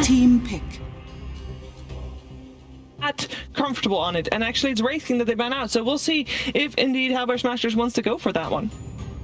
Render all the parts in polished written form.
team pick. Comfortable on it, and actually it's racing that they ban out, so we'll see if indeed Hellbear Smashers wants to go for that one.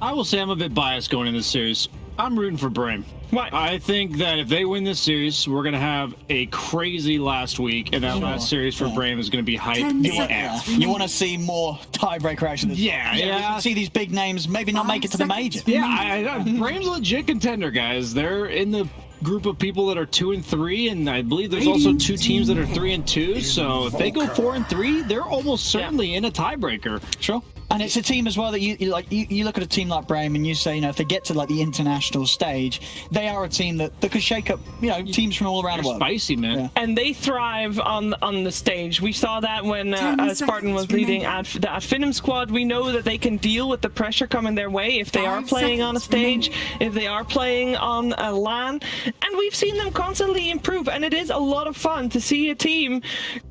I will say I'm a bit biased going in this series. I'm rooting for BRAME. Why? I think that if they win this series, we're going to have a crazy last week, and that last series for BRAME is going to be hype AF. You want to see more tiebreaker action. Yeah. See these big names maybe not make it to the major. Yeah, BRAME's a legit contender, guys. They're in the group of people that are 2 and 3, and I believe there's also 2 teams that are 3 and 2. So if they go 4 and 3, they're almost certainly in a tiebreaker. Sure. And it's a team as well that you look at a team like BRAME and you say, if they get to like the international stage, they are a team that could shake up, teams from all around the world. Spicy, man. Yeah. And they thrive on the stage. We saw that when Spartan was leading at Finum squad. We know that they can deal with the pressure coming their way if they are playing on a stage, if they are playing on a LAN, and we've seen them constantly improve. And it is a lot of fun to see a team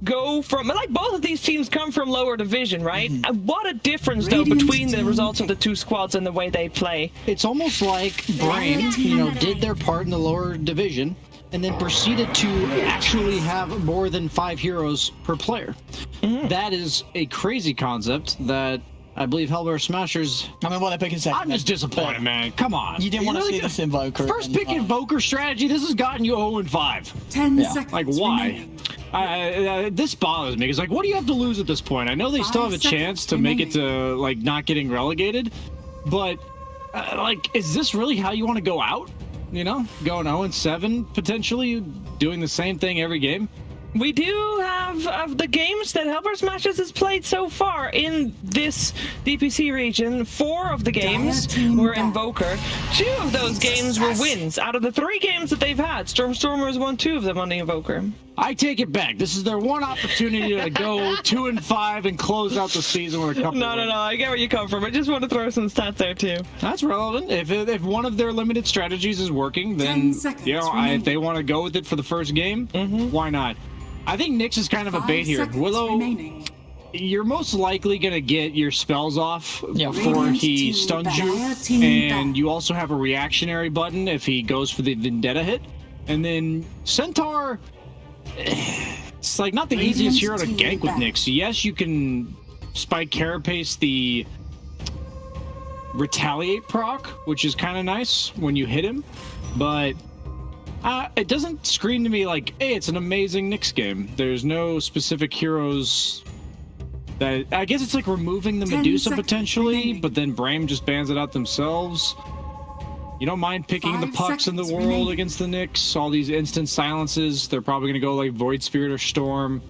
go from, like, both of these teams come from lower division, right? What a difference though between the results of the 2 squads and the way they play. It's almost like BRAME, did their part in the lower division and then proceeded to actually have more than 5 heroes per player. That is a crazy concept that I believe Hellbear Smashers. I mean, what a pick and second. I'm just disappointed, man. Come on. You didn't want to see this Invoker. First pick Invoker strategy, this has gotten you 0 and 5. 10 seconds. Like, why? This bothers me. Because, like, what do you have to lose at this point? I know they still have a chance to make it to, like, not getting relegated. But, like, is this really how you want to go out? Going 0 and 7, potentially, doing the same thing every game? We do have, of the games that Hellbear Smashers has played so far in this DPC region, 4 of the games were Invoker. 2 of those games were wins. Out of the 3 games that they've had, Stormers won 2 of them on the Invoker. I take it back. This is their one opportunity to go 2 and 5 and close out the season with a couple. No. I get where you come from. I just want to throw some stats there too. That's relevant. If one of their limited strategies is working, then if they want to go with it for the first game, why not? I think Nyx is kind of a bait here. Willow, you're most likely going to get your spells off before he stuns you, and you also have a reactionary button if he goes for the Vendetta hit. And then Centaur, it's like not the easiest hero to gank with Nyx. Yes, you can spike Carapace the Retaliate proc, which is kind of nice when you hit him, but it doesn't scream to me like, hey, it's an amazing Nyx game. There's no specific heroes that... I guess it's like removing the Medusa potentially, but then BRAME just bans it out themselves. You don't mind picking the pucks in the world against the Nyx, all these instant silences. They're probably going to go like Void Spirit or Storm.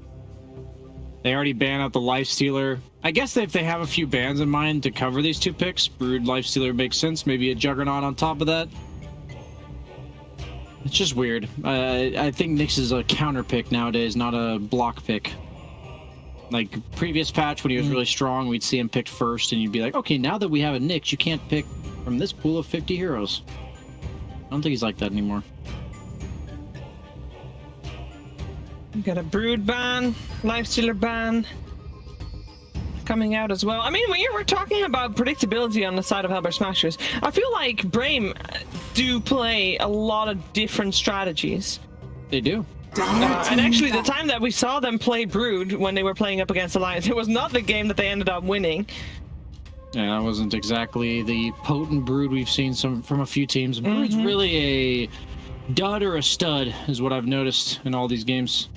They already ban out the Lifestealer. I guess if they have a few bans in mind to cover these 2 picks, Brood Lifestealer makes sense. Maybe a Juggernaut on top of that. It's just weird. I think Nyx is a counter pick nowadays, not a block pick. Like previous patch when he was really strong, we'd see him picked first, and you'd be like, okay, now that we have a Nyx, you can't pick from this pool of 50 heroes. I don't think he's like that anymore. You got a Brood ban, Lifestealer ban coming out as well. I mean, we're talking about predictability on the side of Hellbear Smashers. I feel like BRAME do play a lot of different strategies. They do. And actually, the time that we saw them play Brood when they were playing up against Alliance, it was not the game that they ended up winning. Yeah, that wasn't exactly the potent Brood we've seen from a few teams. Brood's really a dud or a stud, is what I've noticed in all these games.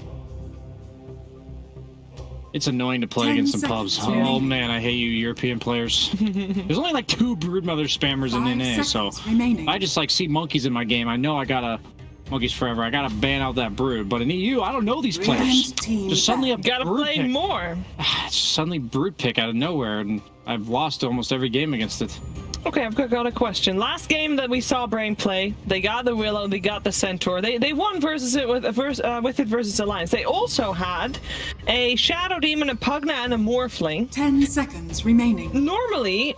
It's annoying to play against some pubs. Oh man, I hate you European players. There's only like 2 Broodmother spammers in NA, so I just like see monkeys in my game. I know I gotta monkeys forever. I gotta ban out that Brood. But in EU, I don't know these players. Just suddenly I've gotta play more. It's suddenly Brood pick out of nowhere, and I've lost almost every game against it. Okay, I've got a question. Last game that we saw BRAME play, they got the Willow, they got the Centaur. They won versus it with it versus Alliance. They also had a Shadow Demon, a Pugna, and a Morphling. 10 seconds remaining. Normally,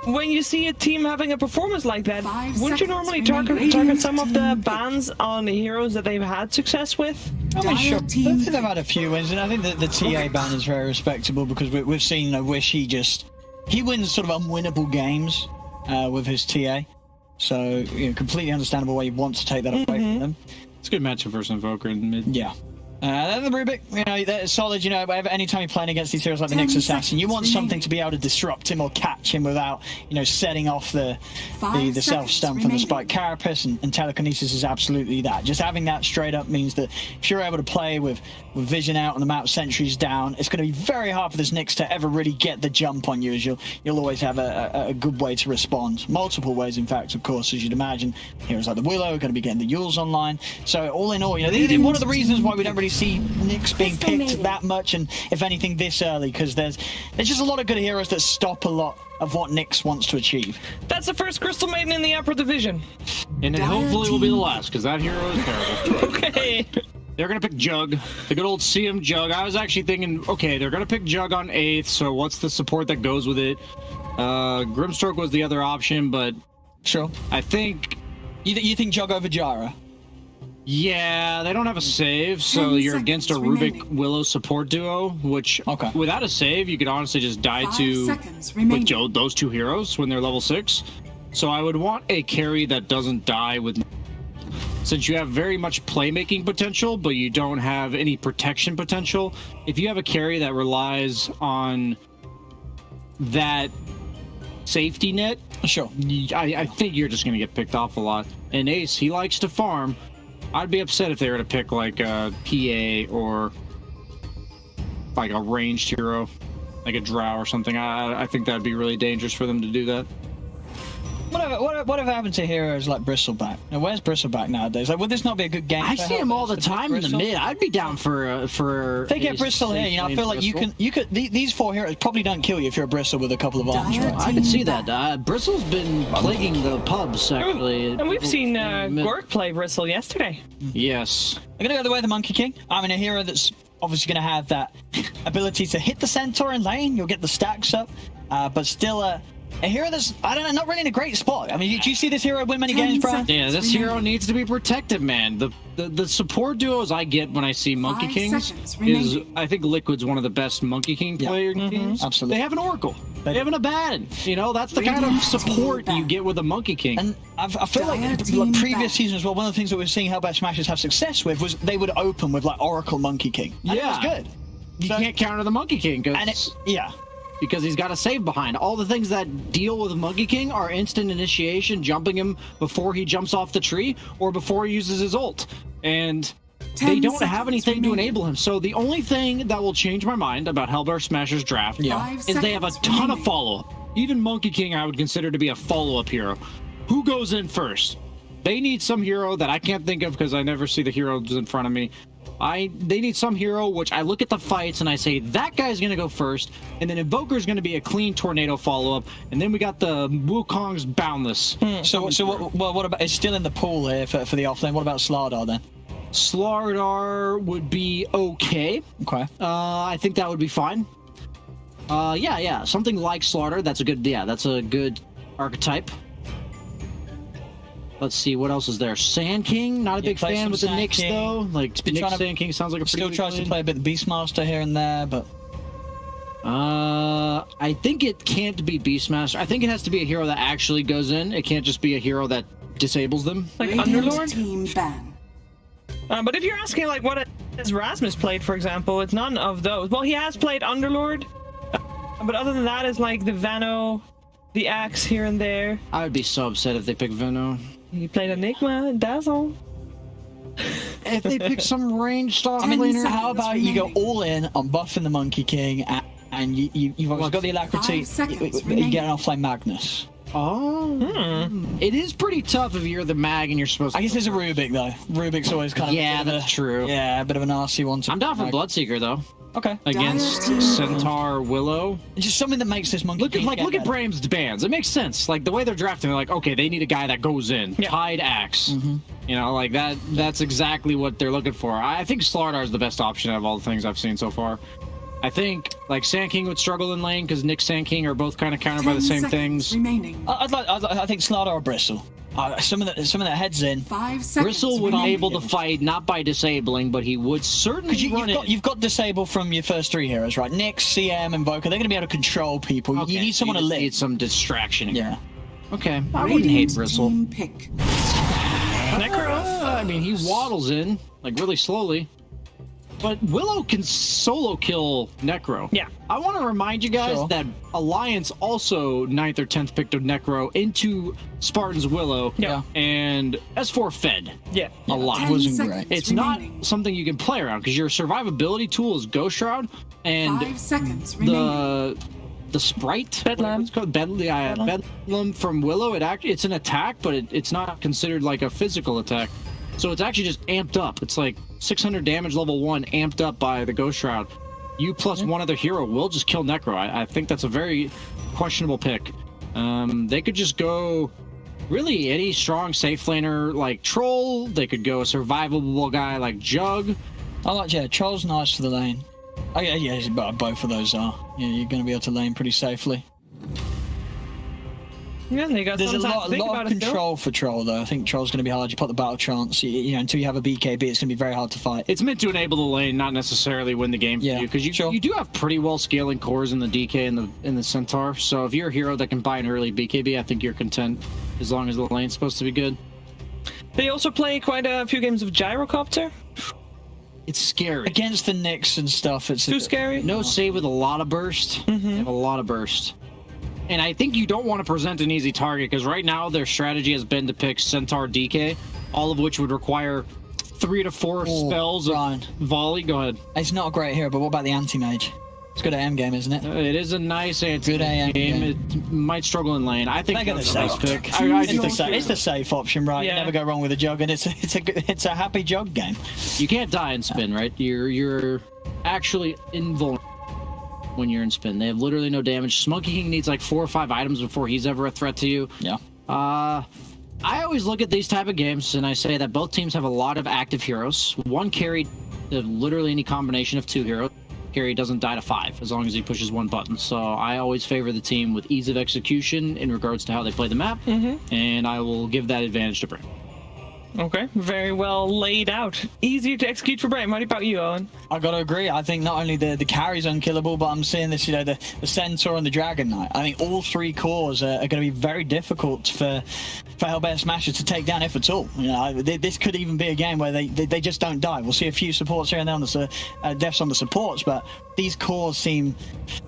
when you see a team having a performance like that, wouldn't you normally target some of the bans on the heroes that they've had success with? I mean, sure. I think they've had a few wins, and I think that the TA ban is very respectable because we've seen Wish he wins sort of unwinnable games with his TA, so completely understandable why you want to take that away from them. It's a good matchup versus Invoker in mid. Yeah. The Rubik, you know, they're solid, you know, anytime you're playing against these heroes like the Nyx Assassin, you want something to be able to disrupt him or catch him without, you know, setting off the self-stun from the Spike Carapace, and Telekinesis is absolutely that. Just having that straight up means that if you're able to play with vision out and the map sentries down, it's going to be very hard for this Nyx to ever really get the jump on you, as you'll always have a good way to respond. Multiple ways, in fact, of course, as you'd imagine. Heroes like the Willow are going to be getting the Yules online. So all in all, you know, one of the reasons why we don't really see Nyx being picked that much, and if anything this early, because there's just a lot of good heroes that stop a lot of what Nyx wants to achieve. That's the first Crystal Maiden in the upper division. And it hopefully will be the last, because that hero is terrible. Okay. They're going to pick Jug, the good old CM Jug. I was actually thinking, okay, they're going to pick Jug on 8th, so what's the support that goes with it? Grimstroke was the other option, but sure. I think... You think Jug over Jara? Yeah, they don't have a save, so you're against a Rubik Willow support duo, which without a save, you could honestly just die to with those two heroes when they're level 6. So I would want a carry that doesn't die with... Since you have very much playmaking potential, but you don't have any protection potential, if you have a carry that relies on that safety net, sure, I think you're just going to get picked off a lot. And Ace, he likes to farm. I'd be upset if they were to pick like a PA or like a ranged hero, like a Drow or something. I think that'd be really dangerous for them to do that. Whatever happened to heroes like Bristleback? Now, where's Bristleback nowadays? Like, would this not be a good game? I see him all the time in the mid. I'd be down for. If they get Bristol here, you know, I feel like you could. These 4 heroes probably don't kill you if you're a Bristle with a couple of arms. Right? I can see that. Bristle's been plaguing the pubs actually. And we've seen Gork play Bristle yesterday. Yes. I'm gonna go the way of the Monkey King. I mean, a hero that's obviously gonna have that ability to hit the centaur in lane. You'll get the stacks up, but still a hero that's, I don't know, not really in a great spot. I mean, do you see this hero win many games, Brian? Yeah, this hero needs to be protected, man. The support duos I get when I see Monkey Kings is, I think Liquid's one of the best Monkey King player teams. Absolutely. They have an Oracle. They have an Abaddon. You know, that's the kind of support you get with a Monkey King. And I feel like previous season as well, one of the things that we're seeing Hellbear Smashers have success with was they would open with like Oracle Monkey King. And it was good. You can't counter the Monkey King because he's got a save behind. All the things that deal with Monkey King are instant initiation, jumping him before he jumps off the tree or before he uses his ult. And they don't have anything to enable him. So the only thing that will change my mind about Hellbear Smashers draft is they have a ton of follow-up. Even Monkey King I would consider to be a follow-up hero. Who goes in first? They need some hero that I can't think of because I never see the heroes in front of me. They need some hero which I look at the fights and I say that guy's gonna go first, and then Invoker's gonna be a clean tornado follow-up, and then we got the Wukong's Boundless. So what about, it's still in the pool here for the offlane. What about Slardar then? Slardar would be okay. Okay. I think that would be fine. Yeah, something like Slardar. That's a good archetype. Let's see, what else is there? Sand King, not a big fan with the Nyx though. Like Nyx Sand King sounds like a pretty still tries to play a bit of Beastmaster here and there, but I think it can't be Beastmaster. I think it has to be a hero that actually goes in. It can't just be a hero that disables them. Like Underlord? Team ban. But if you're asking like what has Rasmus played, for example, it's none of those. Well, he has played Underlord, but other than that, it's like the Vano, the Axe here and there. I would be so upset if they pick Vano. He played Enigma and Dazzle. If they pick some ranged off laner, how about you go all in on buffing the Monkey King, and you've obviously got the Alacrity, you get an offlane Magnus. It is pretty tough if you're the mag and you're supposed to... I guess there's a Rubik, though. Rubik's always kind of... that's true. Yeah, a bit of an RC one. I'm down for Bloodseeker, though. Okay. Against Centaur Willow. It's just something that makes this Monkey Look at Brame's bans. It makes sense. Like, the way they're drafting, they're like, okay, they need a guy that goes in. Yeah. Tide Axe. You know, like, that's exactly what they're looking for. I think Slardar is the best option out of all the things I've seen so far. I think, like, Sand King would struggle in lane because Nyx Sand King are both kind of countered by the same things. I think Slardar or Bristle. Some of that heads in. 5 seconds. Bristle would be able to fight not by disabling, but he would certainly you've got disable from your first 3 heroes, right? Nyx, CM, Invoker. They're going to be able to control people. Okay. You need someone to live. Need some distraction. Yeah. Okay. I wouldn't hate Bristle. Necro. I mean, he waddles in, like, really slowly. But Willow can solo kill Necro. Yeah. I want to remind you guys that Alliance also 9th or 10th picked of Necro into Spartan's Willow. Yeah. And S4 fed. Yeah. A lot. 10 wasn't seconds It's remaining. not something you can play around because your survivability tool is Ghost Shroud and 5 seconds remaining. the sprite Bedlam. it's called Bedlam from Willow. It's an attack, but it's not considered like a physical attack. So it's actually just amped up. It's like 600 damage level 1 amped up by the Ghost Shroud. You plus one other hero will just kill Necro. I think that's a very questionable pick. They could just go really any strong safe laner like Troll. They could go a survivable guy like Jug. I like, Troll's nice for the lane. Oh, yeah, both of those are. Yeah, you're going to be able to lane pretty safely. Yeah, they got There's a some time lot to think about of it still. control for Troll, though. I think Troll's going to be hard. You put the battle trance, you know, until you have a BKB, it's going to be very hard to fight. It's meant to enable the lane, not necessarily win the game for you, because you do have pretty well scaling cores in the DK and in the Centaur. So if you're a hero that can buy an early BKB, I think you're content as long as the lane's supposed to be good. They also play quite a few games of Gyrocopter. It's scary. Against the Knicks and stuff, it's Too scary. No save with a lot of burst. They have a lot of burst. And I think you don't want to present an easy target, because right now their strategy has been to pick Centaur DK, all of which would require 3 to 4 spells of volley. Go ahead. It's not a great hero, but what about the anti-mage? It's good AM game, isn't it? It is a nice Good AM game. It might struggle in lane. I think They're that's a gonna nice safe. pick. I do think It's the safe option, right? Yeah. You never go wrong with a jug, and it's a happy jug game. you can't die in spin, right? You're actually invulnerable when you're in spin. They have literally no damage. Smoky King needs like 4 or 5 items before he's ever a threat to you. Yeah. I always look at these type of games and I say that both teams have a lot of active heroes. One carry literally any combination of 2 heroes. Carry doesn't die to 5 as long as he pushes 1 button. So I always favor the team with ease of execution in regards to how they play the map, and I will give that advantage to BRAME. Okay, very well laid out. Easier to execute for BRAME. What about you, Owen? I gotta agree. I think not only the carry's unkillable, but I'm seeing this, you know, the Centaur and the Dragon Knight. I think all 3 cores are going to be very difficult for Hellbear Smashers to take down, if at all. You know, this could even be a game where they just don't die. We'll see a few supports here and there on the deaths on the supports, but these cores seem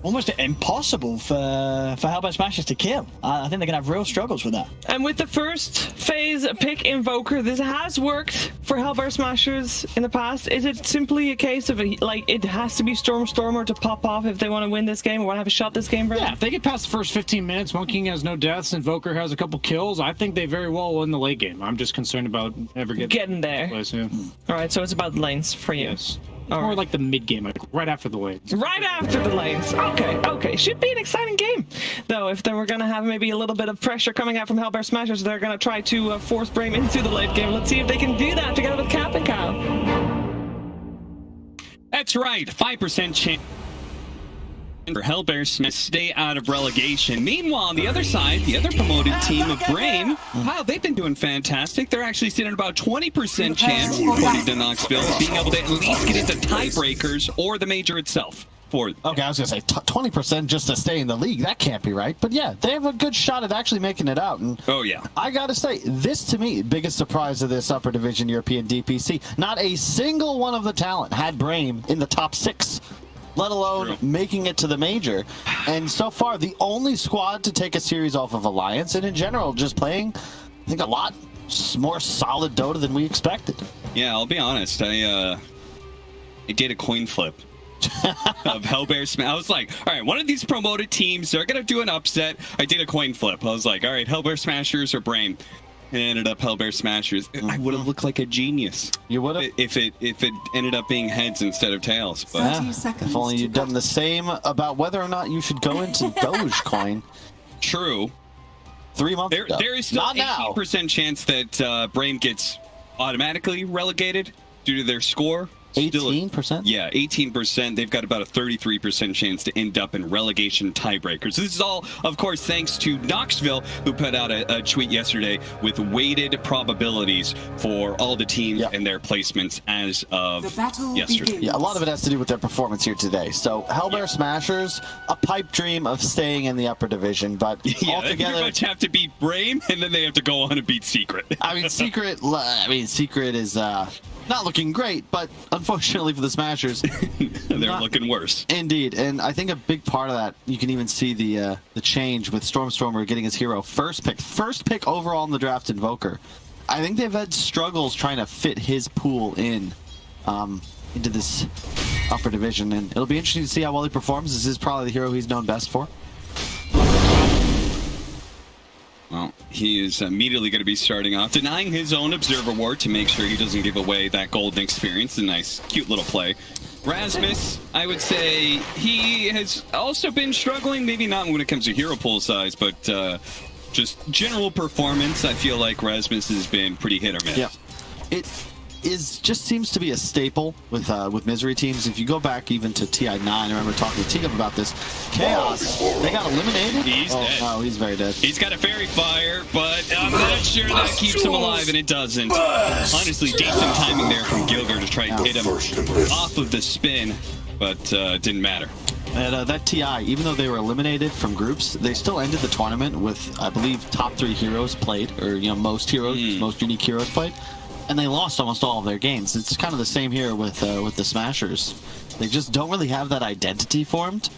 almost impossible for Hellbear Smashers to kill. I think they're gonna have real struggles with that. And with the first phase pick Invoker, this has worked for Hellbear Smashers in the past. Is it simply a case of like it has to be Stormer to pop off if they want to win this game or want to have a shot this game, Brad? Yeah, if they get past the first 15 minutes, Monkey King has no deaths, Invoker has a couple kills, I think they very well win the late game. I'm just concerned about ever getting there. Place, yeah. All right, so it's about the lanes for you. Yes. All More right. like the mid game, like right after the lanes. Right after the lanes. Okay. Should be an exciting game. Though, if they were going to have maybe a little bit of pressure coming out from Hellbear Smashers, they're going to try to force BRAME into the late game. Let's see if they can do that together with Cap and Kyle. That's right, 5% chance for Hellbear Smith to stay out of relegation. Meanwhile, on the other side, the other promoted team of BRAME, wow, they've been doing fantastic. They're actually sitting at about 20% chance, according to Knoxville, of being able to at least get into tiebreakers or the major itself. Okay, I was going to say 20% just to stay in the league. That can't be right. But yeah, they have a good shot at actually making it out. And oh, yeah. I got to say, this to me, biggest surprise of this upper division European DPC, not a single one of the talent had BRAME in the top 6. Let alone making it to the major. And so far, the only squad to take a series off of Alliance, and in general, just playing, I think, a lot more solid Dota than we expected. Yeah, I'll be honest. I did a coin flip of Hellbear Smash. I was like, all right, one of these promoted teams, they're going to do an upset. I did a coin flip. I was like, all right, Hellbear Smashers or BRAME. And it ended up Hellbear Smashers. I would have looked like a genius. You would have? If it ended up being heads instead of tails. But 30 seconds. If only to you'd go. done the same about whether or not you should go into Dogecoin true. 3 months ago. There is still Not now. 80% chance that BRAME gets automatically relegated due to their score. 18%? Yeah, 18%. They've got about a 33% chance to end up in relegation tiebreakers. This is all, of course, thanks to Knoxville, who put out a tweet yesterday with weighted probabilities for all the teams and their placements as of yesterday. Yeah, a lot of it has to do with their performance here today. So Hellbear Smashers, a pipe dream of staying in the upper division, but yeah, altogether, they pretty much have to beat BRAME, and then they have to go on and beat Secret. I mean, Secret is not looking great, but unfortunately for the Smashers, they're looking worse. Indeed, and I think a big part of that, you can even see the change with Stormstormer getting his hero first pick overall in the draft, Invoker. I think they've had struggles trying to fit his pool into this upper division, and it'll be interesting to see how well he performs. This is probably the hero he's known best for. Well, he is immediately going to be starting off, denying his own Observer Ward to make sure he doesn't give away that golden experience. A nice, cute little play. Rasmus, I would say he has also been struggling, maybe not when it comes to hero pool size, but just general performance. I feel like Rasmus has been pretty hit or miss. Yeah, it just seems to be a staple with Misery teams. If you go back even to TI9, I remember talking to Teagup about this. Chaos, they got eliminated. He's dead. No, he's very dead. He's got a fairy fire, but I'm not sure that keeps him alive, and it doesn't. Honestly, decent timing there from Gilger to try and hit him off of the spin, but didn't matter. And that TI, even though they were eliminated from groups, they still ended the tournament with, I believe, top 3 heroes played, or most heroes, most unique heroes played. And they lost almost all of their games. It's kind of the same here with the Smashers. They just don't really have that identity formed.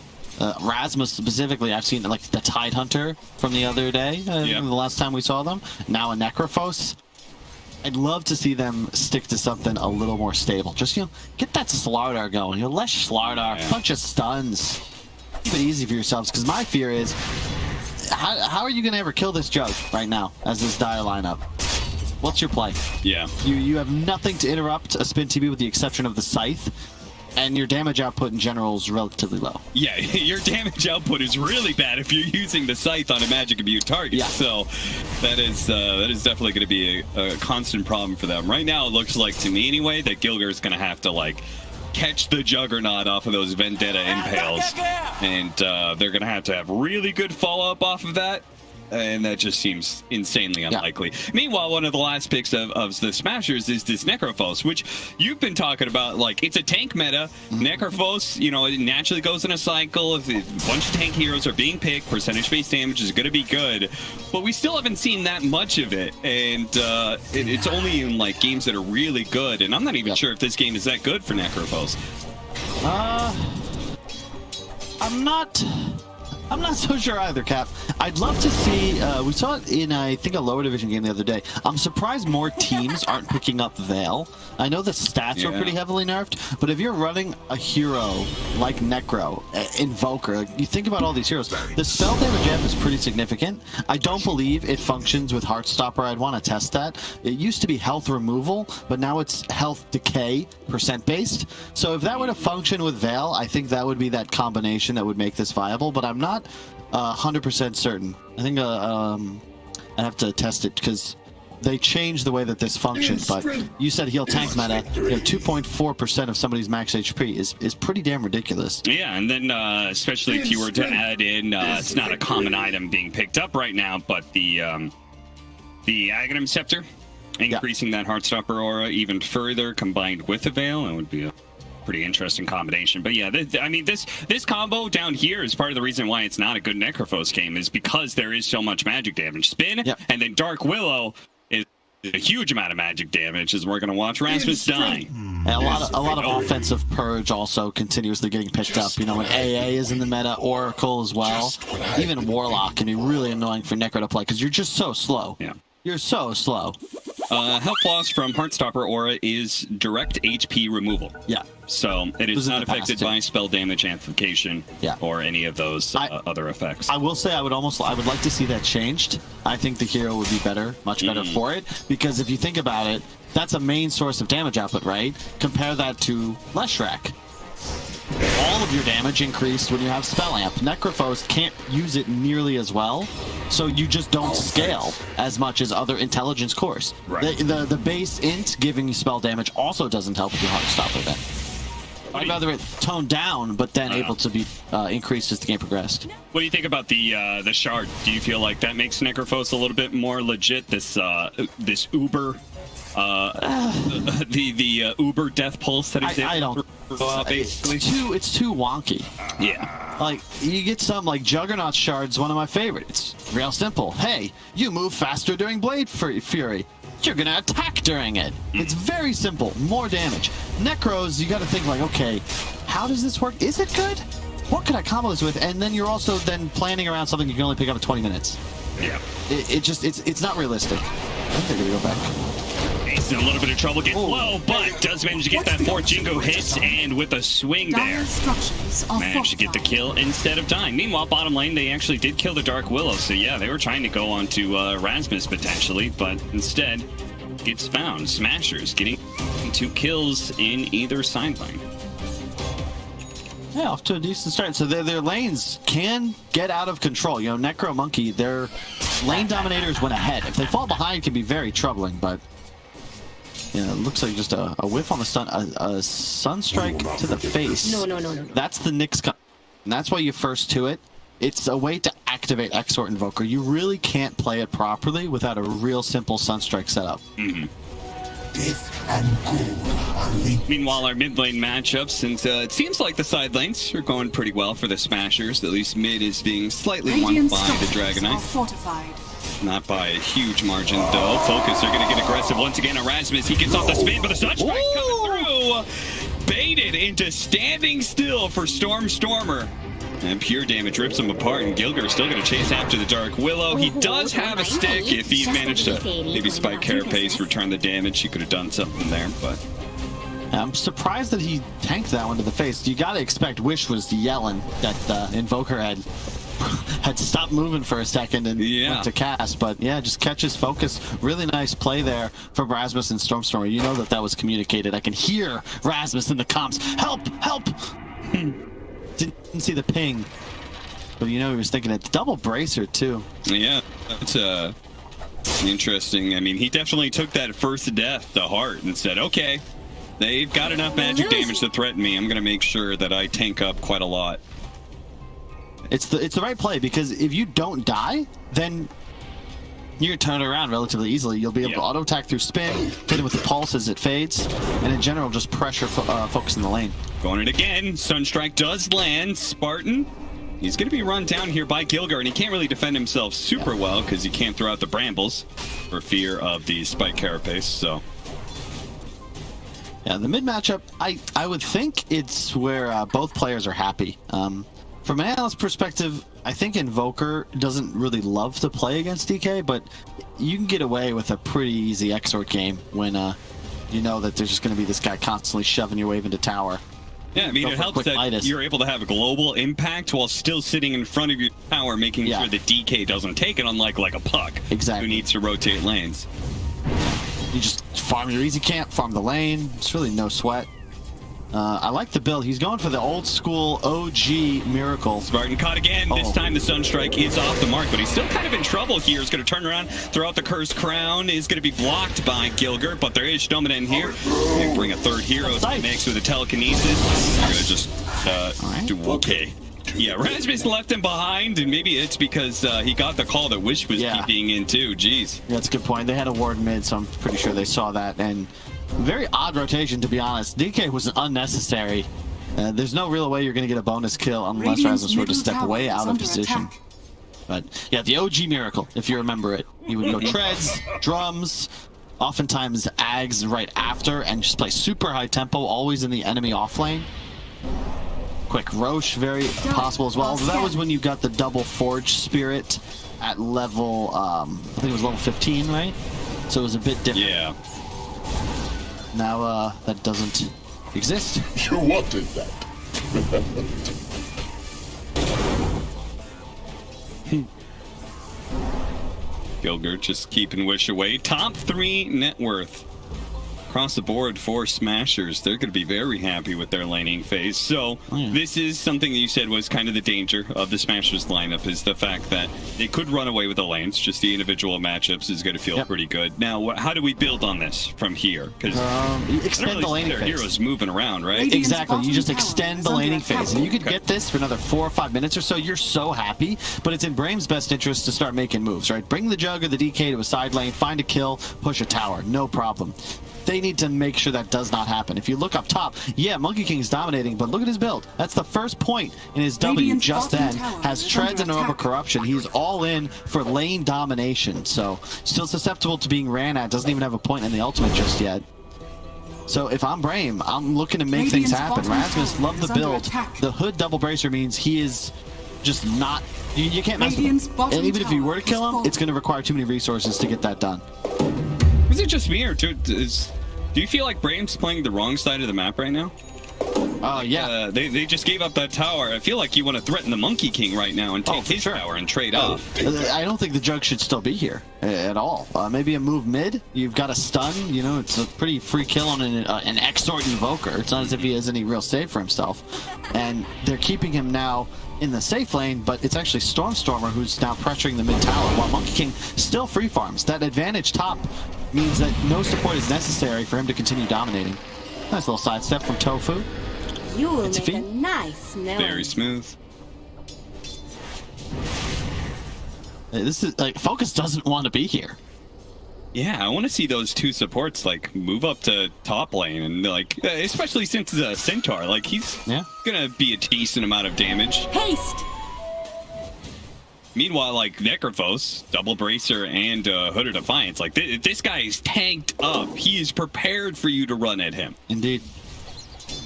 Rasmus specifically, I've seen like the Tide Hunter from the other day, the last time we saw them. Now a Necrophos. I'd love to see them stick to something a little more stable. Just, get that Slardar going. Less Slardar, bunch of stuns. Keep it easy for yourselves, because my fear is, how are you going to ever kill this Jug right now as this Dire lineup? What's your play? Yeah. You have nothing to interrupt a Spin TB with the exception of the Scythe, and your damage output in general is relatively low. Yeah, your damage output is really bad if you're using the Scythe on a Magic Immune target. Yeah. So that is definitely going to be a constant problem for them. Right now, it looks like, to me anyway, that Gilger is going to have to, catch the Juggernaut off of those Vendetta Impales. And they're going to have really good follow-up off of that. And that just seems insanely unlikely. Yeah. Meanwhile, one of the last picks of the Smashers is this Necrophos, which you've been talking about. It's a tank meta. Necrophos, it naturally goes in a cycle. If a bunch of tank heroes are being picked, percentage-based damage is going to be good. But we still haven't seen that much of it. And it's only in, games that are really good. And I'm not even sure if this game is that good for Necrophos. I'm not so sure either, Cap. I'd love to see, we saw it in, I think, a lower division game the other day. I'm surprised more teams aren't picking up Veil. I know the stats are pretty heavily nerfed, but if you're running a hero like Necro, Invoker, you think about all these heroes, the spell damage amp is pretty significant. I don't believe it functions with Heartstopper. I'd want to test that. It used to be health removal, but now it's health decay % So if that were to function with Veil, I think that would be that combination that would make this viable, but I'm not 100% certain. I think I have to test it because they changed the way that this functioned. But you said heal tank meta, 2.4% of somebody's max HP is pretty damn ridiculous. Yeah, and then especially if you were to add in, it's not a common item being picked up right now, but the Aghanim Scepter, increasing that Heartstopper aura even further, combined with the Veil, it would be a pretty interesting combination. But yeah, this combo down here is part of the reason why it's not a good Necrophos game, is because there is so much magic damage. Spin, and then Dark Willow is a huge amount of magic damage, as we're going to watch Rasmus die. And a lot of offensive purge also continuously getting picked up. When AA is in the meta, Oracle as well. Even Warlock can be really annoying for Necro to play because you're just so slow. Yeah. You're so slow. Health loss from Heartstopper Aura is direct HP removal. Yeah. So it is not affected by spell damage amplification or any of those other effects. I will say I would like to see that changed. I think the hero would be better, much better for it, because if you think about it, that's a main source of damage output, right? Compare that to Leshrac. all of your damage increased when you have Spell Amp. Necrophos can't use it nearly as well, so you just don't scale as much as other intelligence cores. Right. The base int giving you spell damage also doesn't help with your Heartstopper then. I'd rather it toned down, but then able to be increased as the game progressed. What do you think about the shard? Do you feel like that makes Necrophos a little bit more legit? This Uber, the Uber death pulse that he's I don't. basically. It's too wonky. Yeah. Like, you get some, like, Juggernaut Shard's one of my favorites. It's real simple. Hey, you move faster during Blade Fury. You're gonna attack during it. It's very simple. More damage. Necros, you gotta think, like, okay, how does this work? Is it good? What can I combo this with? And then you're also then planning around something you can only pick up in 20 minutes. Yeah. It's not realistic. I think they're gonna go back. He's in a little bit of trouble getting low, but does manage to get that 4 Jingo hit, and with a swing there, managed to get the kill instead of dying. Meanwhile, bottom lane, they actually did kill the Dark Willow, so yeah, they were trying to go on to Rasmus potentially, but instead gets found. Smashers getting 2 kills in either side lane. Yeah, off to a decent start. So their lanes can get out of control. You know, Necro Monkey, their lane dominators went ahead. If they fall behind, it can be very troubling, but yeah, it looks like just a whiff on the stun, a Sunstrike to the face. No. That's the Nyx, and that's why you first to it. It's a way to activate Exort Invoker. You really can't play it properly without a real simple Sunstrike setup. Meanwhile, our mid lane matchup, since it seems like the side lanes are going pretty well for the Smashers, at least mid is being slightly won by the Dragonite. Not by a huge margin, though. Focus, they're going to get aggressive once again. Erasmus, he gets off the spin, but the Sunstrike coming through. Baited into standing still for Stormer. And pure damage rips him apart, and Gilger still going to chase after the Dark Willow. He does have a stick. If he managed to maybe spike Carapace, return the damage, he could have done something there, but... I'm surprised that he tanked that one to the face. You got to expect Wish was yelling that Invoker had stopped moving for a second and went to cast, but yeah, just catches focus. Really nice play there from Rasmus and Stormstormer. You know that was communicated. I can hear Rasmus in the comms. Help! Help! Didn't see the ping, but you know he was thinking it's double bracer too. Yeah, that's interesting. I mean, he definitely took that first death to heart and said, okay, they've got enough magic damage to threaten me. I'm going to make sure that I tank up quite a lot. It's the right play, because if you don't die, then you can turn it around relatively easily. You'll be able to auto attack through spin, hit him with the pulse as it fades, and in general just pressure focus in the lane. Going it again. Sunstrike does land. Spartan, he's going to be run down here by Gilgar, and he can't really defend himself super well because he can't throw out the brambles for fear of the spike carapace. So yeah, the mid matchup, I would think it's where both players are happy. From an analyst perspective, I think Invoker doesn't really love to play against DK, but you can get away with a pretty easy Exort game when you know that there's just going to be this guy constantly shoving your wave into tower. Yeah, I mean, it helps that you're able to have a global impact while still sitting in front of your tower, making sure that DK doesn't take it, unlike like a puck who needs to rotate lanes. You just farm your easy camp, farm the lane. It's really no sweat. I like the build. He's going for the old school OG Miracle. Spartan caught again. This time the Sunstrike is off the mark, but he's still kind of in trouble here. He's going to turn around, throw out the Cursed Crown. Is going to be blocked by Gilger, but there is Stomina in here. They bring a third hero to the mix with a telekinesis. They're going to just do okay. Yeah, Rasmus left him behind, and maybe it's because he got the call that Wish was keeping in too. Jeez. That's a good point. They had a ward mid, so I'm pretty sure they saw that. And very odd rotation, to be honest. DK was unnecessary. There's no real way you're going to get a bonus kill unless Rasmus were to step way out of position. But yeah, the OG Miracle, if you remember it. You would go treads, drums, oftentimes Ags right after, and just play super high tempo, always in the enemy off lane. Quick Roche, very possible as well. That was when you got the double Forge Spirit at level, I think it was level 15, right? So it was a bit different. Yeah. Now that doesn't exist. You wanted that. Gilger just keeping Wish away. Top 3 net worth across the board for Smashers. They're going to be very happy with their laning phase. So this is something that you said was kind of the danger of the Smashers lineup, is the fact that they could run away with the lanes. Just the individual matchups is going to feel pretty good. Now, how do we build on this from here? Because extend the laning phase. Heroes moving around, right? Exactly. You just extend the laning phase, and you could get this for another 4 or 5 minutes or so. You're so happy, but it's in BRAME's best interest to start making moves, right? Bring the Jug or the DK to a side lane, find a kill, push a tower, no problem. They need to make sure that does not happen. If you look up top, yeah, Monkey King's dominating, but look at his build. That's the first point in his W just then. Has Treads and Nova Corruption. He's all in for lane domination, so still susceptible to being ran at. Doesn't even have a point in the ultimate just yet. So if I'm BRAME, I'm looking to make things happen. Rasmus, love the build. The Hood double bracer means he is just not... You can't mess with him. And even if you were to kill him, it's going to require too many resources to get that done. Is it just me, or do you feel like BRAME's playing the wrong side of the map right now? Yeah. They just gave up that tower. I feel like you want to threaten the Monkey King right now and take his tower and trade off. I don't think the Jug should still be here at all. Maybe a move mid. You've got a stun. You know, it's a pretty free kill on an Exort Invoker. It's not as if he has any real save for himself. And they're keeping him now in the safe lane, but it's actually Stormstormer who's now pressuring the mid tower, while Monkey King still free farms. That advantage top means that no support is necessary for him to continue dominating. Nice little sidestep from Tofu. You will make a nice noise. Very smooth. This is like, Focus doesn't want to be here. Yeah, I want to see those two supports like move up to top lane, and like, especially since the Centaur, like he's gonna be a decent amount of damage. Haste. Meanwhile, like Necrophos, Double Bracer, and Hood of Defiance, like this guy is tanked up. He is prepared for you to run at him. Indeed.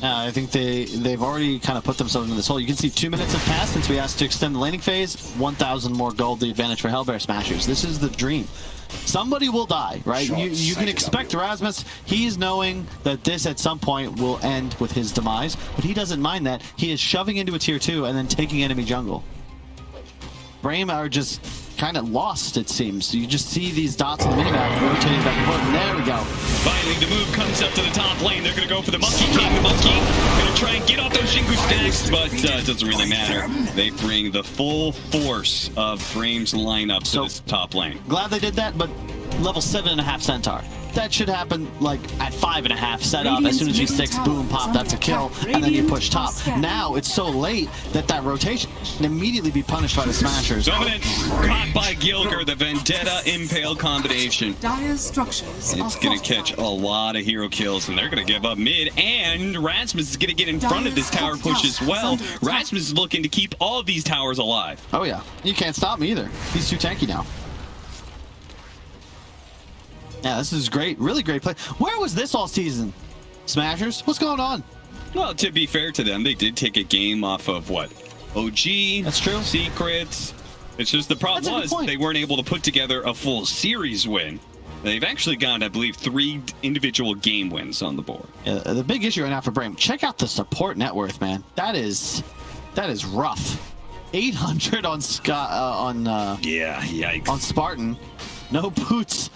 I think they've already kind of put themselves in this hole. You can see 2 minutes have passed since we asked to extend the laning phase. 1,000 more gold, the advantage for Hellbear Smashers. This is the dream. Somebody will die, right? You can expect Rasmus. He's knowing that this at some point will end with his demise, but he doesn't mind that. He is shoving into a tier 2 and then taking enemy jungle. BRAME are just kind of lost, it seems. You just see these dots on the minimap rotating back and forth, and there we go. Finally, the move comes up to the top lane. They're going to go for the Monkey King. The Monkey going to try and get off those Xingqiu stacks, but it doesn't really matter. They bring the full force of BRAME's lineup to this top lane. Glad they did that, but level 7.5 Centaur. That should happen like at 5.5 set up. As soon as you 6, boom, pop, that's a kill, and then you push top. Now it's so late that that rotation can immediately be punished by the Smashers. Dominant, caught by Gilger, the Vendetta Impale combination. It's going to catch a lot of hero kills, and they're going to give up mid, and Rasmus is going to get in front of this tower push as well. Rasmus is looking to keep all of these towers alive. Oh yeah, you can't stop him either. He's too tanky now. Yeah, this is great. Really great play. Where was this all season? Smashers? What's going on? Well, to be fair to them, they did take a game off of what? OG? That's true. Secrets. It's just the problem was they weren't able to put together a full series win. They've actually got, I believe, 3 individual game wins on the board. Yeah, the big issue right now for BRAME, check out the support net worth, man. That is rough. 800 on yikes. On Spartan. No boots.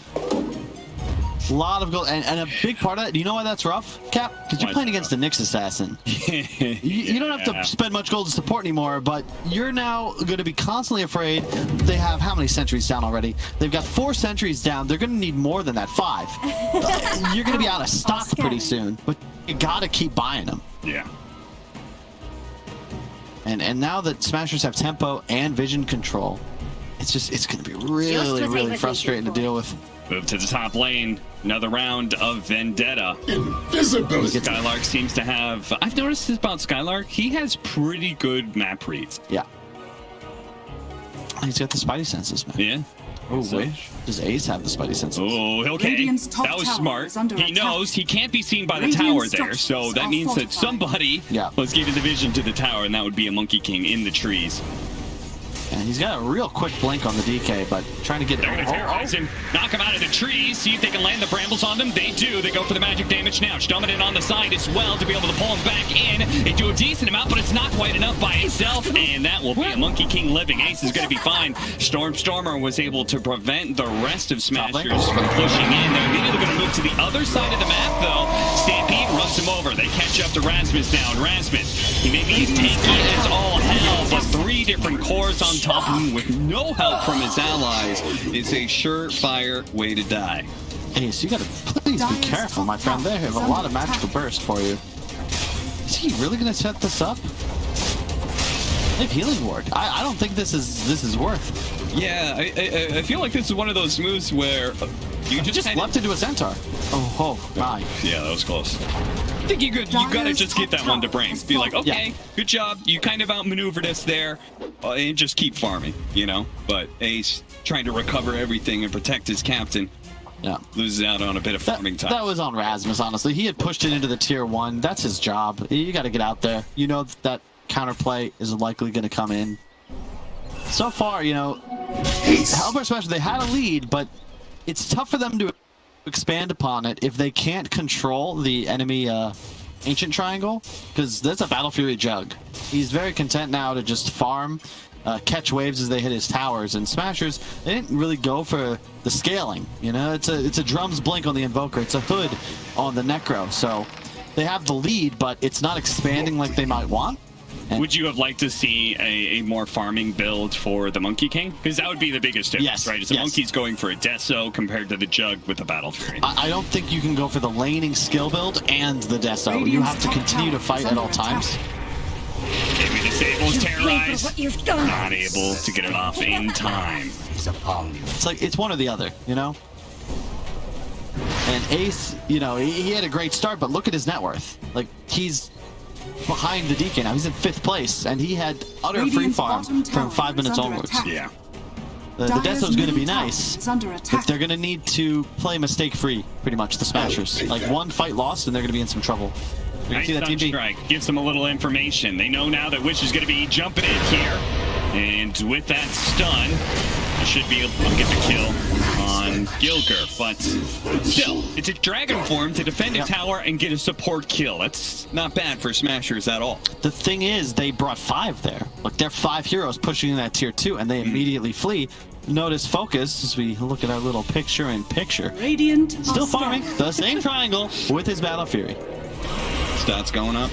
A lot of gold, and a big part of that, do you know why that's rough, Cap? Because you're playing against the Nyx Assassin. You don't have to spend much gold to support anymore, but you're now going to be constantly afraid. They have how many sentries down already? They've got 4 sentries down. They're going to need more than that, 5. You're going to be out of stock pretty soon, but you got to keep buying them. Yeah. And now that Smashers have tempo and vision control, it's going to be really frustrating to deal with. Move to the top lane. Another round of Vendetta. Invisibility. Skylark seems to have... I've noticed this about Skylark. He has pretty good map reads. Yeah. He's got the spidey senses, man. Yeah. Oh, wait. Does Ace have the spidey senses? Oh, okay. That was smart. He knows he can't be seen by the tower there, so that means that somebody was giving the vision to the tower, and that would be a Monkey King in the trees. And he's got a real quick blink on the DK, but trying to get They're going to terrorize him, knock him out of the trees, see if they can land the brambles on them. They do. They go for the magic damage now. Stomach on the side as well to be able to pull him back in. They do a decent amount, but it's not quite enough by itself, and that will be a Monkey King living. Ace is going to be fine. Stormer was able to prevent the rest of Smashers from pushing in. They're immediately going to move to the other side of the map, though. Stampede roughs him over. They catch up to Rasmus now, and Rasmus, he may be as tanky as all hell, but 3 different cores on top of him with no help from his allies is a surefire way to die. Ace, you gotta please be careful, my friend. They have a lot of magical burst for you. Is he really gonna set this up? They have healing ward. I don't think this is worth. Yeah, I feel like this is one of those moves where you just left into a centaur. Oh my. Yeah, that was close. I think you gotta just get that one to BRAME. Be like, okay, good job. You kind of outmaneuvered us there, and just keep farming, you know. But Ace trying to recover everything and protect his captain. Yeah, loses out on a bit of farming time. That was on Rasmus, honestly. He had pushed it into the tier 1. That's his job. You got to get out there. You know that counterplay is likely going to come in. So far, you know, Hellbear Smash, they had a lead, but it's tough for them to expand upon it if they can't control the enemy Ancient Triangle, because that's a Battle Fury Jug. He's very content now to just farm, catch waves as they hit his towers, and Smashers, they didn't really go for the scaling. You know, it's a Drum's Blink on the Invoker, it's a Hood on the Necro, so they have the lead, but it's not expanding like they might want. And would you have liked to see a more farming build for the Monkey King? Because that would be the biggest difference, right? Is the Monkey's going for a Deso compared to the Jug with the Battle Fury. I don't think you can go for the laning skill build and the Deso. You have to continue to fight at all times. Maybe disables Terrorize. Not able to get it off in time. It's like, it's one or the other, you know? And Ace, you know, he had a great start, but look at his net worth. Like, he's behind the DK now. He's in 5th place, and he had utter free farm from 5 minutes onwards. Yeah. The Deso's going to be nice, but they're going to need to play mistake-free, pretty much, the Smashers. Like, one fight lost, and they're going to be in some trouble. Nice Sunstrike gives them a little information. They know now that Wish is going to be jumping in here, and with that stun, they should be able to get the kill on Gilger, but still, it's a dragon form to defend a tower and get a support kill. That's not bad for Smashers at all. The thing is, they brought 5 there. Like, they're 5 heroes pushing in that tier 2, and they immediately flee. Notice Focus, as we look at our little picture-in-picture. Still farming the same triangle with his Battle Fury. Stats going up.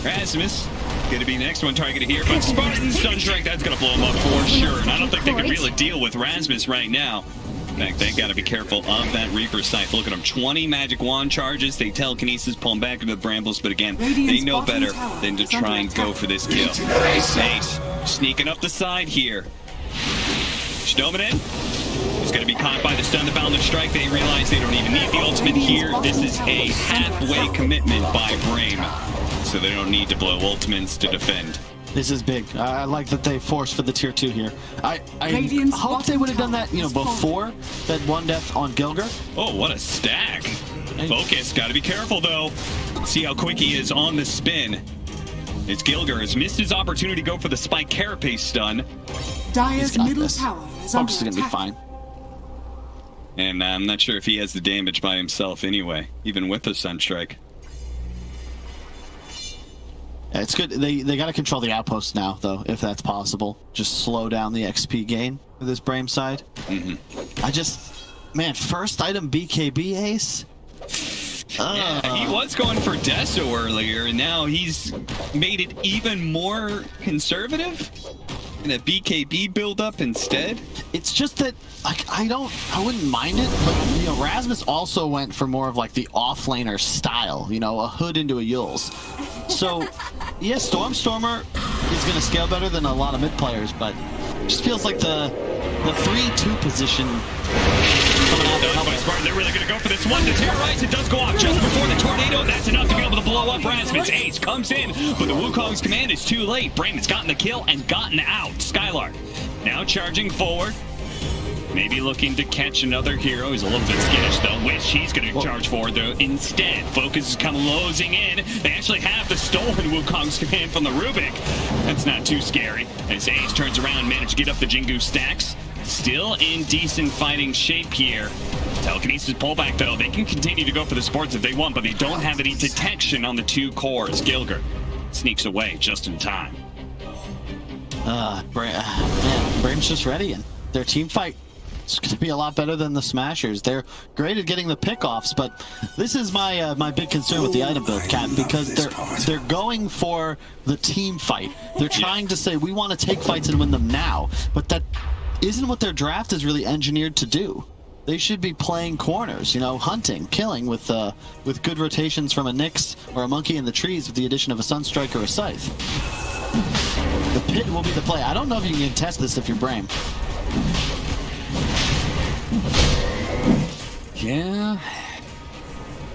Rasmus going to be the next one targeted here, but Spartan Sunstrike, that's going to blow him up for sure. And I don't think they can really deal with Rasmus right now. In fact, they got to be careful of that Reaper Scythe. Look at them, 20 magic wand charges. They telekinesis, pull them back into the brambles, but again, they know better than to try and go for this kill. Ace sneaking up the side here. Stoneman is going to be caught by the stun, the Boundless Strike. They realize they don't even need the ultimate here. This is a halfway commitment by BRAME, so they don't need to blow ultimates to defend. This is big. I like that they forced for the tier 2 here. I hope they would have done that, you know, before that 1 death on Gilger. Oh, what a stack. Focus, got to be careful though. See how quick he is on the spin. It's Gilger has missed his opportunity to go for the Spike Carapace stun. Dire's middle tower is under Focus is going to be fine. And I'm not sure if he has the damage by himself anyway, even with the Sunstrike. Yeah, it's good. They got to control the outpost now, though, if that's possible. Just slow down the XP gain for this BRAME side. Man, first item BKB Ace. Yeah, he was going for Deso earlier, and now he's made it even more conservative. And a BKB build up instead. It's just that, like, I wouldn't mind it, but, you know, Rasmus also went for more of, like, the offlaner style, you know, a Hood into a Yules. So, yeah, Stormer is going to scale better than a lot of mid players, but it just feels like the 3-2 position coming out by Spartan, they're really going to go for this one. The Terrorize, it does go off just before the tornado. That's enough to be able to blow up Rasmus. Ace comes in, but the Wukong's command is too late. BRAME has gotten the kill and gotten out. Skylark now charging forward. Maybe looking to catch another hero. He's a little bit skittish though, which he's going to charge for though. Instead, Focus is kind of losing in. They actually have the stolen Wukong's command from the Rubik. That's not too scary. As Ace turns around, managed to get up the Jingu stacks. Still in decent fighting shape here. Telekinesis pullback though. They can continue to go for the sports if they want, but they don't have any detection on the two cores. Gilger sneaks away just in time. Man, BRAME's just ready, and their team fight is going to be a lot better than the Smashers. They're great at getting the pickoffs, but this is my my big concern with the item build, Cat, because they're going for the team fight. They're trying to say we want to take fights and win them now, but that isn't what their draft is really engineered to do. They should be playing corners, you know, hunting, killing with good rotations from a Nyx or a Monkey in the trees with the addition of a Sunstrike or a Scythe. The pit will be the play. I don't know if you can test this if you're BRAME. Yeah.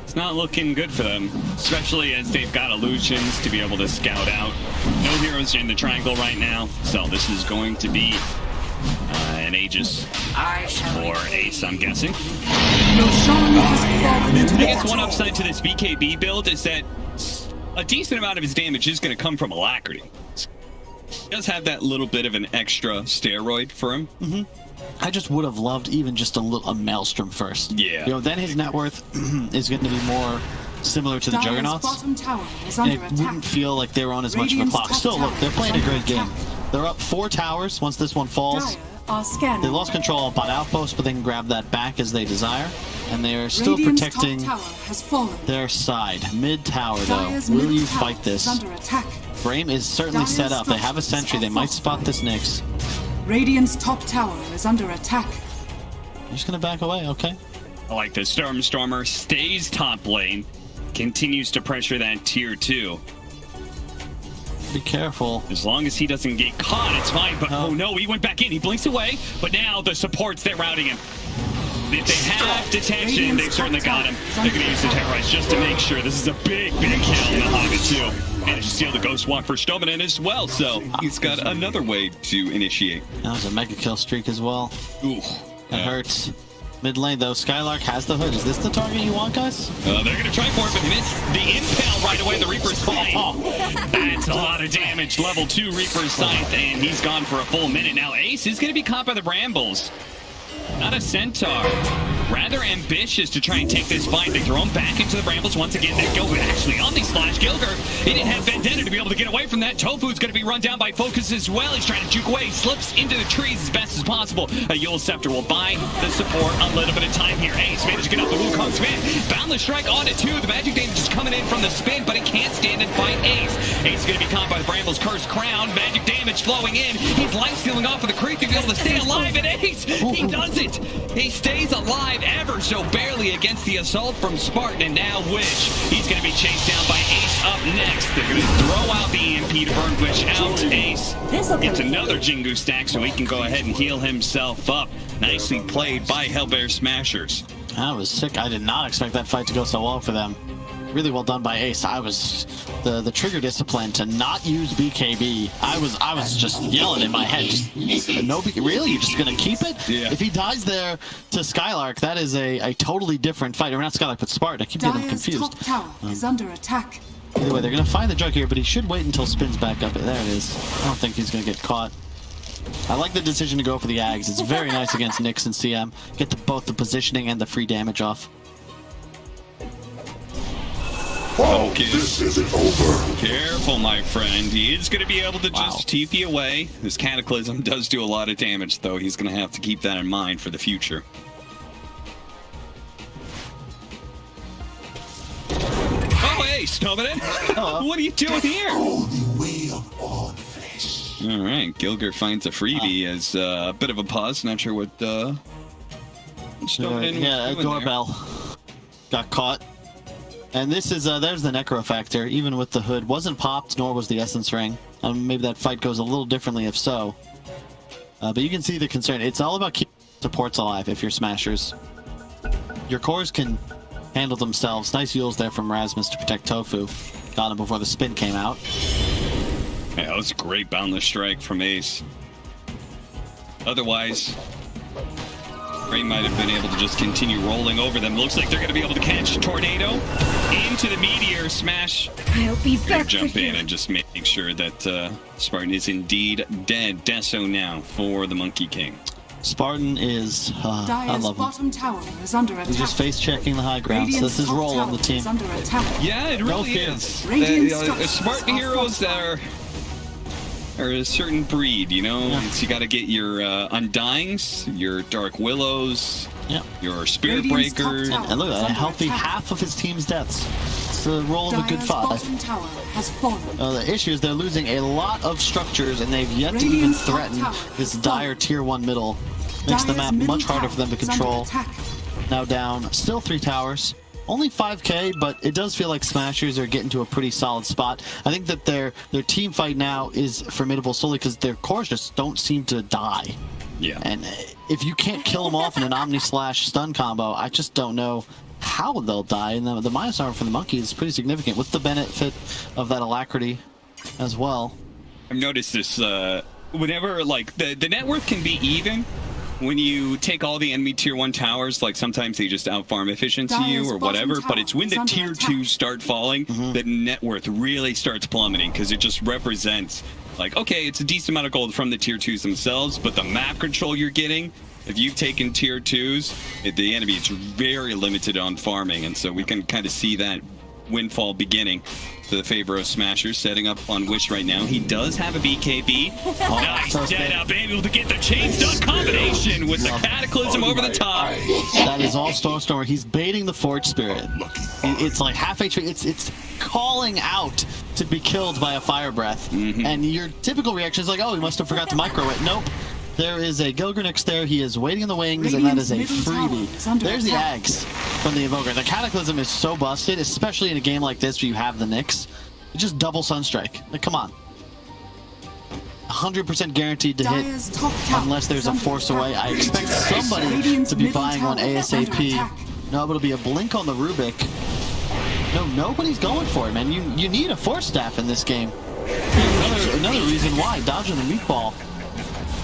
It's not looking good for them, especially as they've got illusions to be able to scout out. No heroes in the triangle right now, so this is going to be an Aegis or Ace, I'm guessing. I guess one upside to this BKB build is that a decent amount of his damage is going to come from Alacrity. He does have that little bit of an extra steroid for him. I just would have loved even just a Maelstrom first. Yeah. You know, then his net worth is going to be more similar to the Juggernauts. Bottom tower is And under it attack. wouldn't feel like they were on as much of a clock. Still, look, they're playing a great game. They're up 4 towers once this one falls. Dire are scanning. They lost control of Bot Outpost, but they can grab that back as they desire. And they are still Radiant's protecting top tower has fallen. their side. Mid tower, though. Dire's Will middle you tower fight is this? under attack. BRAME is certainly Dire's set up. They have a structures sentry. are They might spot fortified. this Nyx. Radiant's top tower is under attack. I'm just going to back away, okay? I like this. Stormer stays top lane, continues to pressure that tier 2. Be careful. As long as he doesn't get caught, it's fine. But oh no, he went back in. He blinks away. But now the supports, they're routing him. If they have detection, they've certainly got him. They're going to use the terrorize just to make sure. This is a big kill in the Hobbit too. Managed to steal the Ghost Walk for Stoneman as well, so he's got another way to initiate. That was a mega kill streak as well. Ooh. That hurts. Mid lane though, Skylark has the hood. Is this the target you want, guys? They're going to try for it, but miss the impale right away. The Reaper's Scythe. That's a lot of damage. Level 2 Reaper's Scythe, and he's gone for a full minute. Now Ace is going to be caught by the Brambles. Not a Centaur. Rather ambitious to try and take this fight. They throw him back into the Brambles once again. They go actually on the slash. Gilger, he didn't have Vendetta to be able to get away from that. Tofu's going to be run down by Focus as well. He's trying to juke away. He slips into the trees as best as possible. A Yule Scepter will buy the support a little bit of time here. Ace managed to get off the Wukong spin. Boundless Strike on it too. The magic damage is coming in from the spin, but he can't stand and fight Ace. Ace is going to be caught by the Brambles' Cursed Crown. Magic damage flowing in. He's life stealing off of the creek to be able to stay alive. And Ace, he does it. He stays alive ever so barely against the assault from Spartan, and now Witch. He's going to be chased down by Ace up next. They're going to throw out the EMP to burn Witch out. Ace gets another Jingu stack so he can go ahead and heal himself up. Nicely played by Hellbear Smashers. That was sick. I did not expect that fight to go so well for them. Really well done by Ace. I was the trigger discipline to not use BKB. I was just yelling in my head. Just no, really? You're just gonna keep it? Yeah. If he dies there to Skylark, that is a totally different fight. Or not Skylark, but Spartan. I keep getting them Dire's confused. top tower is under attack. Either way, they're gonna find the jug here, but he should wait until spins back up. There it is. I don't think he's gonna get caught. I like the decision to go for the Ags. It's very nice against Nyx and CM. Get both the positioning and the free damage off. Focus. This isn't over. Careful, my friend. He is going to be able to just TP away. This Cataclysm does do a lot of damage, though. He's going to have to keep that in mind for the future. Oh, hey, Snowman. What are you doing here? All right, Gilger finds a freebie as a bit of a pause. Not sure what Snowman yeah, was doing doorbell got caught. And this is, there's the Necro factor, even with the hood. Wasn't popped, nor was the Essence Ring. Maybe that fight goes a little differently if so. But you can see the concern. It's all about keeping supports alive if you're Smashers. Your cores can handle themselves. Nice Yules there from Rasmus to protect Tofu. Got him before the spin came out. Yeah, that was a great Boundless Strike from Ace. Otherwise, BRAME might have been able to just continue rolling over them. Looks like they're going to be able to catch Tornado into the Meteor. Smash. I'll be back Jump for you. in and just make sure that Spartan is indeed dead. Deso now for the Monkey King. Spartan is, I Dire's love him. bottom tower is under attack. He's just face checking the high ground. So Radiant's that's his top role on the tower team. is under attack. Yeah, it No really fear. is. Radiant Spartan structures heroes are are a certain breed, you know? Yeah. It's, you got to get your Undyings, your Dark Willows, Yeah. your Spirit Radiant's top Breakers. tower And look at that, a Under healthy attack. half of his team's deaths. It's the role of a good Dire's 5. bottom tower has fallen. The issue is they're losing a lot of structures, and they've yet to even Radiant's top threaten tower this has dire fallen. tier 1 middle. Makes the Dire's map middle much harder tower for them to is under control. attack. Now down, still 3 towers. Only 5k, but it does feel like Smashers are getting to a pretty solid spot. I think that their team fight now is formidable solely because their cores just don't seem to die. Yeah. And if you can't kill them off in an Omni/stun combo, I just don't know how they'll die. And the minus armor from the Monkey is pretty significant with the benefit of that alacrity as well. I've noticed this whenever, like, the net worth can be even when you take all the enemy tier 1 towers. Like, sometimes they just outfarm efficiency you Dire's or bottom whatever, but tower it's when is the under tier attack. 2s start falling that net worth really starts plummeting, because it just represents, like, okay, it's a decent amount of gold from the tier 2s themselves, but the map control you're getting, if you've taken tier 2s, the enemy is very limited on farming, and so we can kind of see that windfall beginning to the favor of Smashers, setting up on Wish right now. He does have a BKB. Nice so setup, able to get the chain stun combination with the Cataclysm over the top. That is all Stormstormer. He's baiting the Forge Spirit. It's like half HP. It's calling out to be killed by a Fire Breath. And your typical reaction is like, oh, he must have forgot to micro it. Nope. There is a Gilgernix there. He is waiting in the wings, and that is a Radiant's middle tower is freebie. under There's the attack. Ags from the Invoker. The Cataclysm is so busted, especially in a game like this where you have the Nyx. It's just double Sunstrike. Like, come on. 100% guaranteed to Dire's hit top tower unless there's is a under force attack. away. I expect somebody Radiant's to be middle buying one tower is under ASAP. attack. No, but it'll be a blink on the Rubik. No, nobody's going for it, man. You need a Force Staff in this game. Another reason why. Dodging the meatball.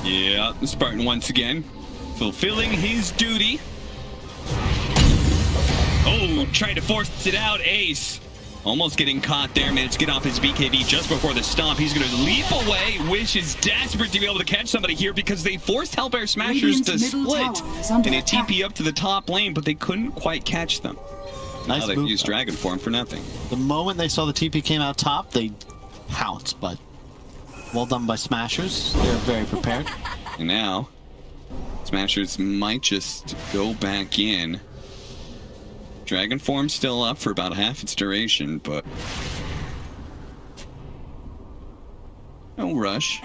Yeah, Spartan once again fulfilling his duty. Oh, trying to force it out. Ace almost getting caught there. Managed to get off his BKB just before the stomp. He's going to leap away. Wish is desperate to be able to catch somebody here because they forced Hellbear Smashers Radiant's to middle split tower is under and a attack. TP up to the top lane, but they couldn't quite catch them. Nice Now they've move. used Dragon Form for nothing. The moment they saw the TP came out top, they pounced, but well done by Smashers. They're very prepared. And now, Smashers might just go back in. Dragon Form still up for about half its duration, but no rush.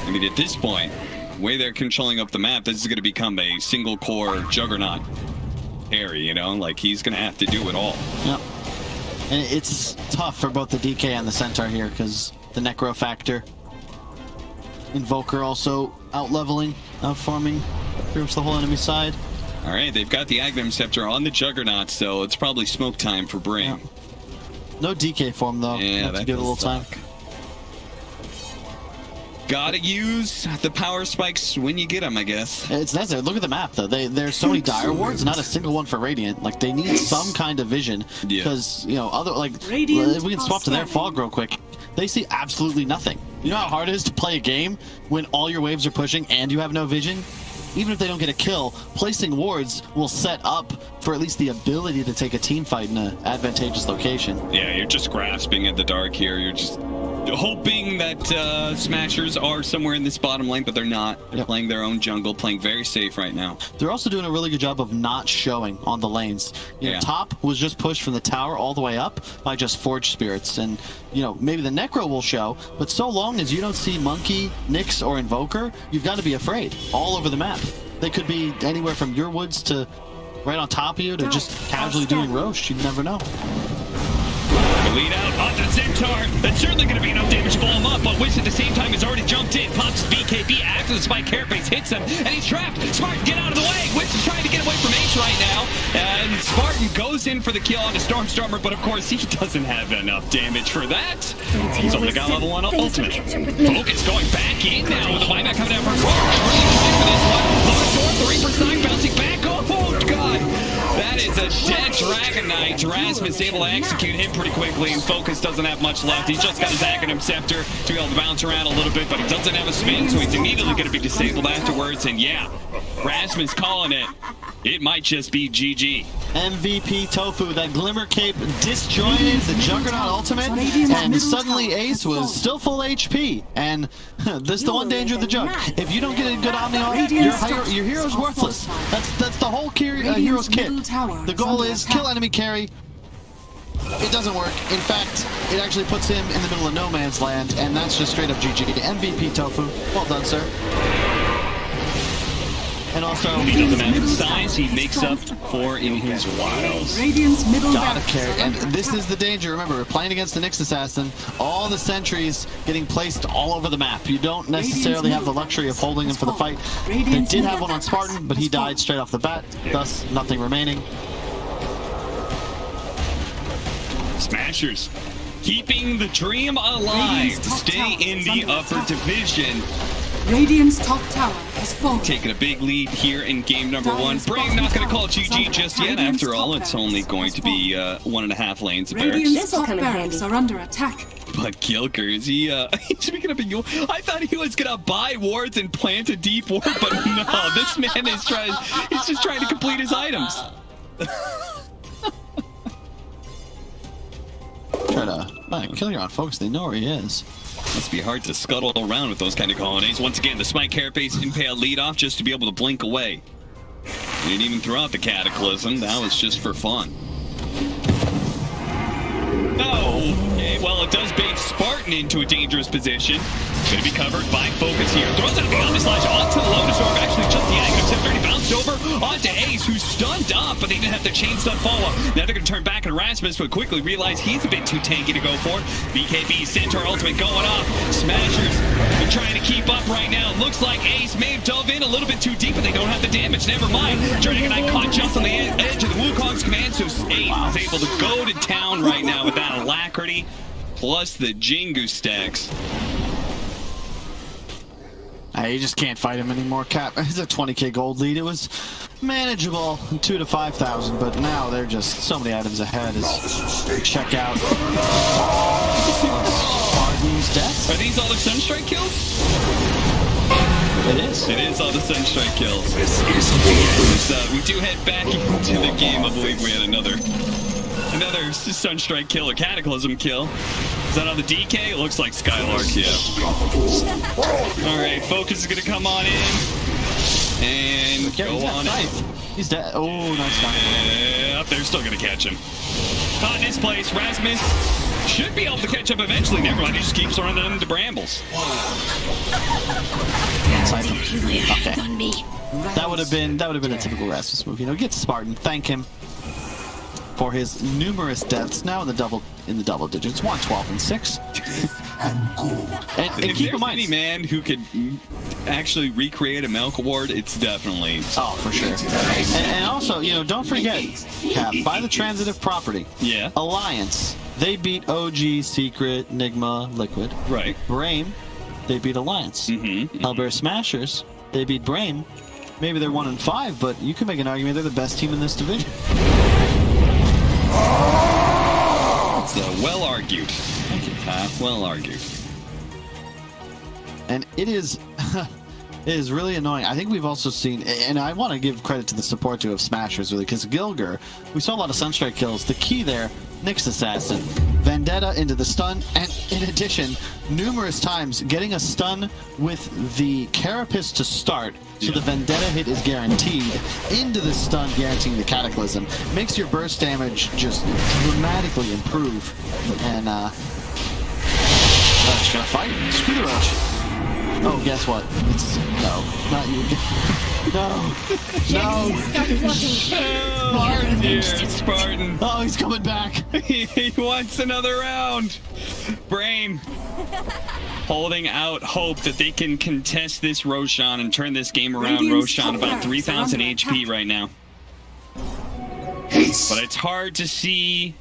I mean, at this point, the way they're controlling up the map, this is going to become a single core juggernaut carry, you know? Like, he's going to have to do it all. Yep. And it's tough for both the DK and the Centaur here because the Necro factor. Invoker also out-leveling, out-farming pretty much the whole enemy side. All right, they've got the Aghanim Scepter on the Juggernaut, so it's probably smoke time for BRAME. Yeah. No DK form, though. Yeah, Have to that give it a little does time. suck. Gotta use the power spikes when you get them, I guess. It's necessary. Look at the map, though. There's so many dire wards, not a single one for Radiant. Like, they need some kind of vision. Yeah. Because, you know, other, like, Radiant if we can swap to their are fog real quick, they see absolutely nothing. You know how hard it is to play a game when all your waves are pushing and you have no vision? Even if they don't get a kill, placing wards will set up for at least the ability to take a team fight in an advantageous location. Yeah, you're just grasping at the dark here. You're just hoping that Smashers are somewhere in this bottom lane, but they're not. They're Yep. playing their own jungle, playing very safe right now. They're also doing a really good job of not showing on the lanes. You know, Yeah. top was just pushed from the tower all the way up by just Forge Spirits. And, you know, maybe the Necro will show, but so long as you don't see Monkey, Nyx, or Invoker, you've got to be afraid all over the map. They could be anywhere from your woods to right on top of you to just casually doing Roche. You never know. The lead out onto the Centaur. That's certainly going to be enough damage to blow him up, but Wish at the same time has already jumped in. Pops his BKB after the spike carapace hits him, and he's trapped. Spartan, get out of the way. Wish is trying to get away from H right now, and Spartan goes in for the kill on the Stormstormer, but of course he doesn't have enough damage for that. He's only got level 1 ultimate. Focus going back in now with the buyback coming down from Spartan. Dragon Knight. Rasmus able to execute him pretty quickly, and Focus doesn't have much left. He's just got his Aghanim Scepter to be able to bounce around a little bit, but he doesn't have a spin, so he's immediately going to be disabled afterwards. And yeah, Rasmus calling it. It might just be GG. MVP Tofu, that Glimmer Cape disjointed the Juggernaut ultimate, and suddenly Ace was still full HP. And this is the one danger of the Jug. If you don't get a good Omni-Arc, your hero's worthless. That's the whole hero's kit. The goal is kill enemy carry. It doesn't work. In fact, it actually puts him in the middle of no man's land, and that's just straight up GG. MVP Tofu. Well done, sir. And also, he doesn't have the size he makes up for in his wilds. Radiant's middle gotta carry. And this is the danger. Remember, we're playing against the Nyx Assassin. All the sentries getting placed all over the map. You don't necessarily have the luxury of holding him for the fight. They did have one on Spartan, but he died straight off the bat. Thus, nothing remaining. Smashers keeping the dream alive to stay in the upper division. Radiant's top tower has fallen. Taking a big lead here in game number 1. BRAME not going to call it GG just yet. After all, it's only going to be 1.5 lanes of barracks. Radiant's top barracks are under attack. But Gilker, is he, he's picking up a Yule. I thought he was going to buy wards and plant a deep ward, but no, this man is he's just trying to complete his items. Try to kill your on folks. They know where he is. Must be hard to scuttle around with those kind of colonies. Once again, the Smite Carapace Impale lead off just to be able to blink away. And even throughout the Cataclysm, that was just for fun. No! Okay, well, it does bait Spartan into a dangerous position. Going to be covered by Focus here. Throws out the Omni Slash onto the Lotus Orb. Actually, just the Aghanim Scepter. He bounced over onto Ace, who's stunned up, but they didn't have the chain stun follow-up. Now they're going to turn back on Rasmus, but quickly realize he's a bit too tanky to go for. BKB Centaur ultimate going off. Smashers are trying to keep up right now. Looks like Ace may have dove in a little bit too deep, but they don't have the damage. Never mind. Dragon Knight caught just on the edge of the Wukong's command, so Ace is able to go to town right now with that alacrity, plus the Jingu stacks. You just can't fight him anymore, Cap. It's a 20k gold lead. It was manageable, 2 to 5,000, but now they're just so many items ahead as they check out. Spartan's death. Are these all the Sunstrike kills? It is. It is all the Sunstrike kills. We do head back into the game. I believe we had another Sunstrike kill or Cataclysm kill. Is that on the DK? It looks like Skylark, yeah. Alright, Focus is going to come on in. And go on in. He's dead. Oh, nice time. Up there, still going to catch him. Caught in his place, Rasmus should be able to catch up eventually. Never mind, he just keeps running into brambles. Okay. That would have been a typical Rasmus move. You know, get Spartan, thank him for his numerous deaths, now in the double digits, 1, 12, and 6. and keep in mind, any man who could actually recreate a Milk Ward, it's definitely for sure. And also, you know, don't forget, Cap, by the transitive property, Alliance, they beat OG, Secret, Nigma, Liquid. Right. BRAME, they beat Alliance. Hellbear Smashers, they beat BRAME. Maybe they're 1 and 5, but you can make an argument they're the best team in this division. It's well argued. Thank you, Pat. Well argued. And it is really annoying. I think we've also seen, and I want to give credit to the support too of Smashers, really, because Gilger, we saw a lot of Sunstrike kills. The key there, Nyx Assassin, Vendetta into the stun, and in addition, numerous times getting a stun with the Carapace to start, so the Vendetta hit is guaranteed, into the stun guaranteeing the Cataclysm. Makes your burst damage just dramatically improve. And, Roach gonna fight? Screw the Roach. Oh, guess what? It's, no, not you. No. Spartan here, Spartan. Oh, he's coming back. He wants another round. BRAME holding out hope that they can contest this Roshan and turn this game around. Roshan about 3,000 HP right now. But it's hard to see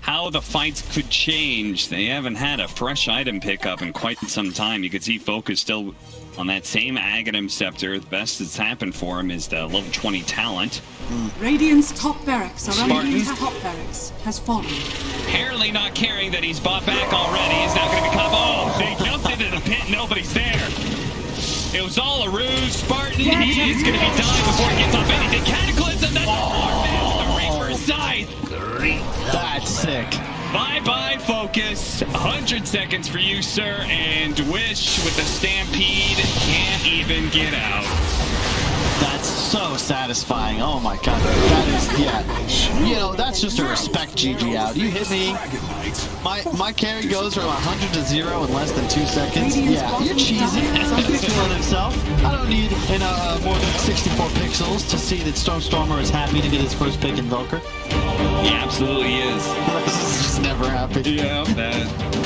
how the fights could change. They haven't had a fresh item pickup in quite some time. You can see Focus still On that same Aghanim Scepter, the best that's happened for him is the level 20 talent. Radiant's top barracks are under Spartan. top barracks has fallen. Apparently not caring that he's bought back already. He's now going to become... Oh, they jumped into the pit. Nobody's there. It was all a ruse. Spartan, he is going to be dying before he gets off anything. Cataclysm, that's the Reaper's Scythe. That's sick. Bye-bye, Focus. 100 seconds for you, sir. And Wish with the Stampede can't even get out. That's so satisfying. Oh my god. That is, yeah. You know, that's just a respect GG out. You hit me. My carry goes from 100 to 0 in less than 2 seconds. Yeah, you're cheesy. He's feeling himself. I don't need more than 64 pixels to see that Stormstormer is happy to get his first pick in Valkyr. He absolutely is. This is just never happened. Yeah, that...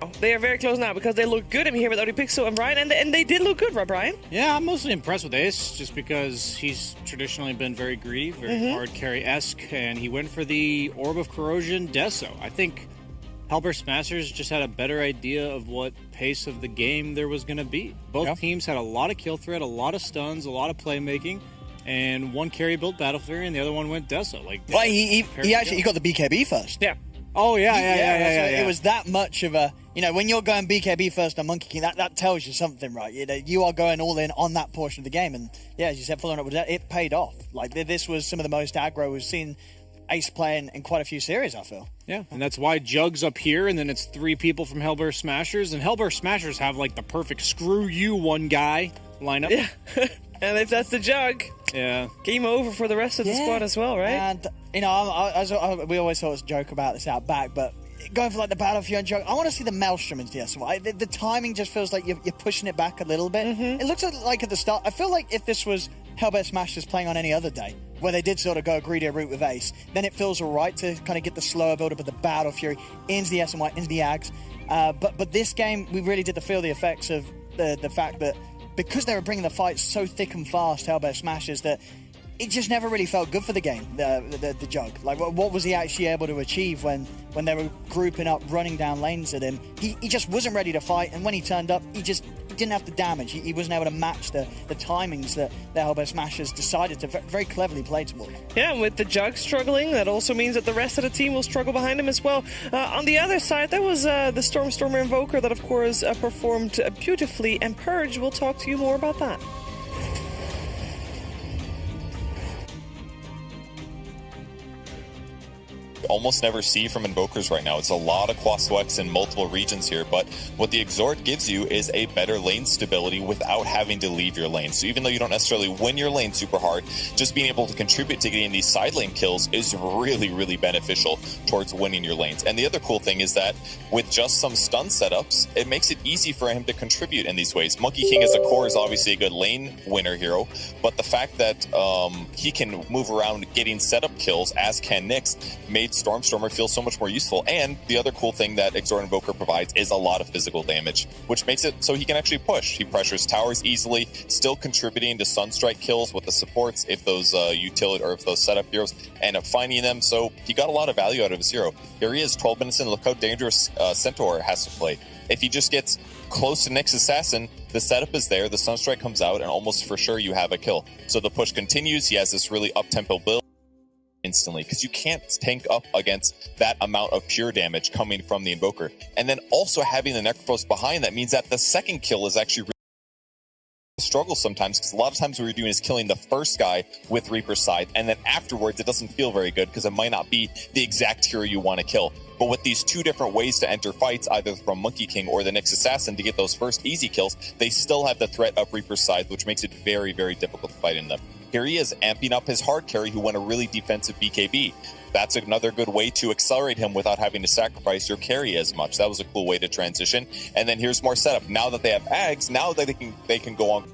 now. They are very close now because they look good. I'm here with Odipixel and Brian, and they did look good, right, Brian? Yeah, I'm mostly impressed with Ace just because he's traditionally been very greedy, very hard carry-esque, and he went for the Orb of Corrosion Deso. I think Hellbear Smashers just had a better idea of what pace of the game there was going to be. Both teams had a lot of kill threat, a lot of stuns, a lot of playmaking, and one carry built Battle Fury and the other one went Deso. Like, well, he got the BKB first. Yeah. Oh, yeah. It was that much of a, when you're going BKB first on Monkey King, that tells you something, right? You are going all in on that portion of the game. And yeah, as you said, following up with that, it paid off. Like, this was some of the most aggro we've seen Ace playing in quite a few series, I feel. Yeah, and that's why Jug's up here, and then it's 3 people from Hellbear Smashers, and Hellbear Smashers have, like, the perfect screw you one guy lineup. Yeah. And if that's the Jug, game over for the rest of the squad as well, right? And, we always thought it was a joke about this out back, but going for, like, the Battlefield and Jug, I want to see the Maelstrom into the SY. The timing just feels like you're pushing it back a little bit. It looks like at the start, I feel like if this was Hellbear Smashers playing on any other day, where they did sort of go a greedier route with Ace, then it feels alright to kind of get the slower build-up of the Battle Fury into the SY, into the Ags. But this game, we really did feel the effects of the fact that because they were bringing the fights so thick and fast, Hellbear Smashers, that it just never really felt good for the game, the Jug. Like, what was he actually able to achieve when they were grouping up, running down lanes at him? He just wasn't ready to fight, and when he turned up, he didn't have the damage. He wasn't able to match the timings that the Hellbear Smashers decided to very cleverly play toward. Yeah, and with the Jug struggling, that also means that the rest of the team will struggle behind him as well. On the other side, there was the Stormer Invoker that, of course, performed beautifully, and Purge will talk to you more about that. Almost never see from Invokers right now. It's a lot of Quaswex in multiple regions here, but what the Exhort gives you is a better lane stability without having to leave your lane. So even though you don't necessarily win your lane super hard, just being able to contribute to getting these side lane kills is really, really beneficial towards winning your lanes. And the other cool thing is that with just some stun setups, it makes it easy for him to contribute in these ways. Monkey King as a core is obviously a good lane winner hero, but the fact that he can move around getting setup kills, as can Nyx, made Stormer feel so much more useful. And the other cool thing that Exhort Invoker provides is a lot of physical damage, which makes it so he can actually push. He pressures towers easily, still contributing to Sunstrike kills with the supports if those utility or if those setup heroes end up finding them. So he got a lot of value out of his hero. Here he is, 12 minutes in. Look how dangerous Centaur has to play. If he just gets close to Nyx Assassin, the setup is there, the Sunstrike comes out, and almost for sure you have a kill. So the push continues. He has this really up-tempo build instantly, because you can't tank up against that amount of pure damage coming from the Invoker. And then also having the Necrophos behind that means that the second kill is actually struggle sometimes, because a lot of times what you're doing is killing the first guy with Reaper's Scythe, and then afterwards it doesn't feel very good because it might not be the exact hero you want to kill. But with these 2 different ways to enter fights, either from Monkey King or the Nyx Assassin, to get those first easy kills, they still have the threat of Reaper's Scythe, which makes it very, very difficult to fight in them. Here he is, amping up his hard carry who went a really defensive BKB. That's another good way to accelerate him without having to sacrifice your carry as much. That was a cool way to transition. And then here's more setup. Now that they have Ags, now that they can go on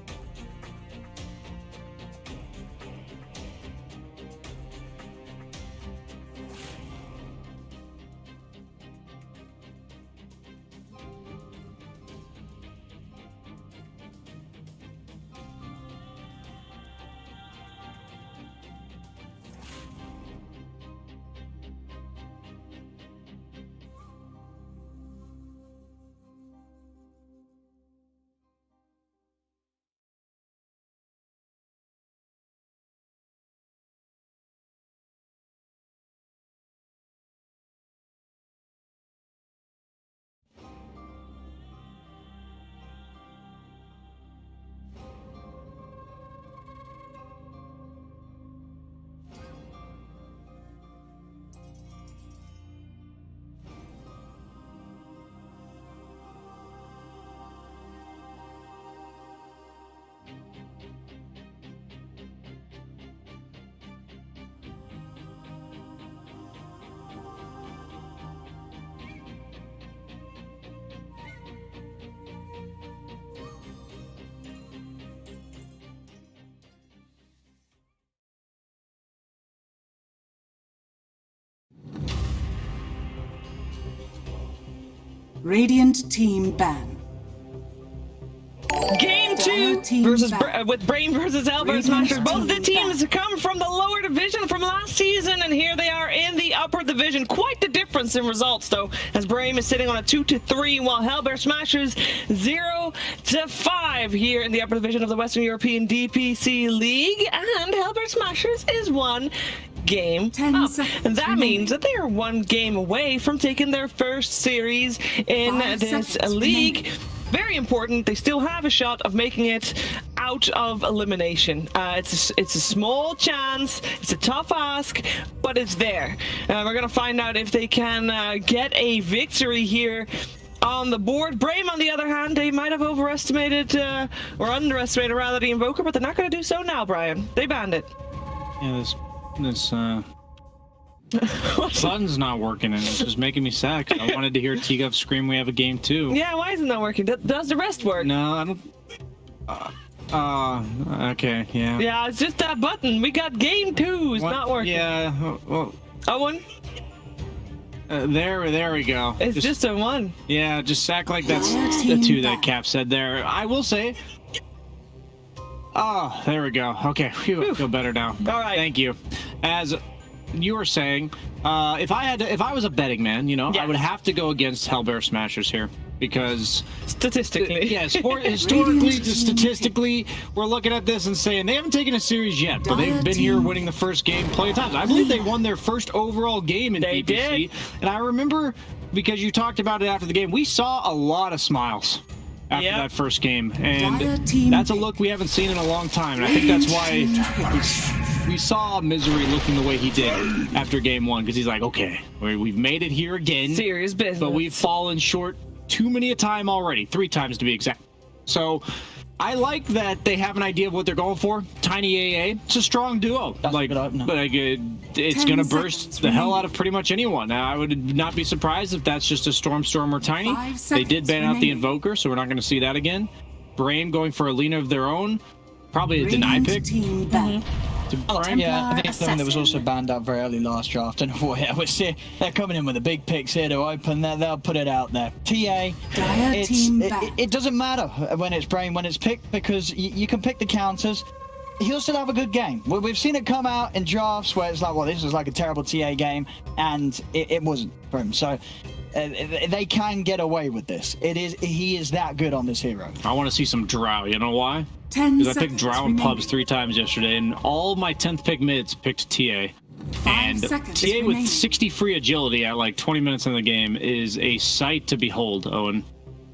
Radiant team ban. Game 2 with BRAME versus Hellbear Smashers. Both the teams come from the lower division from last season, and here they are in the upper division. Quite the difference in results, though, as BRAME is sitting on a 2-3, while Hellbear Smashers 0-5 here in the upper division of the Western European DPC League, and Hellbear Smashers is 1 game up. And that means that they are 1 game away from taking their first series in this league. Very important. They still have a shot of making it out of elimination. It's a small chance. It's a tough ask, but it's there. We're gonna find out if they can get a victory here on the board. BRAME, on the other hand, they might have overestimated or underestimated rather the Invoker, but they're not going to do so now, Brian. They banned it. Yeah, this button's not working, and it's just making me sad. 'Cause I wanted to hear T-Guff scream, "We have a game 2." Yeah, why isn't that working? Does the rest work? No, I don't. Okay, yeah. Yeah, it's just that button. We got game 2 is not working. Yeah, well. Owen? There we go. It's just a 1. Yeah, just act like that's the 2 that Cap said there. I will say. Oh, there we go. Okay, phew, I feel better now. All right. Thank you. As you were saying, if I was a betting man, you know, I would have to go against Hellbear Smashers here because statistically, historically, statistically, we're looking at this and saying they haven't taken a series yet, but they've been here winning the first game plenty of times. I believe they won their first overall game in DPC, did. And I remember because you talked about it after the game, we saw a lot of smiles after that first game, and that's a look we haven't seen in a long time, and I think that's why we saw Misery looking the way he did after game 1, because he's like, okay, we've made it here again. Serious business. But we've fallen short too many a time already, 3 times to be exact. So I like that they have an idea of what they're going for. Tiny AA, it's a strong duo. It's going to burst the hell out of pretty much anyone. Now, I would not be surprised if that's just a Storm or Tiny. They did ban out the Invoker, so we're not going to see that again. BRAME going for a Lina of their own. Probably a deny pick. Yeah, I think something that was also banned out very early last draft. And they're coming in with the big picks here to open that. They'll put it out there. TA, it doesn't matter when it's BRAME, when it's picked, because you can pick the counters. He'll still have a good game. We've seen it come out in drafts where it's like, well, this was like a terrible TA game, and it wasn't for him. So they can get away with this. He is that good on this hero. I want to see some Drow. You know why? Because I picked Drow and pubs 3 times yesterday, and all my 10th pick mids picked TA. And TA with 60 free agility at like 20 minutes in the game is a sight to behold, Owen.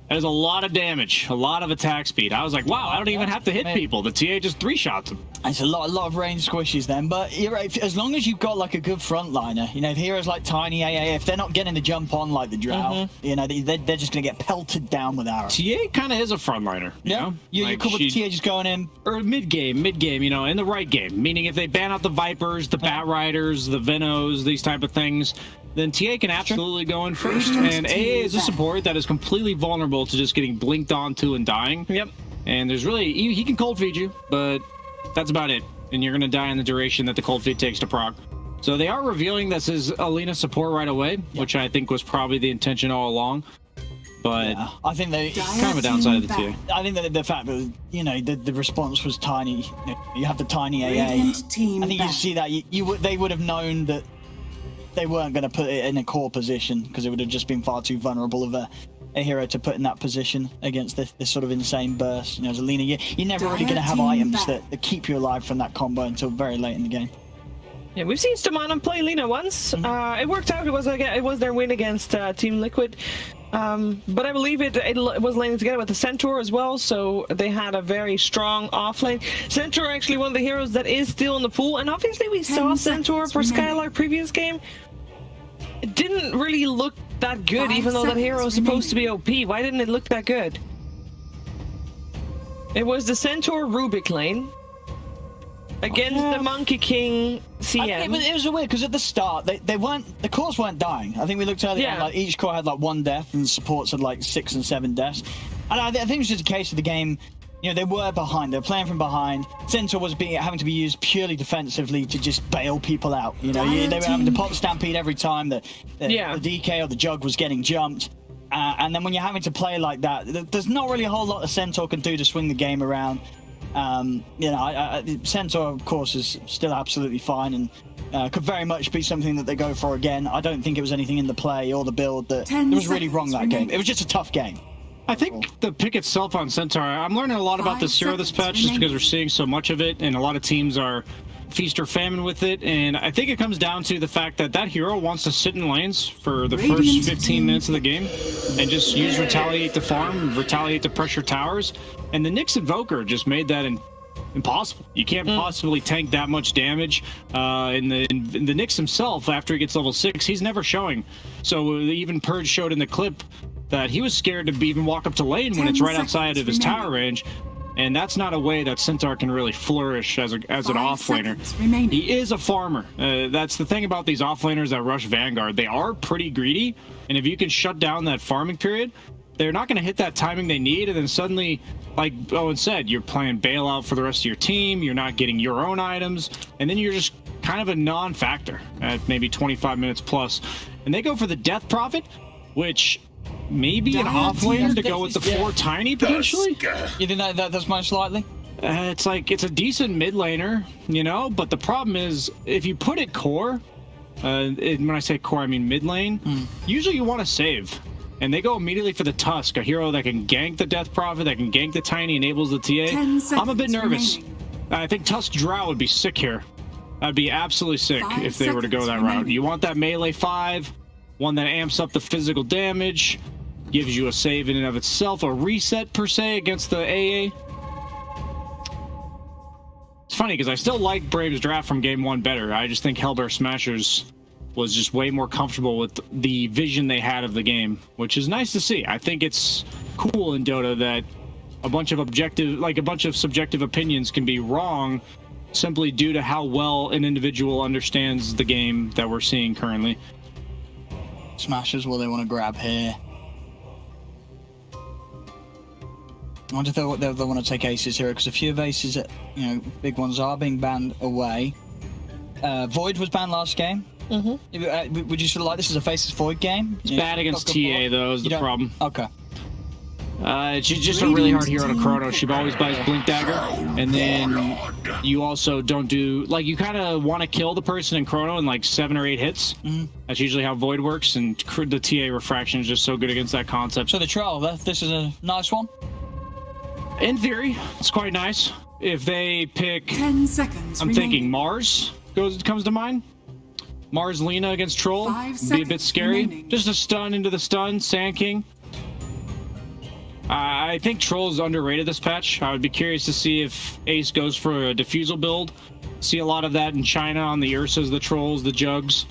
That is a lot of damage, a lot of attack speed. I was like, wow, I don't even have to hit people. The TA just 3-shots them. It's a lot of range squishes then, but you're right. As long as you've got like a good frontliner, you know, if heroes like Tiny AA, if they're not getting the jump on like the Drow, you know, they're just going to get pelted down with arrows. TA kind of is a frontliner. Yeah, you're cool with TA just going in. Or mid-game, you know, in the right game. Meaning if they ban out the Vipers, the Bat Riders, the Venos, these type of things, then TA can absolutely go in first. And AA is a support that is completely vulnerable to just getting blinked onto and dying. Yep. And there's really, he can cold feed you, but that's about it. And you're going to die in the duration that the cold feed takes to proc. So they are revealing this is Alina support right away, which I think was probably the intention all along. But I think they kind of a downside of the TA. I think that the fact that, you know, the response was Tiny. You have the Tiny AA. I think you see that they would have known that they weren't going to put it in a core position, because it would have just been far too vulnerable of a hero to put in that position against this sort of insane burst. You know, as a Lina, you're never really going to have items that keep you alive from that combo until very late in the game. Yeah, we've seen Stamana play Lina once. It worked out. It was their win against Team Liquid. But I believe it was laning together with the Centaur as well, so they had a very strong offlane. Centaur actually one of the heroes that is still in the pool, and obviously we saw Centaur for Skylar previous game. It didn't really look that good, even though that hero is supposed to be OP. Why didn't it look that good? It was the Centaur Rubik lane against the Monkey King CM. It was weird, because at the start, the cores weren't dying. I think we looked earlier on, like each core had like 1 death, and supports had like 6 and 7 deaths. And I think it was just a case of the game, you know, they were behind, they were playing from behind. Centaur was having to be used purely defensively to just bail people out. You know, they were having to pop Stampede every time the DK or the Jug was getting jumped. And then when you're having to play like that, there's not really a whole lot the Centaur can do to swing the game around. You know, Centaur, of course, is still absolutely fine and could very much be something that they go for again. I don't think it was anything in the play or the build that was really wrong that game. It was just a tough game. I think the pick itself on Centaur, I'm learning a lot about this hero this patch just because we're seeing so much of it, and a lot of teams are feast or famine with it, and I think it comes down to the fact that that hero wants to sit in lanes for the first 15 minutes of the game and just use Retaliate to farm, Retaliate to pressure towers, and the Nyx Invoker just made that impossible. You can't possibly tank that much damage. And the Nyx himself, after he gets level 6, he's never showing. So even Purge showed in the clip that he was scared to even walk up to lane when it's right outside of his tower range. And that's not a way that Centaur can really flourish as an offlaner. He is a farmer. That's the thing about these offlaners that rush Vanguard. They are pretty greedy, and if you can shut down that farming period, they're not going to hit that timing they need, and then suddenly, like Owen said, you're playing bailout for the rest of your team, you're not getting your own items, and then you're just kind of a non-factor at maybe 25 minutes plus. And they go for the Death Prophet, which... maybe an offlaner to go with the 4 tiny potentially. You think that's most likely? It's like it's a decent mid laner, you know. But the problem is if you put it core, when I say core, I mean mid lane. Usually you want to save, and they go immediately for the Tusk, a hero that can gank the Death Prophet, that can gank the tiny, enables the TA. I'm a bit nervous. I think Tusk Drow would be sick here. That'd be absolutely sick if they were to go that route. You want that melee 5, one that amps up the physical damage. Gives you a save in and of itself, a reset per se against the AA. It's funny because I still like BRAME's draft from game 1 better. I just think Hellbear Smashers was just way more comfortable with the vision they had of the game, which is nice to see. I think it's cool in Dota that a bunch of subjective opinions can be wrong simply due to how well an individual understands the game that we're seeing currently. Smashers, what they want to grab here. I wonder if they want to take aces here, because a few of aces, big ones are being banned away. Void was banned last game. Would you sort of like this as a Faces Void game? It's bad against TA, though, is the problem. Okay. She's just a really hard hero to Chrono. She always buys Blink Dagger, and then you also don't do... like, you kind of want to kill the person in Chrono in, like, 7 or 8 hits. That's usually how Void works, and the TA Refraction is just so good against that concept. So the Troll, this is a nice one? In theory, it's quite nice. If they pick... 10 seconds I'm thinking Mars comes to mind. Mars Lina against Troll. Be a bit scary. Just a stun into the stun. Sand King. I think Troll's underrated this patch. I would be curious to see if Ace goes for a Diffusal build. See a lot of that in China on the Ursas, the Trolls, the Jugs.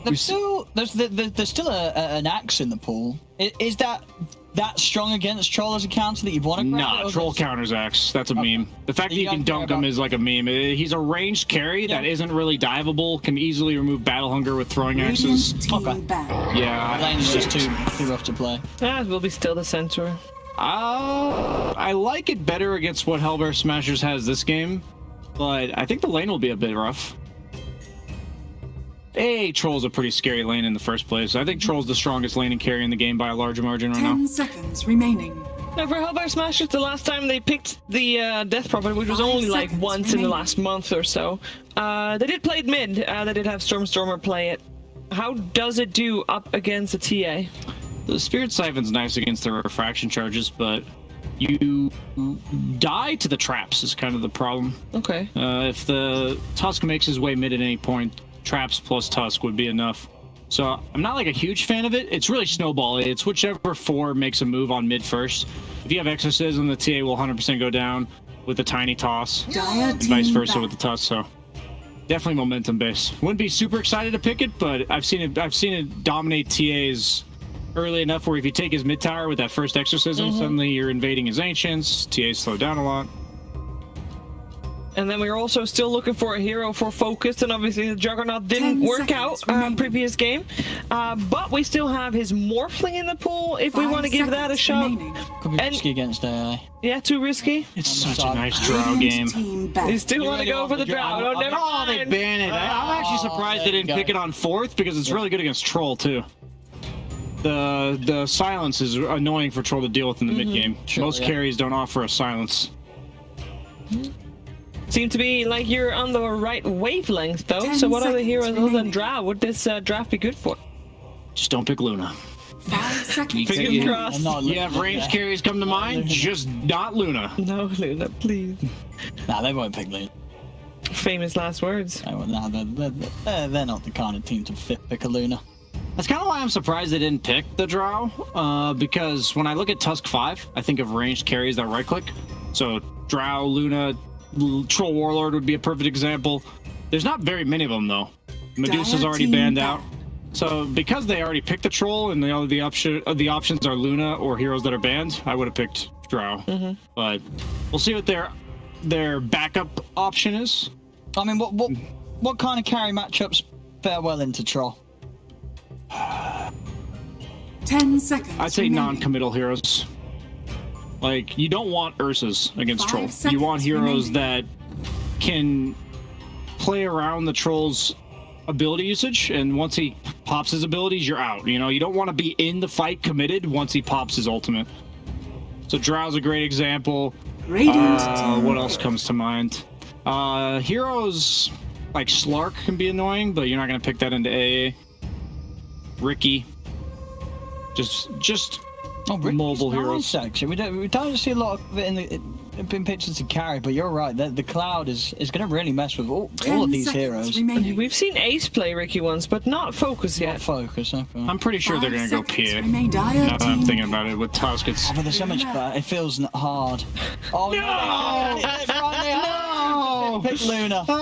There's still an Axe in the pool. Is that strong against Troll as a counter that you want to grab? Nah, Troll counters Axe. That's a meme. The fact that you can dunk him is like a meme. He's a ranged carry that isn't really diveable, can easily remove Battle Hunger with throwing axes. Okay. Yeah. Lane's just too rough to play. It will be still the Centaur. I like it better against what Hellbear Smashers has this game, but I think the lane will be a bit rough. Troll's a pretty scary lane in the first place. I think Troll's the strongest lane and carry in the game by a large margin right now. 10 seconds remaining. Now, for Hellbear Smashers, the last time they picked the Death Prophet, which was only like once in the last month or so, they did play it mid. They did have Stormer play it. How does it do up against a TA? The Spirit Siphon's nice against the refraction charges, but you die to the traps is kind of the problem. Okay. If the Tusk makes his way mid at any point, traps plus Tusk would be enough. So I'm not like a huge fan of it. It's really snowball. It's whichever 4 makes a move on mid first. If you have Exorcism, the TA will 100% go down with a tiny toss, and vice versa with the Tusk. So definitely momentum based. Wouldn't be super excited to pick it, but I've seen it dominate TAs early enough where if you take his mid tower with that first Exorcism, suddenly you're invading his Ancients. TAs slow down a lot. And then we're also still looking for a hero for focus, and obviously the Juggernaut didn't work out previous game. But we still have his Morphling in the pool if we want to give that a shot. Could be risky against AI. Yeah, too risky. It's such a nice Drow game. You still want to go for the Drow. Oh, they ban it. I'm actually surprised they didn't pick it on 4th because it's really good against Troll too. The silence is annoying for Troll to deal with in the mid game. Sure, Most carries don't offer a silence. Seem to be like you're on the right wavelength, though. So what other heroes other than Drow would this draft be good for? Just don't pick Luna. 5 seconds Fingers remaining. crossed. You have range carries come to mind, just not Luna. No, Luna, please. Nah, they won't pick Luna. Famous last words. Nah, they're not the kind of team to pick a Luna. That's kind of why I'm surprised they didn't pick the Drow, because when I look at Tusk 5, I think of ranged carries that right-click. So Drow, Luna, Troll Warlord would be a perfect example. There's not very many of them, though. Medusa's already banned out. So because they already picked the Troll and the options are Luna or heroes that are banned, I would have picked Drow. But we'll see what their backup option is. I mean, what kind of carry matchups fare well into Troll? 10 seconds. I'd say remaining. non-committal heroes. Like, you don't want Ursas against 5 Troll. You seconds want heroes remaining. that can play around the Troll's ability usage, and once he pops his abilities, you're out. You know, you don't want to be in the fight committed once he pops his ultimate. So Drow's a great example. What else comes to mind? Heroes like Slark can be annoying, but you're not going to pick that into AA. Ricky. Just mobile heroes. Actually, we don't see a lot of it in pictures to carry, but you're right. The Cloud is going to really mess with all of these heroes. Remaining. We've seen Ace play Ricky once, but not Focus yet. Not Focus, okay. I'm pretty sure they're going to go PA. Remain dire. Now that I'm thinking about it, with Tusk, it's... Oh, but there's so much better. It feels hard. Oh, no! Pick Luna. They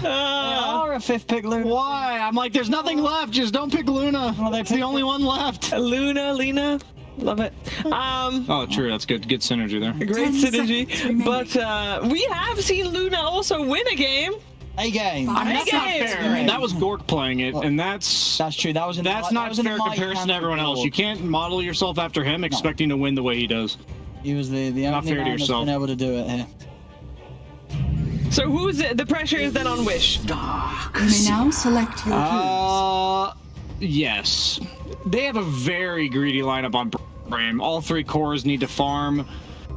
are a 5th pick Luna. Why? I'm like, there's nothing left. Just don't pick Luna. Well, It's the only one left. Lena. Love it. Oh, true. That's good. Good synergy there. Great 10 synergy. seconds remaining. But we have seen Luna also win a game. A game. Five I mean, That's not game. fair. That was Gork playing it, and that's true. That was not fair comparison to everyone else. You can't model yourself after him expecting to win the way he does. He was the only Not fair to man that's yourself. been able to do it here. So who's the pressure is then on Wish? You may now select your heroes. Yes. They have a very greedy lineup on BRAME. All 3 cores need to farm.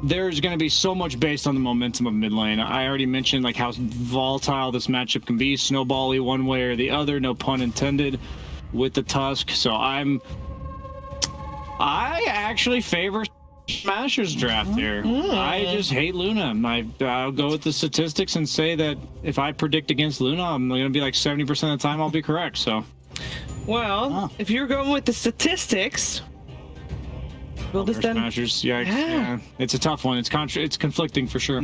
There's going to be so much based on the momentum of mid lane. I already mentioned like how volatile this matchup can be, snowbally one way or the other, no pun intended, with the Tusk. So I actually favor Smasher's draft here. I just hate Luna. I'll go with the statistics and say that if I predict against Luna, I'm going to be like 70% of the time I'll be correct. So, Well, if you're going with the statistics, will this then? Smashers, yeah, it's a tough one. It's conflicting for sure.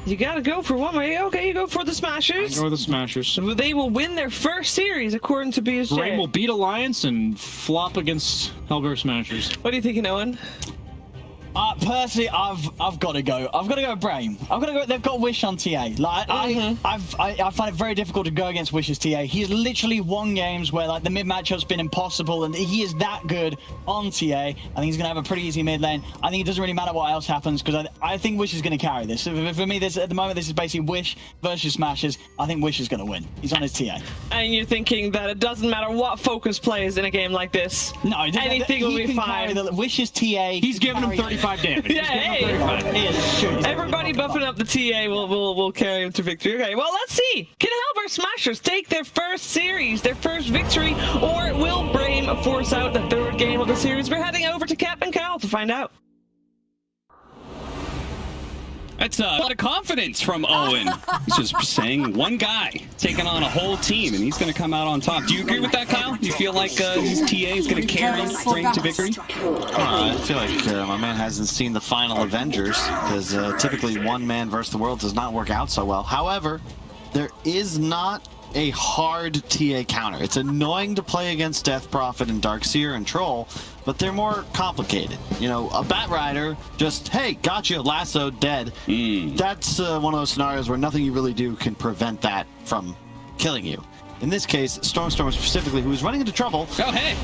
You gotta go for one way. Okay, you go for the Smashers. Go with the Smashers. So they will win their first series according to BSJ. BRAME will beat Alliance and flop against Hellbear Smashers. What are you thinking, Owen? Personally, I've got to go. I've got to go BRAME. I've got to go. They've got Wish on TA. Like I find it very difficult to go against Wish's TA. He's literally won games where like the mid matchup's been impossible, and he is that good on TA. I think he's gonna have a pretty easy mid lane. I think it doesn't really matter what else happens because I think Wish is gonna carry this. For me, at the moment, this is basically Wish versus Smashers. I think Wish is gonna win. He's on his TA. And you're thinking that it doesn't matter what Focus plays in a game like this. No, anything will be fine. Wish's TA. He's giving him 35 damage. Yeah, everybody buffing up the TA will carry him to victory. Okay, well, let's see. Can Hellbear Smashers take their first series, their first victory, or will BRAME force out the 3rd game of the series? We're heading over to Cap and Cal to find out. That's a lot of confidence from Owen. He's just saying one guy taking on a whole team, and he's going to come out on top. Do you agree with that, Kyle? You feel like his TA is going to carry BRAME to victory? I feel like my man hasn't seen the final Avengers, because typically one man versus the world does not work out so well. However, there is not a hard TA counter. It's annoying to play against Death Prophet and Darkseer and Troll, but they're more complicated. You know, a Bat Rider, just, hey, gotcha, lasso, dead. That's one of those scenarios where nothing you really do can prevent that from killing you. in this case, Stormstormer specifically, who is running into trouble. Oh, hey.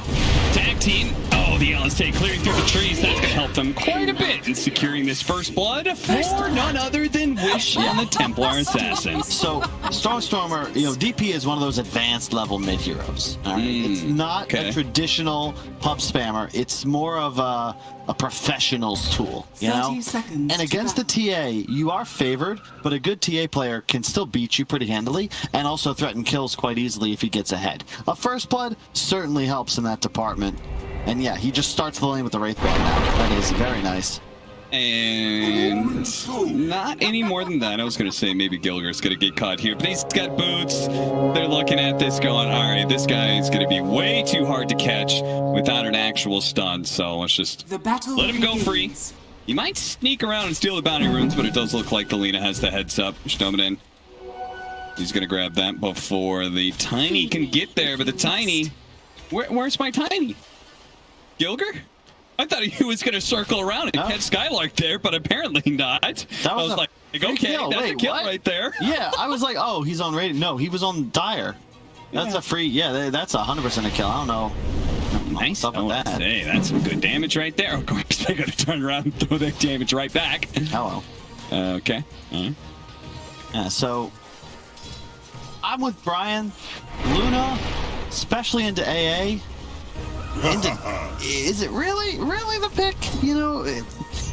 Tag team. Oh, the LSA clearing through the trees. That's going to help them quite a bit in securing this first blood for none other than Wish and the Templar Assassin. So, Stormstormer, DP is one of those advanced level mid heroes. All right? It's not a traditional pub spammer. It's more of a professional's tool, 30 seconds. And against the TA, you are favored, but a good TA player can still beat you pretty handily and also threaten kills quite easily if he gets ahead. A first blood certainly helps in that department. And yeah, he just starts the lane with the Wraithbane now. That is very nice. And not any more than that. I was going to say maybe Gilger's going to get caught here, but he's got boots. They're looking at this going, all right, this guy is going to be way too hard to catch without an actual stun. So let's just let him go free. He might sneak around and steal the bounty runes, but it does look like the Lina has the heads up. Shnomaden, he's going to grab that before the Tiny can get there, but the Tiny, where's my Tiny? Gilger? I thought he was going to circle around and catch Skylark there, but apparently not. I was like, okay, that's a kill right there. Yeah, I was like, oh, he's on rating. No, he was on Dire. That's a free, that's 100% a kill. I don't know. Nice. Up with that. Hey, that's some good damage right there. Of course, they got to turn around and throw that damage right back. Hello. Okay. Yeah, so I'm with Brian. Luna, especially into AA. Is it really the pick?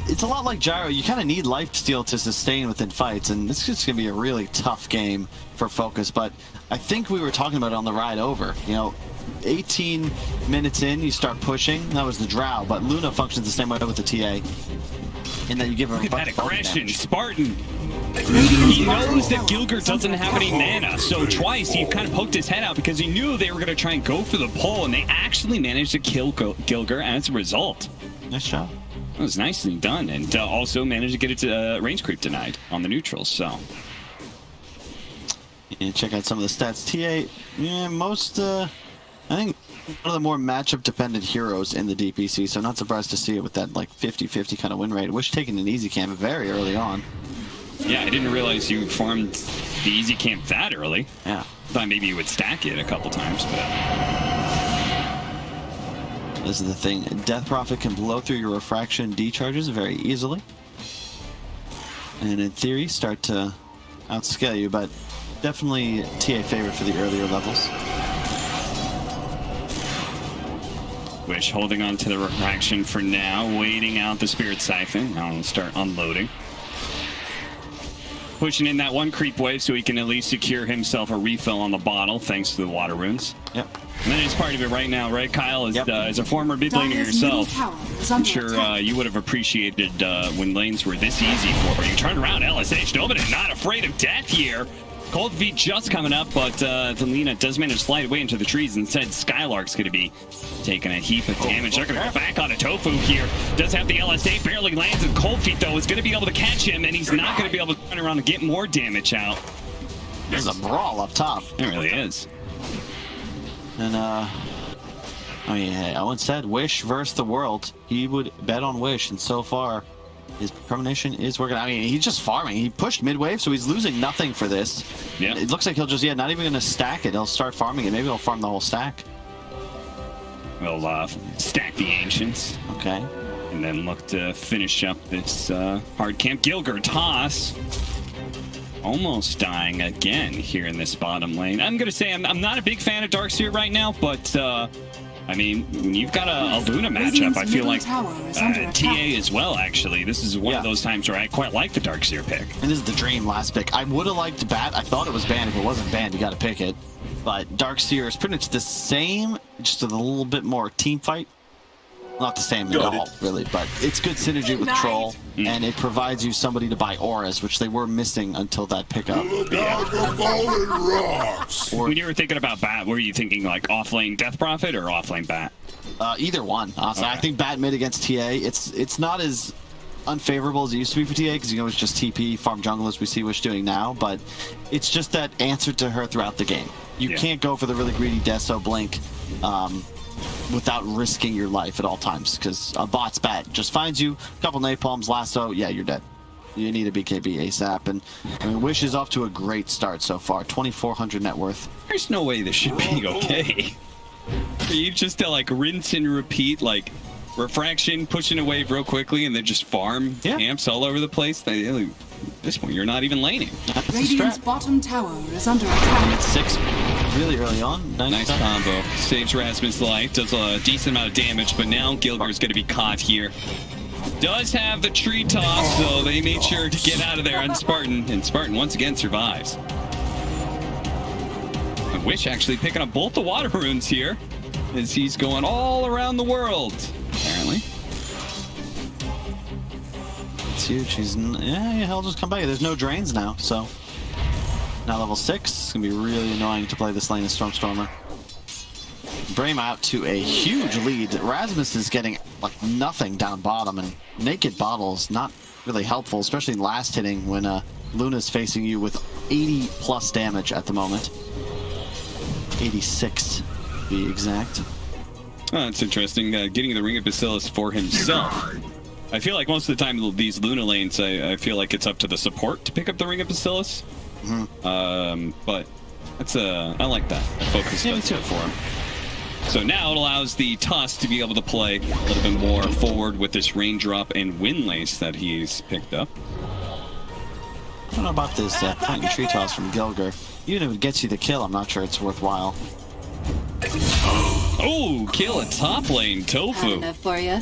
It's a lot like Gyro. You kind of need lifesteal to sustain within fights, and this is just going to be a really tough game for Focus. But I think we were talking about it on the ride over. 18 minutes in, you start pushing. That was the Drow, but Luna functions the same way with the TA. In that you give him Look at that aggression, Spartan. He knows that Gilger doesn't have any mana, so twice he kind of poked his head out because he knew they were going to try and go for the pull, and they actually managed to kill Gilger as a result. Nice job. It was nicely done, and also managed to get its range creep denied on the neutrals, so. And check out some of the stats. TA, I think one of the more matchup-dependent heroes in the DPC, so not surprised to see it with that like 50-50 kind of win rate. Wish taking an easy camp very early on. Yeah, I didn't realize you farmed the easy camp that early. Yeah. Thought maybe you would stack it a couple times, but... This is the thing. Death Prophet can blow through your refraction decharges very easily. And in theory, start to outscale you, but definitely TA favorite for the earlier levels. Wish holding on to the refraction for now, waiting out the Spirit Siphon. Now we'll start unloading. Pushing in that one creep wave so he can at least secure himself a refill on the bottle, thanks to the water runes. Yep. And that is part of it right now, right, Kyle? As a former mid laner yourself, I'm sure you would have appreciated when lanes were this easy for you. Turn around, LSH, Dominant, not afraid of death here. Cold Feet just coming up, but the Lina does manage to slide away into the trees. Instead, Skylark's going to be taking a heap of damage. They're going to go back on a Tofu here. Does have the LSA, barely lands, and Cold Feet, though, is going to be able to catch him, and he's not going to be able to turn around and get more damage out. There's a brawl up top. It really is. And, Owen said Wish versus the world. He would bet on Wish, and so far, his premonition is working. I mean, he's just farming. He pushed mid-wave, so he's losing nothing for this. Yeah. It looks like he'll just, not even going to stack it. He'll start farming it. Maybe he'll farm the whole stack. We'll stack the Ancients. Okay. And then look to finish up this hard camp. Gilger toss. Almost dying again here in this bottom lane. I'm going to say I'm not a big fan of Darkseer right now, but... I mean, when you've got a Luna matchup, I feel like TA as well, actually. This is one of those times where I quite like the Darkseer pick. And this is the dream last pick. I would have liked Bat. I thought it was banned. If it wasn't banned, you got to pick it. But Darkseer is pretty much the same, just a little bit more team fight. Not the same at all, really, but it's good synergy with Troll, and it provides you somebody to buy auras, which they were missing until that pickup. When you were thinking about Bat, were you thinking like off-lane Death Prophet or off-lane Bat? Either one, honestly. Okay. I think Bat mid against TA, it's not as unfavorable as it used to be for TA, because it's just TP, farm jungle as we see Wish doing now, but it's just that answer to her throughout the game. You can't go for the really greedy Deso Blink, without risking your life at all times, because a bot's Bat just finds you, a couple napalms, lasso, you're dead. You need a BKB ASAP. And I mean, Wish is off to a great start so far. 2,400 net worth. There's no way this should be okay. You just like rinse and repeat, like refraction, pushing a wave real quickly, and then just farm amps all over the place. At this point, you're not even laning. Radiant's bottom tower is under attack. It's 6 really early on. Nice combo. Saves Rasmus' life, does a decent amount of damage, but now Gilger's going to be caught here. Does have the tree toss, so they made sure to get out of there on Spartan, and Spartan once again survives. And Wish actually picking up both the water runes here, as he's going all around the world, apparently. It's huge. He'll just come back. There's no drains now, so now level 6. It's gonna be really annoying to play this lane as Stormstormer. BRAME out to a huge lead. Rasmus is getting like nothing down bottom, and Naked Bottle is not really helpful, especially last hitting when Luna's facing you with 80 plus damage at the moment. 86 to be exact. Oh, that's interesting. Getting the Ring of Bacillus for himself. I feel like most of the time these Luna lanes, I feel like it's up to the support to pick up the Ring of Bacillus. But that's I like that. Focus does it for him. So now it allows the Tusk to be able to play a little bit more forward with this Raindrop and Windlace that he's picked up. I don't know about this planting tree toss from Gilger. Even if it gets you the kill, I'm not sure it's worthwhile. Oh, kill a top lane, Tofu. Enough for you.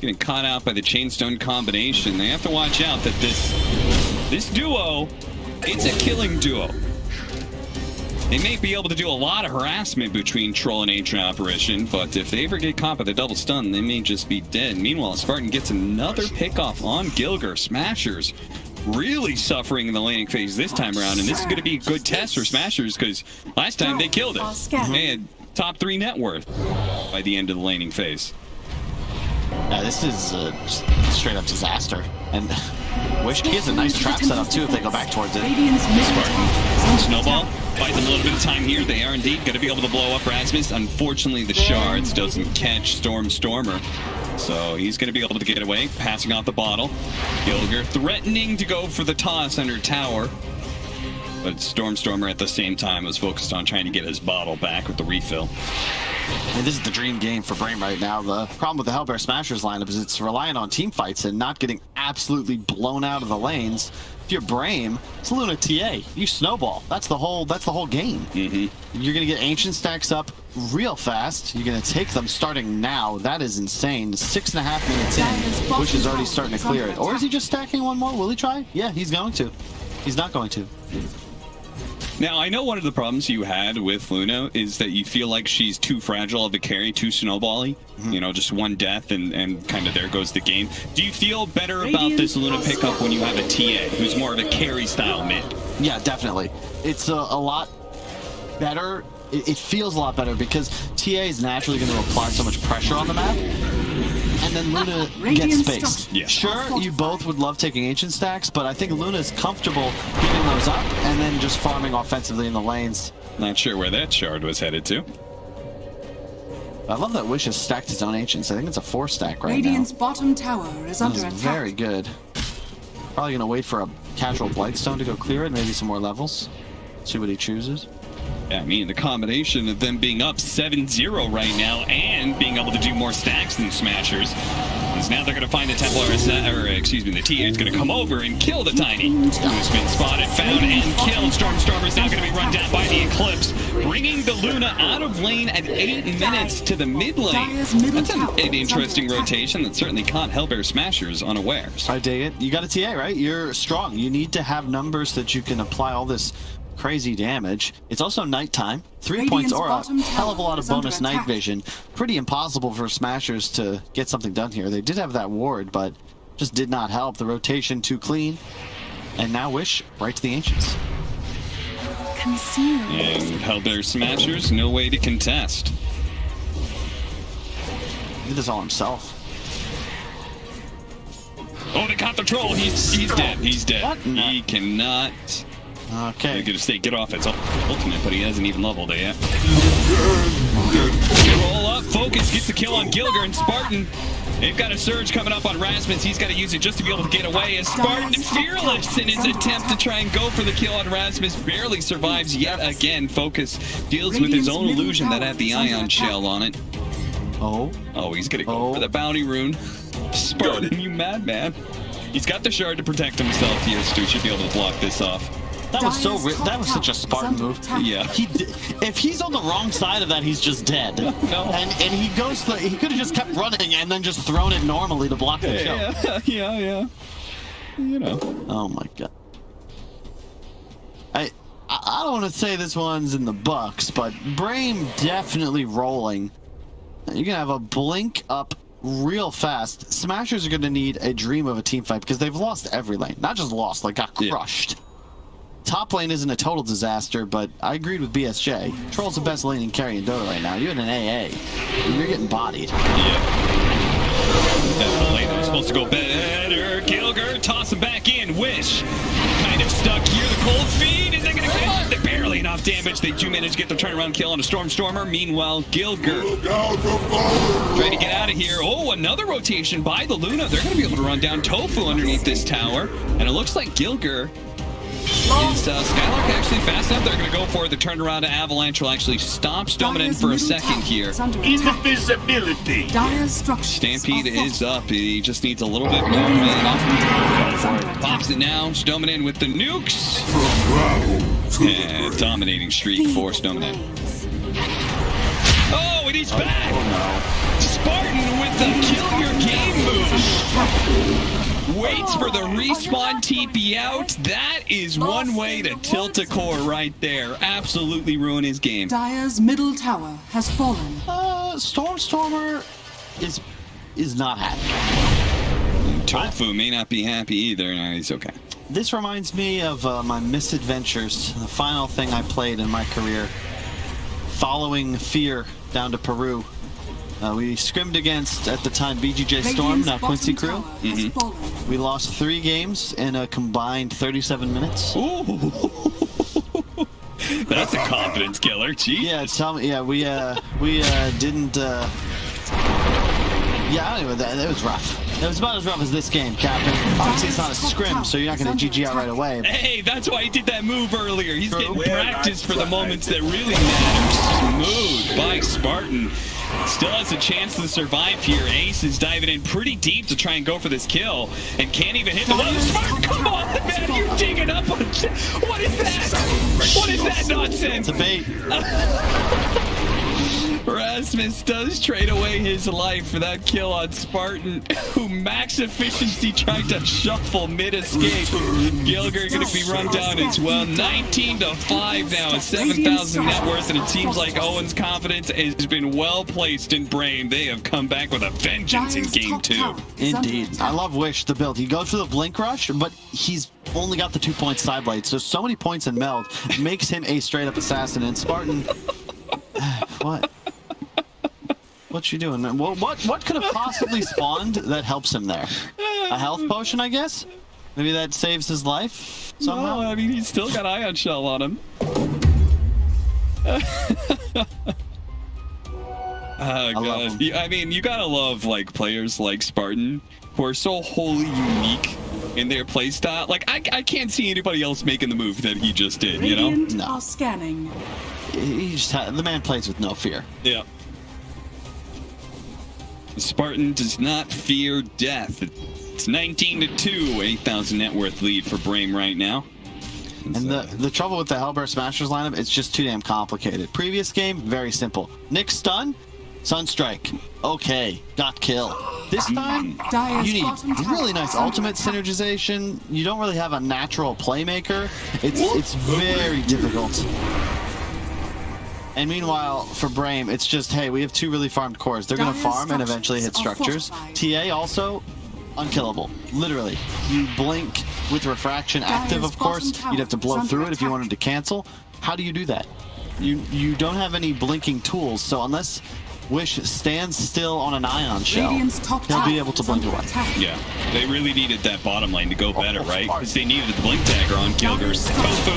Getting caught out by the Chainstone combination. They have to watch out that this duo, it's a killing duo. They may be able to do a lot of harassment between Troll and Ancient Apparition, but if they ever get caught by the double stun, they may just be dead. Meanwhile, Spartan gets another pickoff on Gilger. Smashers really suffering in the laning phase this time around, and this is going to be a good test for Smashers because last time they killed it. They had top 3 net worth by the end of the laning phase. Yeah, this is just straight up disaster. And Wish he has a nice trap set up too if they go back towards it. Spartan. Snowball buys them a little bit of time here. They are indeed going to be able to blow up Rasmus. Unfortunately, the shards doesn't catch Stormstormer. So he's going to be able to get away, passing out the bottle. Gilger threatening to go for the toss under tower. But Stormstormer at the same time was focused on trying to get his bottle back with the refill. And this is the dream game for BRAME right now. The problem with the Hellbear Smashers lineup is it's reliant on team fights and not getting absolutely blown out of the lanes. If you're BRAME, it's Luna TA. You snowball. That's the whole game. You're gonna get ancient stacks up real fast. You're gonna take them starting now. That is insane. 6.5 minutes in, Wish is already starting to clear it. Or is he just stacking one more? Will he try? Yeah, he's going to. He's not going to. Now, I know one of the problems you had with Luna is that you feel like she's too fragile of a carry, too snowbally. You know, just one death and kind of there goes the game. Do you feel better about this Luna pickup when you have a TA who's more of a carry style mid? Yeah, definitely. It's a lot better. It feels a lot better because TA is naturally going to apply so much pressure on the map. And then Luna gets spaced. Yeah. Sure, you both would love taking ancient stacks, but I think Luna's comfortable giving those up and then just farming offensively in the lanes. Not sure where that shard was headed to. I love that Wish has stacked his own ancients. I think it's a 4-stack right Radiant's now. bottom tower is under attack. Very good. Probably going to wait for a casual Blightstone to go clear it, maybe some more levels. See what he chooses. Yeah, I mean, the combination of them being up 7-0 right now and being able to do more stacks than Smashers is now they're going to find the Templar, or excuse me, the TA is going to come over and kill the Tiny, who's been spotted, found, and killed. Stormstormer is now going to be run down by the Eclipse, bringing the Luna out of lane at 8 minutes to the mid lane. That's an interesting rotation that certainly caught Hellbear Smashers unawares. I dig it. You got a TA, right? You're strong. You need to have numbers that you can apply all this crazy damage. It's also nighttime. 3 points aura, hell of a lot of bonus night vision. Pretty impossible for Smashers to get something done here. They did have that ward, but just did not help. The rotation too clean. And now Wish right to the Ancients. Concealed. And Hellbear Smashers, no way to contest. He did this all himself. Oh, they caught the troll. He's dead. He's dead. What? He cannot. Okay. He's gonna say get off its ultimate, but he hasn't even leveled it yet. Roll up, Focus gets the kill on Gilger, and Spartan, they've got a surge coming up on Rasmus. He's got to use it just to be able to get away. As Spartan, fearless in his attempt to try and go for the kill on Rasmus, barely survives yet again. Focus deals with his own illusion that had the ion shell on it. Oh, he's gonna go for the bounty rune. Spartan, you madman. He's got the shard to protect himself here. Stu should be able to block this off. that was so that was such a Spartan move. Yeah. If he's on the wrong side of that, he's just dead. No. And he goes. He could have just kept running and then just thrown it normally to block the kill. Yeah. You know. Oh my god. I don't want to say this one's in the Bucks, but BRAME definitely rolling. You're gonna have a blink up real fast. Smashers are gonna need a dream of a team fight because they've lost every lane. Not just lost, like got crushed. Top lane isn't a total disaster, but I agreed with BSJ. Troll's the best laning carry in Dota right now. You had an AA, and you're getting bodied. Yeah. Definitely. They're supposed to go better. Gilger, toss him back in. Wish. Kind of stuck here. The cold feed. Is they going to get it? Barely enough damage. They do manage to get the turnaround kill on a Stormer. Meanwhile, Gilger trying to get out of here. Oh, another rotation by the Luna. They're going to be able to run down Tofu underneath this tower. And it looks like Gilger is Skylark actually fast enough? They're going to go for it. The turnaround to Avalanche will actually stop Stoneman for a second here. Invisibility. Stampede is up. He just needs a little bit more mana. Pops it now. Stoneman with the nukes. Yeah, dominating streak for Stoneman. Oh, and he's back! Spartan with the kill your game move. Waits for the respawn TP out. That is one way to tilt a core right there. Absolutely ruin his game. Dire's middle tower has fallen. Stormer is not happy. Tofu may not be happy either. No, he's okay. This reminds me of my misadventures, the final thing I played in my career, following Fear down to Peru. We scrimmed against, at the time, BGJ Storm, now Quincy Crew. We lost 3 games in a combined 37 minutes. Ooh. That's a confidence killer, geez. Yeah, tell me. Yeah, we didn't. Yeah, anyway, it was rough. It was about as rough as this game, Captain. Obviously, it's not a scrim, so you're not going to GG out right away. Hey, that's why he did that move earlier. He's getting practice for the moments that really matter. Smooth by Spartan. Still has a chance to survive here. Ace is diving in pretty deep to try and go for this kill, and can't even hit the one. Spartan, come on, man, you're digging up on shit. What is that? What is that nonsense? It's a bait. Rasmus does trade away his life for that kill on Spartan, who max efficiency tried to shuffle mid-escape. Gilger going to be run down as well. 19-5 now, a 7,000 net worth, and it seems like Owen's confidence has been well placed in BRAME. They have come back with a vengeance in game 2. Indeed. I love Wish, the build. He goes for the Blink Rush, but he's only got the 2-point side blade, so many points in meld makes him a straight-up assassin, and Spartan... What? What you doing? What could have possibly spawned that helps him there? A health potion, I guess? Maybe that saves his life somehow? No, I mean, he's still got Ion Shell on him. Oh, God. I mean, you gotta love, like, players like Spartan who are so wholly unique in their playstyle. Like, I can't see anybody else making the move that he just did, you know? No. Scanning. He just the man plays with no fear. Yeah. Spartan does not fear death. It's 19-2, 8,000 net worth lead for BRAME right now. And the trouble with the Hellbear Smashers lineup, it's just too damn complicated. Previous game, very simple. Nick stun, Sunstrike. Okay, got kill. This time, you need really nice ultimate synergization. You don't really have a natural playmaker. It's very difficult. And meanwhile, for BRAME, it's just, hey, we have 2 really farmed cores. They're going to farm and eventually hit structures. TA also, unkillable. Literally. You blink with refraction active, of course. You'd have to blow through it if you wanted to cancel. How do you do that? You don't have any blinking tools, so unless Wish stands still on an Ion Shell, he'll be able to blink away. Yeah, they really needed that bottom lane to go better, right? Because they needed the blink dagger on Gilger's Tofu.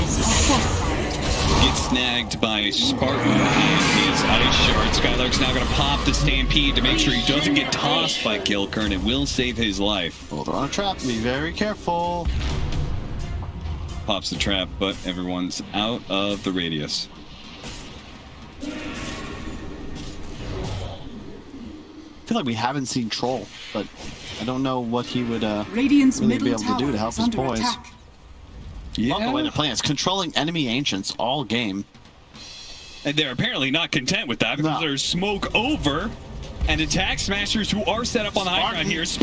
Gets snagged by Spartan and his Ice Shard. Skylark's now going to pop the Stampede to make sure he doesn't get tossed by Gilker, and it will save his life. Hold on a trap. Be very careful. Pops the trap, but everyone's out of the radius. I feel like we haven't seen Troll, but I don't know what he would Radiant's really be middle able to do to tower help is his under boys. attack. Yeah. Love the way they're playing. It's controlling enemy ancients all game. And they're apparently not content with that because there's smoke over and attack smashers who are set up on the high ground here. He's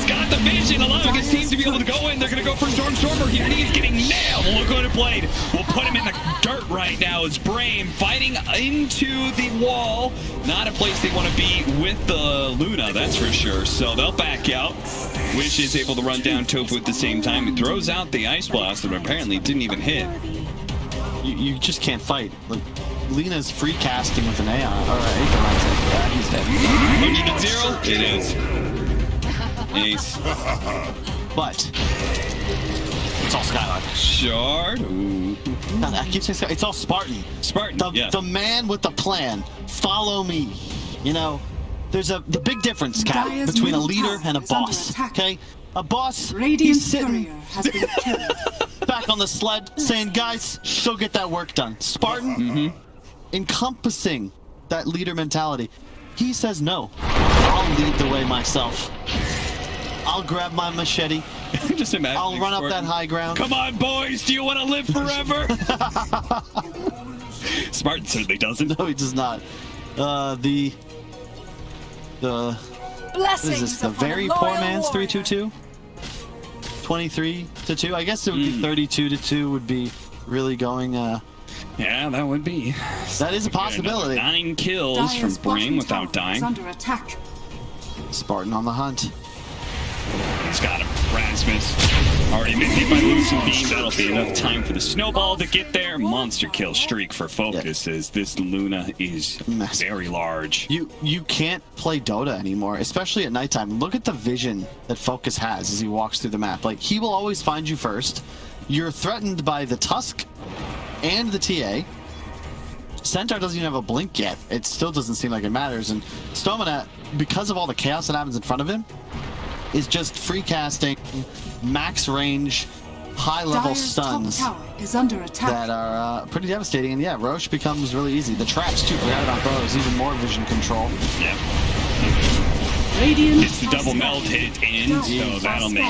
got the vision, allowing his team to be able to go in. They're going to go for Stormer here, and he's getting nailed. Look what it played. We'll put him in the dirt right now as BRAME fighting into the wall. Not a place they want to be with the Luna, that's for sure. So they'll back out. Wish is able to run down Tofu at the same time. He throws out the Ice Blast, but apparently didn't even hit. You just can't fight. Like, Lena's free casting with an A on it. Alright, yeah, he's dead. 100-0? It is. Ace. But it's all Skylark. Shard. Ooh. I keep saying Skylark. It's all Spartan. Spartan, the man with the plan. Follow me. You know, there's the big difference, Kat, between a leader and a boss. Okay? A boss, he's sitting has been killed. back on the sled saying, guys, go get that work done. Spartan, encompassing that leader mentality. He says, no, I'll lead the way myself. I'll grab my machete. Just imagine. I'll run up that high ground. Come on, boys, do you want to live forever? Spartan certainly doesn't. No, he does not. What is this? The very poor man's 3-2-2? 23-2? I guess it would be 32-2 would be really going, yeah, that would be. That is a possibility. 9 kills from BRAME without dying. Under attack. Spartan on the hunt. He's got him. Rasmus already been hit by Lucent Beam. That'll be enough time for the snowball to get there. Monster kill streak for Focus as this Luna is very large. You can't play Dota anymore, especially at nighttime. Look at the vision that Focus has as he walks through the map. Like, he will always find you first. You're threatened by the Tusk and the TA. Centaur doesn't even have a blink yet. It still doesn't seem like it matters. And Stomina, because of all the chaos that happens in front of him, is just free casting, max range, high level stuns is under attack. that are pretty devastating. And yeah, Roche becomes really easy. The traps too, forgot about those. Even more vision control. Yeah. Radiant it's the double meld hit in, so that'll make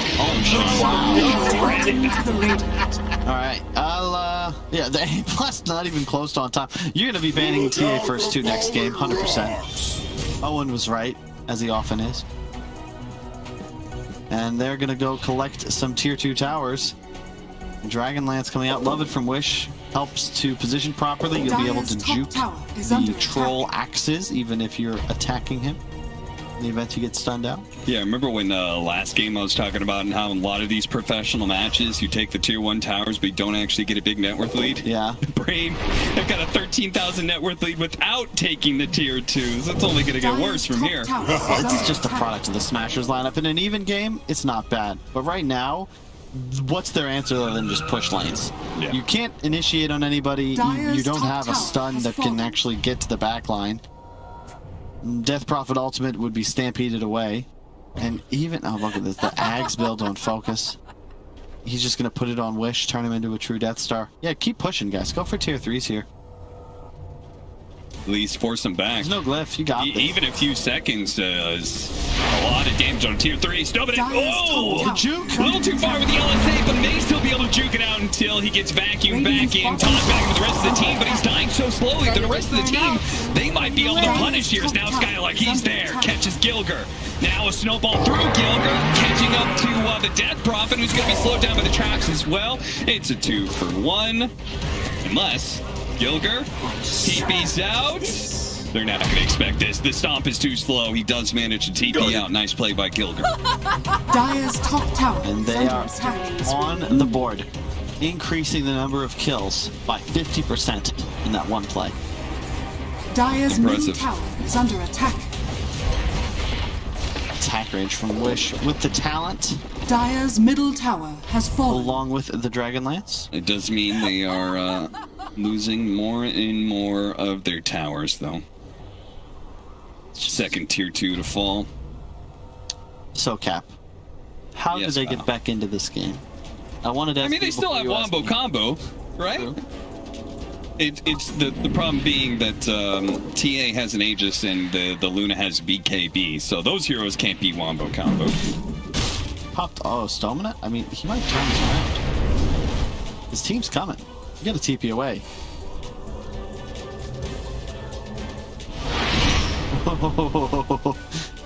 Alright, yeah, the A plus not even close to on time. You're gonna be banning TA first 2 next game, 100%. Owen was right, as he often is. And they're gonna go collect some tier 2 towers. Dragonlance coming out. Love it from Wish. Helps to position properly. You'll be able to juke the troll axes, even if you're attacking him. In the event he gets stunned out. Yeah, remember when last game I was talking about and how in a lot of these professional matches you take the tier 1 towers but you don't actually get a big net worth lead? Yeah. BRAME, they've got a 13,000 net worth lead without taking the tier 2s. It's only going to get worse from here. It's just a product of the Smashers lineup. In an even game, it's not bad. But right now, what's their answer other than just push lanes? Yeah. You can't initiate on anybody. You don't have a stun that can actually get to the back line. Death Prophet Ultimate would be stampeded away. And even, oh look at this, the Ags build on Focus. He's just gonna put it on Wish, turn him into a true Death Star. Yeah, keep pushing, guys. Go for tier 3s here. At least force them back. There's no glyph, you got this. Even a few seconds is a lot of damage on tier 3. Stubborn. Oh! The juke! A little too far with the LSA, but may still be able to juke it out until he gets vacuumed back in. Todd back with the rest of the team, but he's dying so slowly that the rest of the team, they might be able to punish here. Now Skylark, he's there, catches Gilger. Now a snowball through Gilger, catching up to the Death Prophet, who's going to be slowed down by the traps as well. It's a 2-for-1, unless Gilger TP's out. They're not going to expect this. The stomp is too slow. He does manage to TP out. Nice play by Gilger. Dire's top tower. And they are on the board, increasing the number of kills by 50% in that one play. Dire's middle tower is under attack. Attack range from Wish with the talent. Dire's middle tower has fallen. Along with the Dragonlance. It does mean they are losing more and more of their towers, though. Second tier 2 to fall. So, Cap, how did they get back into this game? I wanted to ask they still have Wombo Combo, right? True. It's the problem being that TA has an Aegis and the Luna has BKB, so those heroes can't beat Wombo Combo. Popped. Oh, Stominate? I mean, he might turn this around. His team's coming. You gotta TP away.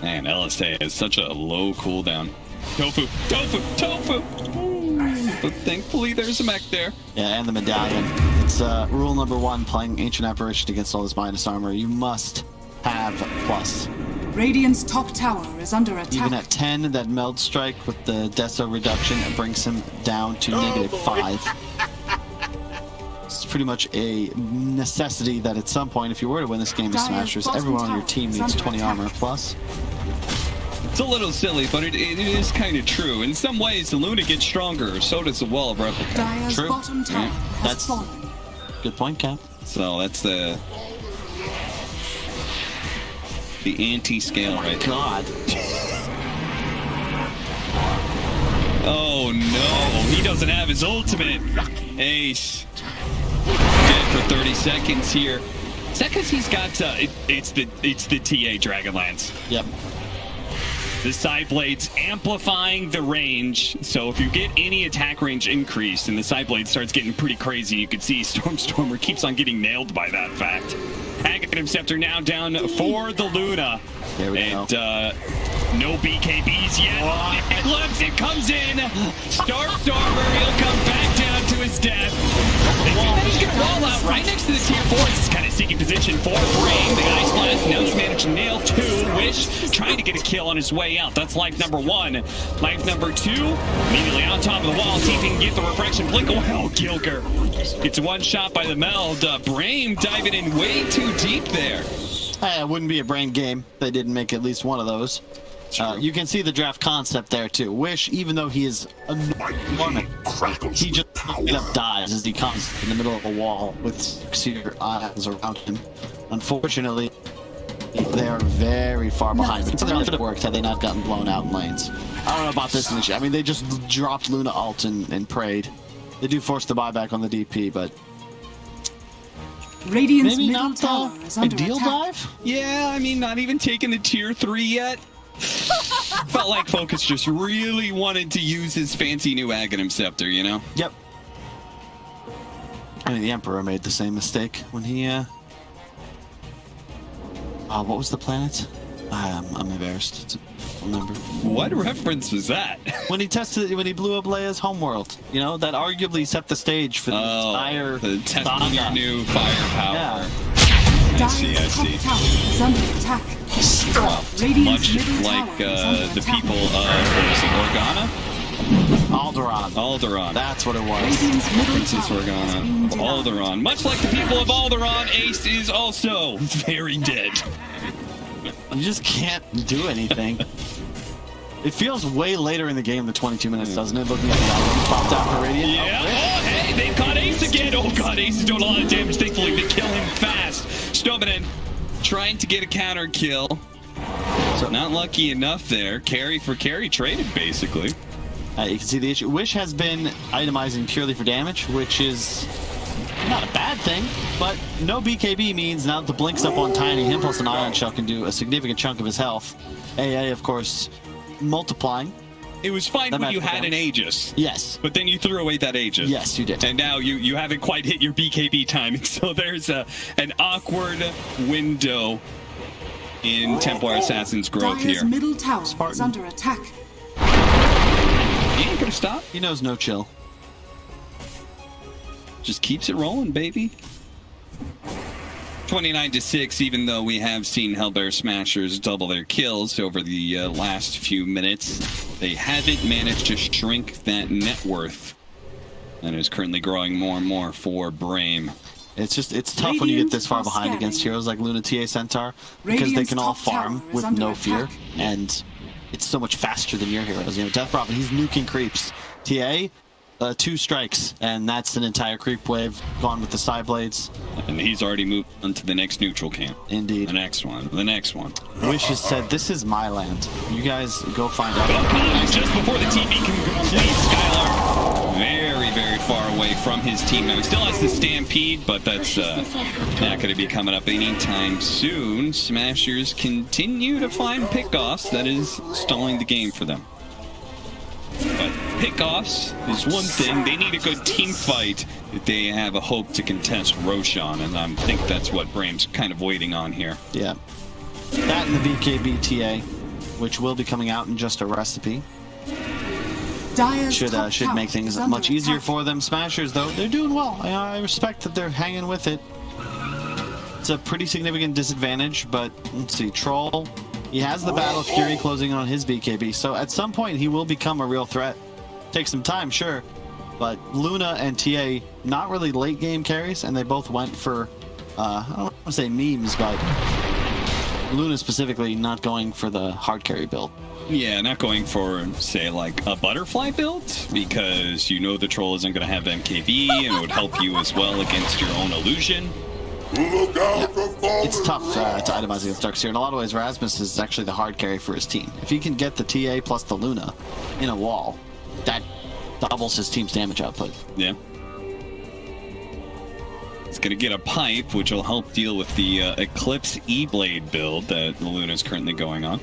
Man, LSA has such a low cooldown. Tofu! But thankfully there's a mech there. Yeah, and the medallion. It's rule number 1, playing Ancient Apparition against all this minus armor. You must have plus. Radiant's top tower is under attack. Even at 10, that Meld Strike with the Deso reduction, it brings him down to -5. It's pretty much a necessity that at some point, if you were to win this game of Smashers, everyone on your team needs 20 armor plus. It's a little silly, but it is kind of true. In some ways, the Luna gets stronger, so does the Wall of Replica. Dire's True. bottom tower has fallen. Good point, Cap. So that's the anti-scale right there. God. Oh no, he doesn't have his ultimate. Ace. Dead for 30 seconds here. Is that because he's got it's the TA Dragonlance? Yep. The side blades amplifying the range, so if you get any attack range increase and the side blade starts getting pretty crazy, you can see Stormstormer keeps on getting nailed by that fact. Aghanim Scepter now down for the Luna. There we go. No BKBs yet. Eclipse, it comes in. Starstormer, he'll come back down to his death. He's gonna wall out right next to the tier 4. This is kind of sneaky position for BRAME. The Ice Blast now he's managed to nail 2. Wish trying to get a kill on his way out. That's life number 1. Life number 2, immediately on top of the wall. See if he can get the refraction blink. Oh, Gilker gets one shot by the Meld. BRAME diving in way too deep there. It wouldn't be a BRAME game. They didn't make at least one of those. You can see the draft concept there too. Wish, even though he is enormous, he just straight up dies as he comes in the middle of a wall with 6 eyes around him. Unfortunately, they are very far behind. It should have worked had they not gotten blown out in lanes. I don't know about this initiative. I mean, they just dropped Luna ult and prayed. They do force the buyback on the DP, but Radiant's maybe middle not tower is under ideal attack. dive? Yeah, I mean, not even taking the tier 3 yet. Felt like Focus just really wanted to use his fancy new Aghanim Scepter, you know? Yep. I mean, the Emperor made the same mistake when he, what was the planet? I'm embarrassed to remember. What reference was that? When he blew up Leia's homeworld, you know, that arguably set the stage for the entire testing your new firepower. Yeah. I see. Top tower is under attack. Much like the people of Alderaan. That's what it was. Princess Organa. Alderaan. Much like the people of Alderaan, Ace is also very dead. You just can't do anything. It feels way later in the game than 22 minutes, doesn't it? Looking at the items popped out for Radiant. Yeah. Oh, hey, they've caught Ace again. Oh, God, Ace is doing a lot of damage. Thankfully, they kill him fast. Stominate trying to get a counter kill. So not lucky enough there. Carry for carry traded, basically. You can see the issue. Wish has been itemizing purely for damage, which is not a bad thing, but no BKB means now that the blink's up on Tiny, him plus an Ion Shell can do a significant chunk of his health. AA, of course, multiplying. It was fine when you had an Aegis. Yes. But then you threw away that Aegis. Yes, you did. And now you haven't quite hit your BKB timing, so there's an awkward window in Templar Assassin's growth Dire's here. middle tower is under attack. He ain't gonna stop. He knows no chill. Just keeps it rolling, baby. 29-6, even though we have seen Hellbear Smashers double their kills over the last few minutes, they haven't managed to shrink that net worth. And is currently growing more and more for BRAME. It's tough when you get this far behind against heroes like Luna TA Centaur, because they can all farm with no fear, and it's so much faster than your heroes. You know, Death Prophet, he's nuking creeps. TA, 2 strikes, and that's an entire creep wave gone with the side blades. And he's already moved on to the next neutral camp. Indeed. The next one. The next one. Wish has said, this is my land. You guys go find out. Just before the TV can complete, Skylar very, very far away from his team. Now, he still has the Stampede, but that's not going to be coming up anytime soon. Smashers continue to find pickoffs. That is stalling the game for them. But pickoffs is one thing. They need a good team fight if they have a hope to contest Roshan, and I think that's what BRAME's kind of waiting on here. Yeah. That and the BKB TA, which will be coming out in just a recipe. Should make things much easier for them. Smashers, though, they're doing well. I respect that they're hanging with it. It's a pretty significant disadvantage, but let's see. Troll, he has the Battle Fury closing on his BKB, so at some point he will become a real threat. Take some time, sure, but Luna and TA, not really late game carries, and they both went for, I don't want to say memes, but Luna specifically not going for the hard carry build. Yeah, not going for, say, like a butterfly build, because you know the troll isn't going to have MKB, and it would help you as well against your own illusion. Yeah. It's tough to itemize against Darkseer. In a lot of ways, Rasmus is actually the hard carry for his team. If he can get the TA plus the Luna in a wall, that doubles his team's damage output. Yeah. It's going to get a pipe, which will help deal with the Eclipse E-Blade build that the Luna is currently going on.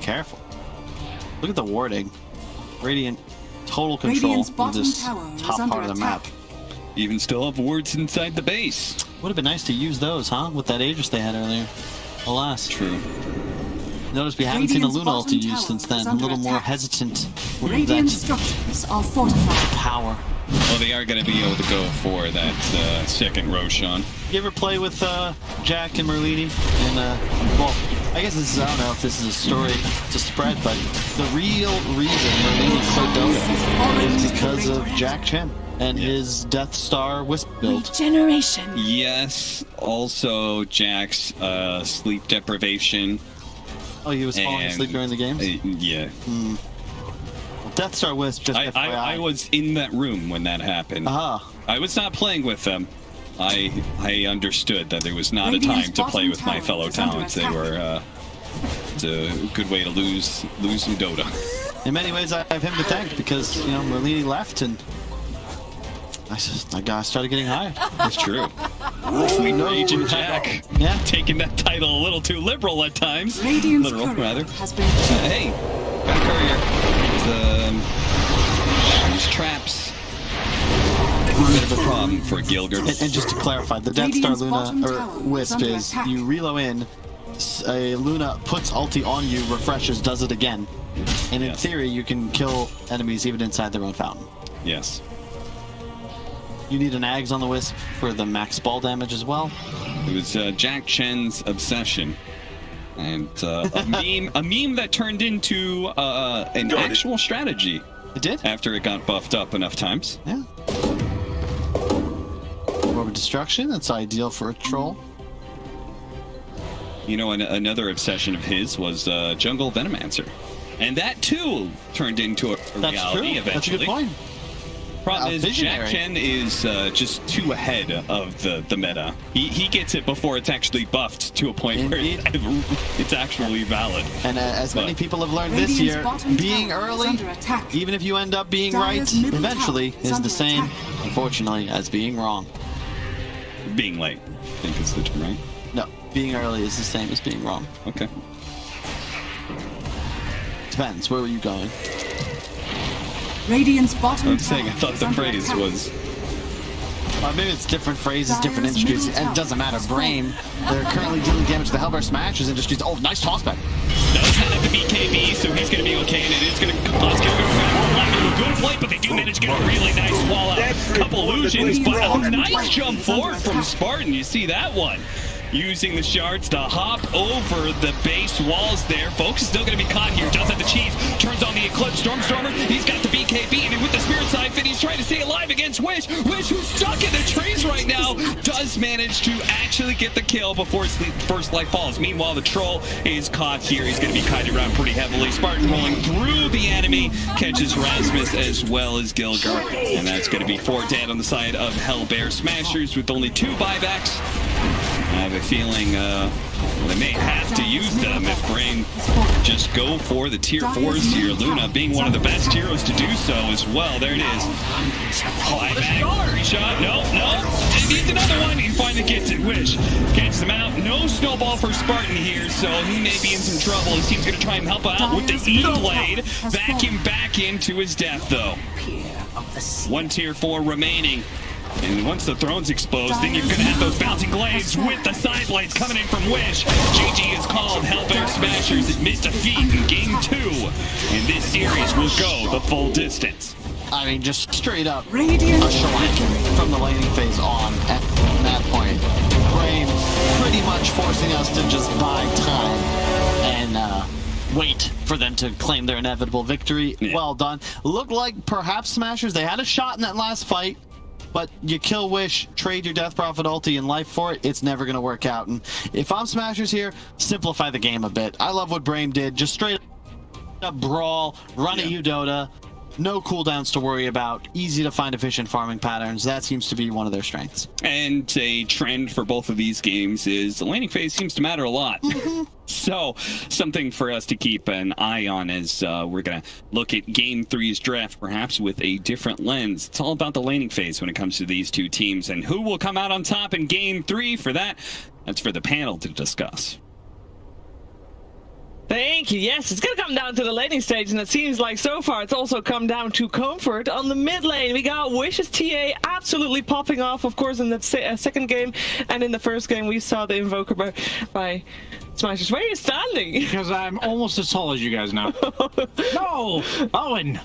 Careful. Look at the warding. Radiant, total control of this top part of the map. Even still have wards inside the base. Would have been nice to use those, huh? With that Aegis they had earlier. Alas. True. Notice we haven't seen a Luna ult to use since then. A little more hesitant with Radiant that structures are fortified. power. Well, they are going to be able to go for that second Roshan. You ever play with Jack and Merlini? And, well, I guess this is, I don't know if this is a story to spread, but the real reason Merlini played Dota is because of Jack Chen and his Death Star Wisp build. Regeneration. Yes, also Jack's sleep deprivation. Oh, he was falling asleep during the games? Yeah. Death Star Wisp, just FYI. I was in that room when that happened. I was not playing with them. I understood that there was not a time to play with my fellow talents. They were it's a good way to lose some Dota. In many ways, I have him to thank because, you know, Merlini left and I got started getting higher. That's true. Sweet Agent Jack. Yeah. Taking that title a little too liberal at times. Radiant's literal, rather. Has been hey, got a courier. These traps. A bit of a problem for Gilgert. And just to clarify, the Death Star Luna or Wisp is you reload in, a Luna puts ulti on you, refreshes, does it again, and in theory you can kill enemies even inside their own fountain. Yes. You need an Ags on the Wisp for the max ball damage as well. It was Jack Chen's obsession. And a meme that turned into an actual strategy. It did? After it got buffed up enough times. Yeah. Orb of Destruction, that's ideal for a troll. You know, another obsession of his was Jungle Venomancer. And that too turned into a reality eventually. That's a good point. Problem is, Jack Chen is just too ahead of the meta. He gets it before it's actually buffed to a point where it's actually valid. And as many people have learned this year, being early, even if you end up being right, eventually is the same, unfortunately, as being wrong. Being late, I think is the term, right? No, being early is the same as being wrong. Okay. Depends, where were you going? Radiant's bottom I'm saying I thought the phrase was... Well, maybe it's different phrases, different industries, and it doesn't matter. BRAME, they're currently dealing damage to the Hellbear Smashers Industries. Oh, nice toss back. Does have the BKB, so he's going to be okay, and it is going to cost him a good play, but they do manage to get a really nice wall out. Couple illusions, but a nice jump forward from Spartan. You see that one. Using the shards to hop over the base Eclipse walls there. Folks is still going to be caught here. Does have the cheese. Turns on the Eclipse. Stormstormer. He's got the BKB. And with the Spirit Side Fit, he's trying to stay alive against Wish. Wish, who's stuck in the trees right now, does manage to actually get the kill before his first life falls. Meanwhile, the Troll is caught here. He's going to be kited around pretty heavily. Spartan rolling through the enemy. Catches Rasmus as well as Gilgar. And that's going to be 4 dead on the side of Hellbear Smashers with only 2 buybacks. I have a feeling they may have to use them if BRAME just go for the tier 4s here. Luna being one of the best heroes to do so as well. There it is. Shot. No. And needs another one. He finally gets it. Wish gets them out. No snowball for Spartan here, so he may be in some trouble. His team's going to try and help out with the E-Blade. Back him back into his death, though. 1 tier 4 remaining. And once the throne's exposed, then you're going to have those bouncing glaives with the side blades coming in from Wish. GG is called. Hellbear Smashers admit defeat in game 2. And this series will go the full distance. I mean, just straight up a shellacking from the laning phase on at that point. BRAME pretty much forcing us to just buy time and wait for them to claim their inevitable victory. Yeah. Well done. Looked like perhaps Smashers, they had a shot in that last fight. But you kill Wish, trade your Death Prophet ulti and life for it, it's never going to work out. And if I'm Smashers here, simplify the game a bit. I love what BRAME did. Just straight up brawl, run at you Dota. No cooldowns to worry about. Easy to find efficient farming patterns. That seems to be one of their strengths. And a trend for both of these games is the laning phase seems to matter a lot. So something for us to keep an eye on as we're going to look at Game 3's draft perhaps with a different lens. It's all about the laning phase when it comes to these two teams. And who will come out on top in Game 3 for that? That's for the panel to discuss. Thank you. Yes, it's going to come down to the laning stage, and it seems like so far it's also come down to comfort. On the mid lane, we got Wish's TA absolutely popping off, of course, in the second game, and in the first game we saw the Invoker by Smashers. Where are you standing? Because I'm almost as tall as you guys now. No! Owen!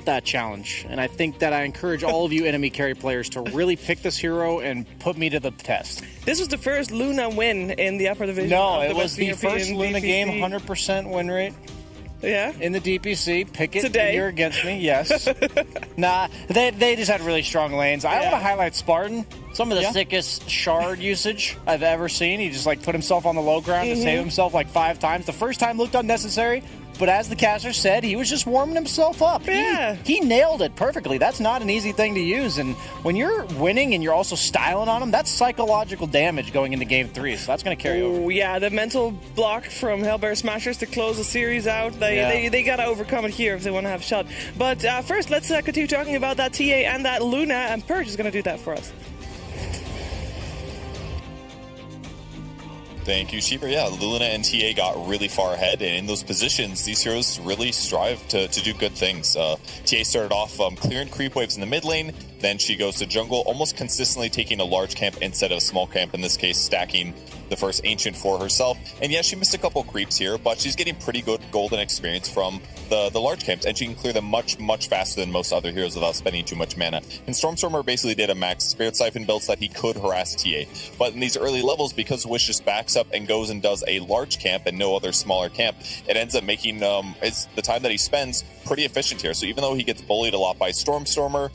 want that challenge, and I think that I encourage all of you enemy carry players to really pick this hero and put me to the test. This was the first Luna win in the upper division. No, of it was the Western first European Luna game, DPC. 100% win rate. Yeah? In the DPC, pick it Today. when you're against me, yes. Nah, they just had really strong lanes. I want to highlight Spartan. Some of the sickest shard usage I've ever seen. He just like put himself on the low ground to save himself like 5 times. The first time looked unnecessary, but as the caster said, he was just warming himself up. Yeah. He nailed it perfectly. That's not an easy thing to use, and when you're winning and you're also styling on him, that's psychological damage going into game 3, so that's going to carry over. Oh, yeah, the mental block from Hellbear Smashers to close the series out. They got to overcome it here if they want to have a shot. But first, let's continue talking about that TA and that Luna, and Purge is going to do that for us. Thank you, Sheeper. Yeah, Luna and TA got really far ahead, and in those positions, these heroes really strive to do good things. TA started off clearing creep waves in the mid lane, then she goes to jungle, almost consistently taking a large camp instead of a small camp, in this case, stacking the first Ancient for herself. And yeah, she missed a couple creeps here, but she's getting pretty good golden experience from the large camps, and she can clear them much, much faster than most other heroes without spending too much mana. And Stormstormer basically did a max Spirit Siphon build so that he could harass TA. But in these early levels, because Wish just backs up and goes and does a large camp and no other smaller camp, it ends up making it's the time that he spends pretty efficient here. So even though he gets bullied a lot by Stormstormer,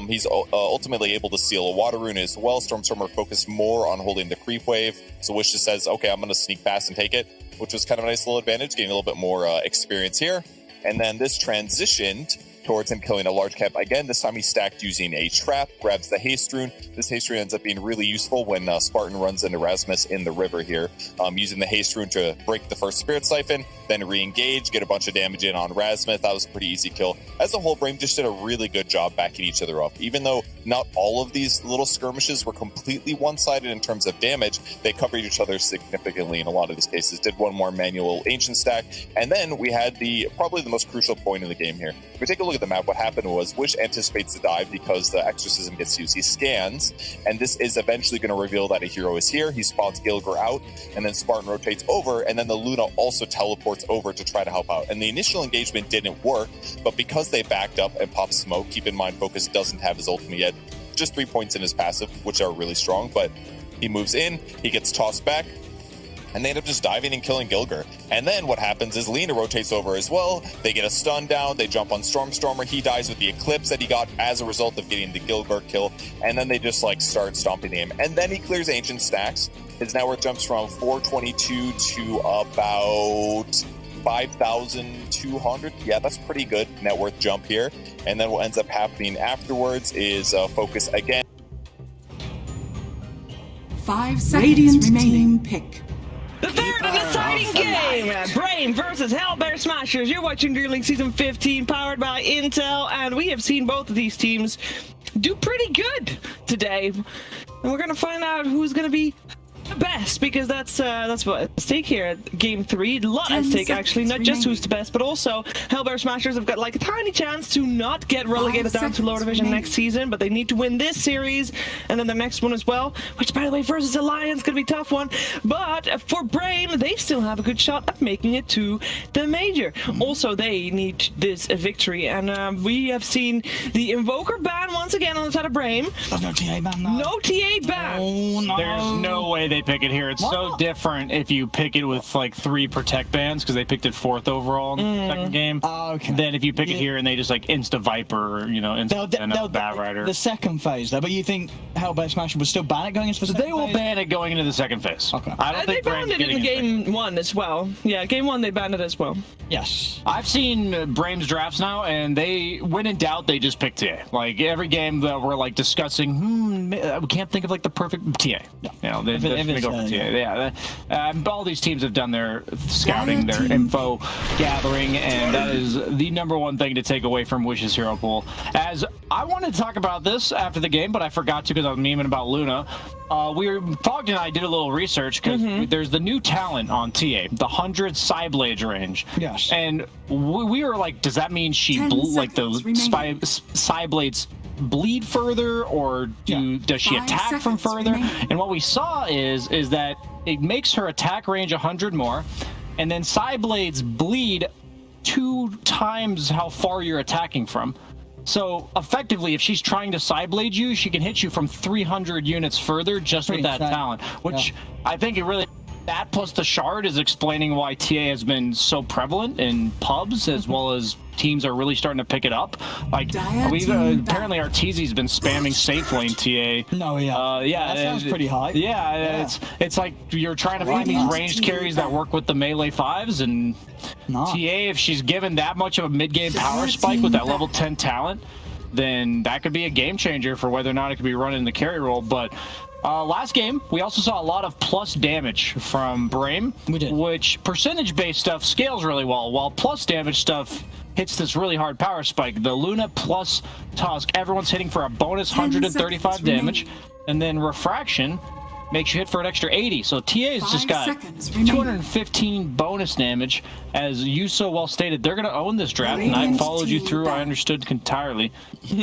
he's ultimately able to steal a water rune as well. Stormstormer focused more on holding the creep wave, so Wish just says, okay, I'm going to sneak past and take it, which was kind of a nice little advantage, getting a little bit more experience here. And then this transitioned towards him killing a large camp again. This time he stacked using a trap, grabs the haste rune. This haste rune ends up being really useful when Spartan runs into Rasmus in the river here, using the haste rune to break the first Spirit Siphon, then re-engage, get a bunch of damage in on Rasmus. That was a pretty easy kill. As a whole, BRAME just did a really good job backing each other up. Even though not all of these little skirmishes were completely one-sided in terms of damage, they covered each other significantly in a lot of these cases. Did one more manual Ancient stack, and then we had probably the most crucial point in the game here. If we take a look at the map, what happened was Wish anticipates the dive because the Exorcism gets used. He scans, and this is eventually going to reveal that a hero is here. He spots Gilgr out, and then Spartan rotates over, and then the Luna also teleports over to try to help out. And the initial engagement didn't work, but because they backed up and popped smoke, keep in mind Focus doesn't have his ultimate yet, just 3 points in his passive, which are really strong, but he moves in, he gets tossed back, and they end up just diving and killing Gilgr. And then what happens is Lina rotates over as well. They get a stun down. They jump on Stormstormer. He dies with the Eclipse that he got as a result of getting the Gilgr kill. And then they just like start stomping him. And then he clears Ancient stacks. His net worth jumps from 422 to about 5,200. Yeah, that's pretty good net worth jump here. And then what ends up happening afterwards is Focus again. 5 seconds remaining. Pick. The third and exciting game, BRAME versus Hellbear Smashers. You're watching DreamLeague Season 15, powered by Intel, and we have seen both of these teams do pretty good today. And we're going to find out who's going to be the best, because that's what at stake here at Game 3. A lot at stake, actually, not just who's the best, but also Hellbear Smashers have got like a tiny chance to not get relegated down to lower division next season, but they need to win this series and then the next one as well, which, by the way, versus Alliance gonna be a tough one. But for BRAME, they still have a good shot at making it to the major. Also, they need this victory, and we have seen the Invoker ban once again on the side of BRAME. There's no TA ban, no. No TA ban. Oh, no. There's no way they pick it here. It's so different if you pick it with like 3 protect bans, because they picked it 4th overall in the second game. Okay. Then if you pick it here and they just like insta Viper, you know, insta Bat Rider. The second phase though, but you think Hellbear Smasher will still ban it going into the second phase? They will ban it going into the second phase. Okay. I don't think they banned it in Game 1 as well. Yeah, Game 1 they banned it as well. Yes. I've seen BRAME's drafts now, and they, when in doubt, they just pick TA. Like every game that we're like discussing, we can't think of like the perfect TA. You know, they go for TA. Yeah. All these teams have done their scouting, their info gathering, and that is the #1 thing to take away from Wish's hero pool. As I wanted to talk about this after the game, but I forgot to because I was memeing about Luna. Fogg and I did a little research because there's the new talent on TA, the 100 Psyblade range. Yes. And we were like, does that mean she like the Psyblades bleed further, or does she attack from further? And what we saw is that it makes her attack range 100 more, and then Psyblades bleed 2 times how far you're attacking from. So effectively, if she's trying to sideblade you, she can hit you from 300 units further just with that talent, which I think it really. That plus the shard is explaining why TA has been so prevalent in pubs, as well as teams are really starting to pick it up. Like we've apparently Arteezy's been spamming safe lane TA. No, that sounds pretty high. Yeah, it's like you're trying to find these ranged carries that work with the melee 5s, and TA, if she's given that much of a mid game power spike with that level 10 talent, then that could be a game changer for whether or not it could be run in the carry role. But last game, we also saw a lot of plus damage from BRAME, which percentage-based stuff scales really well, while plus damage stuff hits this really hard power spike. The Luna plus Tusk, everyone's hitting for a bonus 135 damage, and then Refraction makes you hit for an extra 80. So TA's just got 215 bonus damage. As you so well stated, they're going to own this draft, and I followed you through. I understood entirely,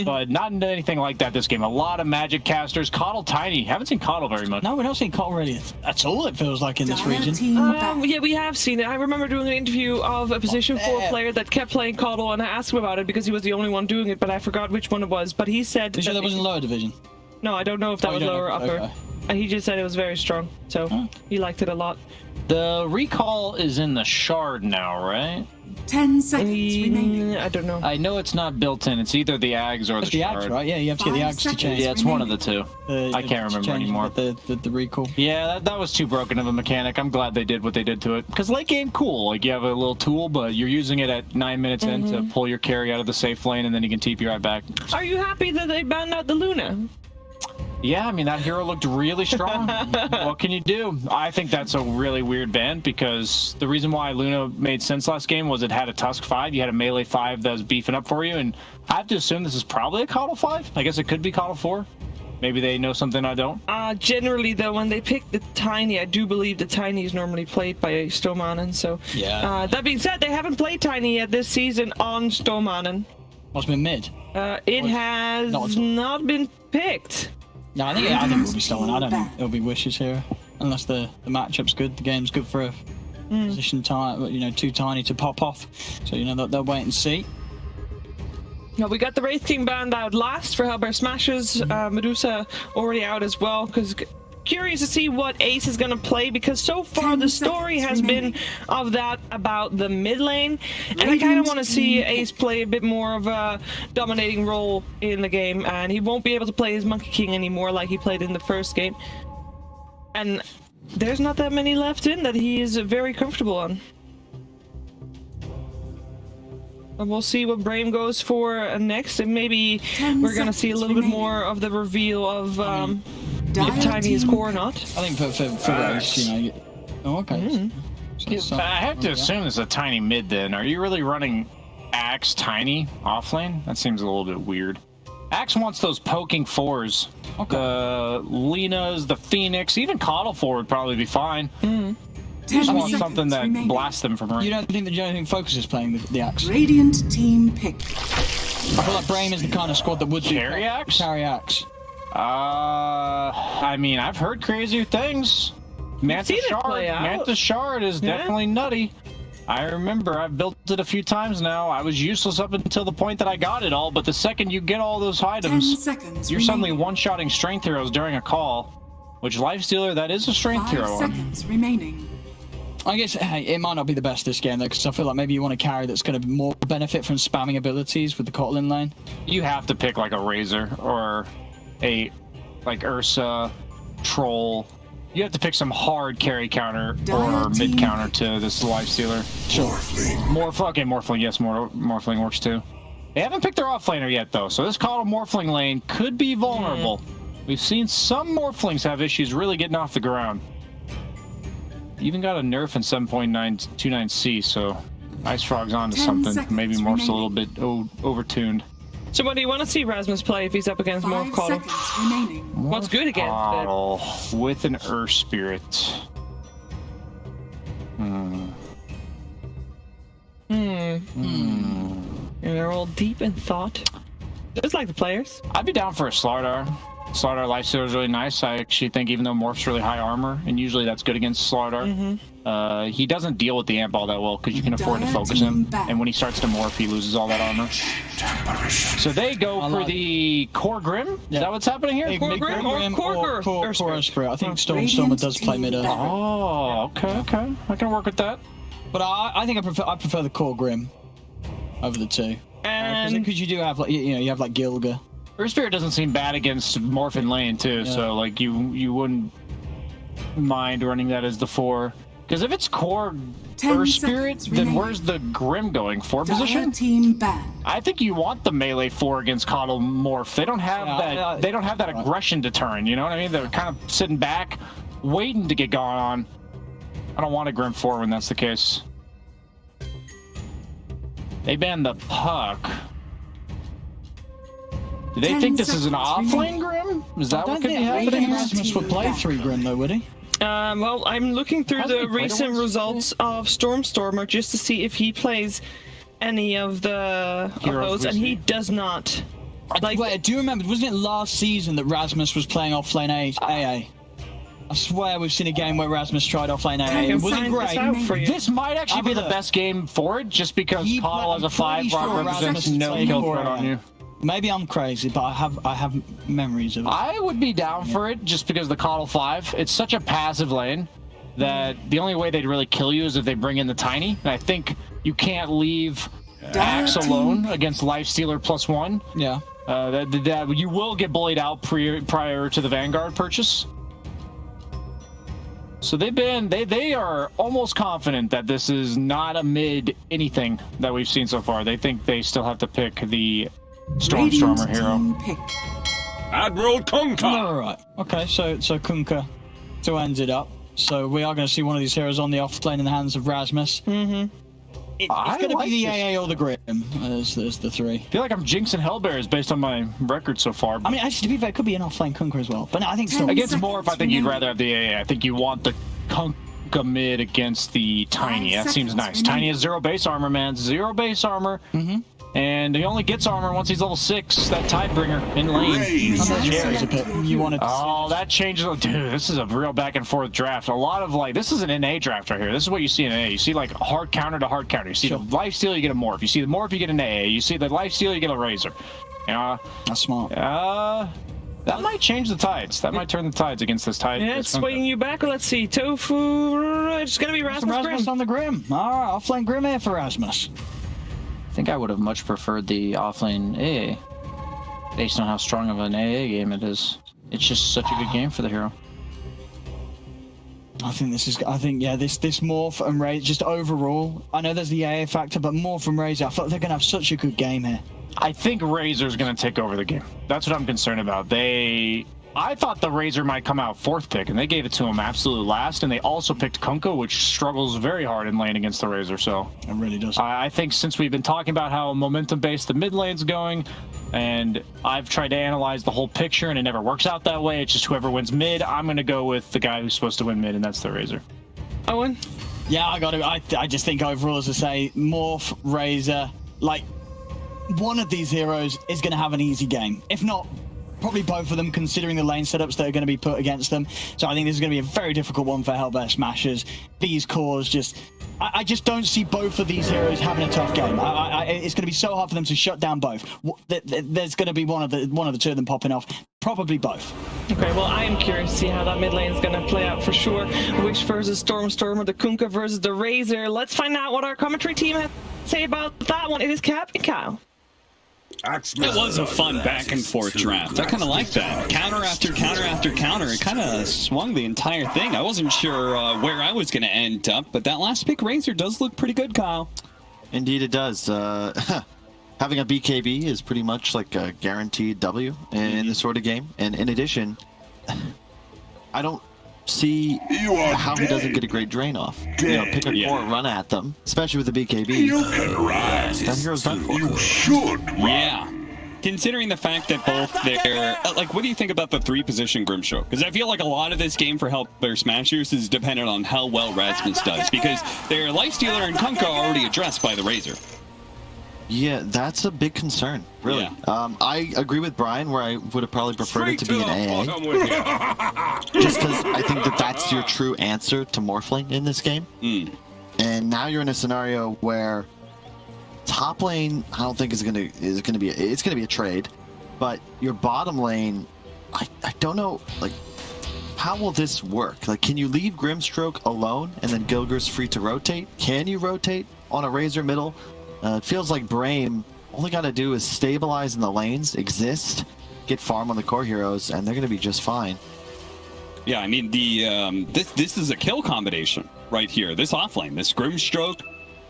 but not into anything like that this game. A lot of magic casters. Coddle tiny. Haven't seen Coddle very much. No, we're not seeing Coddle really at all, it feels like, in this region. Yeah, we have seen it. I remember doing an interview of a position 4 player that kept playing Coddle, and I asked him about it because he was the only one doing it, but I forgot which one it was. But he said... Did you know that was in lower division? No, I don't know if that was lower or upper. Okay. And he just said it was very strong, so he liked it a lot. The recall is in the shard now, right? 10 seconds remaining. I don't know. I know it's not built in. It's either the Ags or the shard. Ags, right? Yeah, you have to get the Ags to change. Yeah, it's one of the two. I can't remember anymore. The recall. Yeah, that was too broken of a mechanic. I'm glad they did what they did to it. Because late game, cool. Like, you have a little tool, but you're using it at 9 minutes in to pull your carry out of the safe lane, and then you can TP right back. Are you happy that they banned out the Luna? Yeah, I mean, that hero looked really strong. What can you do? I think that's a really weird ban, because the reason why Luna made sense last game was it had a Tusk 5, you had a melee 5 that was beefing up for you, and I have to assume this is probably a Coddle 5. I guess it could be Coddle 4. Maybe they know something I don't. Generally, though, when they pick the Tiny, I do believe the Tiny is normally played by Stormanen, so... Yeah. That being said, they haven't played Tiny yet this season on Stormanen. What's been mid? It has not been picked. No, I think it will be stolen. I don't think it'll be Wishes here, unless the matchup's good. The game's good for a position too tiny to pop off. So they'll wait and see. Now we got the Wraith King banned out last for Hellbear Smashers. Medusa already out as well. Because curious to see what Ace is going to play, because so far the story has been of that about the mid lane, and I kind of want to see Ace play a bit more of a dominating role in the game, and he won't be able to play his Monkey King anymore like he played in the first game, and there's not that many left in that he is very comfortable on. And we'll see what BRAME goes for next, and maybe we're going to see a little bit more of the reveal of if Tiny is core or not. I think for Ace, okay. I have to assume it's a Tiny mid then. Are you really running Axe Tiny offlane? That seems a little bit weird. Axe wants those poking 4s. Okay. The Lenas, the Phoenix, even Coddle 4 would probably be fine. Just want something that blasts them from range. You don't think Focus is playing the Axe? Radiant team pick. I feel like BRAME is the kind of squad that would carry Axe? Carry Axe. I mean, I've heard crazier things. Manta Shard is definitely nutty. I remember I've built it a few times now. I was useless up until the point that I got it all, but the second you get all those items, you're suddenly one-shotting strength heroes during a call, which Lifestealer, that is a strength hero. 5 seconds remaining. I guess it might not be the best this game though, because I feel like maybe you want to carry that's going to more benefit from spamming abilities with the Kotlin lane. You have to pick like a Razor or a Ursa, Troll. You have to pick some hard carry counter or mid counter to this Lifestealer. Sure. Morphling, yes, Morphling works too. They haven't picked their offlaner yet though, so this Coddle Morphling lane could be vulnerable. We've seen some Morphlings have issues really getting off the ground. Even got a nerf in 7.929C, so Ice Frog's onto something. Maybe Morph's a little bit overtuned. So what do you want to see Rasmus play if he's up against Morph Coddle? What's good against Coddle with an Earth Spirit. And they're all deep in thought. Just like the players. I'd be down for a Slardar. Slardar Lifestealer is really nice. I actually think even though Morph's really high armor, and usually that's good against Slardar, he doesn't deal with the amp all that well because you can afford to focus him. And when he starts to morph, he loses all that armor. So they go for the Core Grim? Is that what's happening here? Core Grim or Core Spirit. I think Stormstormer does play mid. Oh, okay. I can work with that. But I think I prefer the Core Grim over the two. Because you do have like you have like Gilga. Earth Spirit doesn't seem bad against Morph in lane too, so like you wouldn't mind running that as the 4. Because if it's Core Earth Spirit, then where's the Grim going? 4 position? I think you want the melee 4 against Coddle Morph. They don't have that. They don't have that aggression deterrent. You know what I mean? They're kind of sitting back, waiting to get going on. I don't want a Grim 4 when that's the case. They banned the Puck. Do they think this is an offlane Grim? Is that what could be happening? I don't think Rasmus would play 3 Grim though, would he? Well, I'm looking through the recent results of Stormstormer just to see if he plays any of those, and he does not. Like, wait, do you remember? Wasn't it last season that Rasmus was playing offlane AA? I swear we've seen a game where Rasmus tried offlane AA. It wasn't great. This might actually be the best game for it, just because Coddle has a 5 rock represents no kill threat on you. Maybe I'm crazy, but I have memories of it. I would be down for it just because the Coddle 5, it's such a passive lane that the only way they'd really kill you is if they bring in the Tiny. And I think you can't leave Axe alone against Lifestealer +1. Yeah. That you will get bullied out prior to the Vanguard purchase. So they are almost confident that this is not a mid anything that we've seen so far. They think they still have to pick the Stormstormer hero. Admiral Kunkka! Alright. Okay, so Kunkka to end it up. So we are going to see one of these heroes on the offlane in the hands of Rasmus. It's going to be the AA or the Grim as the 3. I feel like I'm jinxing Hellbears based on my record so far. I mean, actually, to be fair, it could be an offlane Kunkka as well. But no, I think still. Against Morph, I think you'd rather have the AA. I think you want the Kunkka mid against the Tiny. That seems nice. Tiny has 0 base armor, man. 0 base armor. And he only gets armor once he's level 6. That Tidebringer in lane. You wanted that changes. Dude, this is a real back and forth draft. A lot of like, this is an NA draft right here. This is what you see in NA. You see like hard counter to hard counter. You see the lifesteal, you get a morph. You see the morph, you get an AA. You see the lifesteal, you get a razor. That's smart. That might change the tides. That might turn the tides against this tide. Yeah, it's swinging you back. Let's see. Tofu. It's going to be Rasmus Grim. on the Grim. All right, offlane Grim here for Rasmus. I think I would have much preferred the offlane AA, based on how strong of an AA game it is. It's just such a good game for the hero. I think this Morph and Razor, just overall, I know there's the AA factor, but Morph and Razor, I thought they're going to have such a good game here. I think Razor's going to take over the game. That's what I'm concerned about. I thought the Razor might come out 4th pick, and they gave it to him absolute last, and they also picked Kunkka, which struggles very hard in lane against the Razor, so... It really does. I think since we've been talking about how momentum-based the mid lane's going, and I've tried to analyze the whole picture, and it never works out that way, it's just whoever wins mid, I'm going to go with the guy who's supposed to win mid, and that's the Razor. Owen? Yeah, I just think overall, as I say, Morph, Razor, like, one of these heroes is going to have an easy game. If not... Probably both of them, considering the lane setups that are going to be put against them. So I think this is going to be a very difficult one for Hellbear Smashers. These cores I just don't see both of these heroes having a tough game. It's going to be so hard for them to shut down both. There's going to be one of the two of them popping off. Probably both. Okay, well, I am curious to see how that mid lane is going to play out for sure. Witch versus Stormstormer, the Kunkka versus the Razor. Let's find out what our commentary team has to say about that one. It is Captain Kyle. It was a fun back and forth draft. I kind of like that. Counter after counter after counter. It kind of swung the entire thing. I wasn't sure where I was going to end up, but that last pick Razor does look pretty good, Kyle. Indeed it does. Having a BKB is pretty much like a guaranteed W in this sort of game. And in addition, I don't see how he doesn't get a great drain off. Pick a core, run at them, especially with the BKB. You can rise. That hero's done for. You should. Yeah. Considering the fact that both their... like, what do you think about the 3-position Grimshow? Because I feel like a lot of this game for Hellbear Smashers is dependent on how well Rasmus does, because their Lifestealer and Kunkka are already addressed by the Razor. Yeah, that's a big concern, really. Yeah. I agree with Brian, where I would have probably preferred it to be an AA. AA. Just because I think that that's your true answer to Morphling in this game. And now you're in a scenario where top lane, I don't think is gonna be a trade, but your bottom lane, I don't know, like, how will this work? Like, can you leave Grimstroke alone and then Gilger's free to rotate? Can you rotate on a Razor middle? It feels like BRAME only got to do is stabilize in the lanes, exist, get farm on the core heroes, and they're going to be just fine. Yeah, I mean, the this is a kill combination right here. This offlane, this Grimstroke,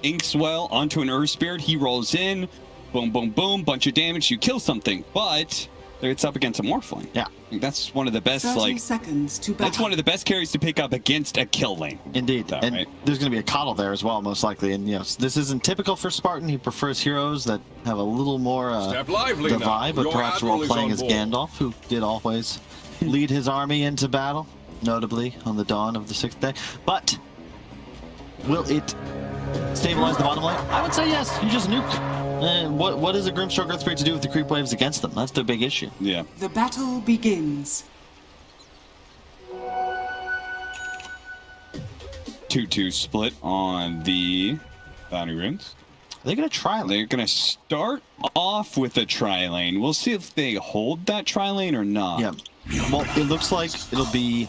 Inkswell onto an Earth Spirit. He rolls in, boom, boom, boom, bunch of damage. You kill something, but it's up against a Morphling. Yeah, that's one of the best. 30 seconds to battle. That's one of the best carries to pick up against a kill lane. Indeed, though, and right? there's going to be a Coddle there as well, most likely. And this isn't typical for Spartan. He prefers heroes that have a little more Step lively the now. vibe, but Your perhaps admiral is role-playing on as board. Gandalf, who did always lead his army into battle, notably on the dawn of the 6th day. But will it stabilize the bottom lane? I would say yes. You just nuke. What is a Grimstroke Earth Spirit to do with the creep waves against them? That's their big issue. Yeah. The battle begins. 2-2 split on the bounty runes. They're going to try lane. They're going to start off with a tri-lane. We'll see if they hold that tri-lane or not. Yeah. Well, it looks like it'll be...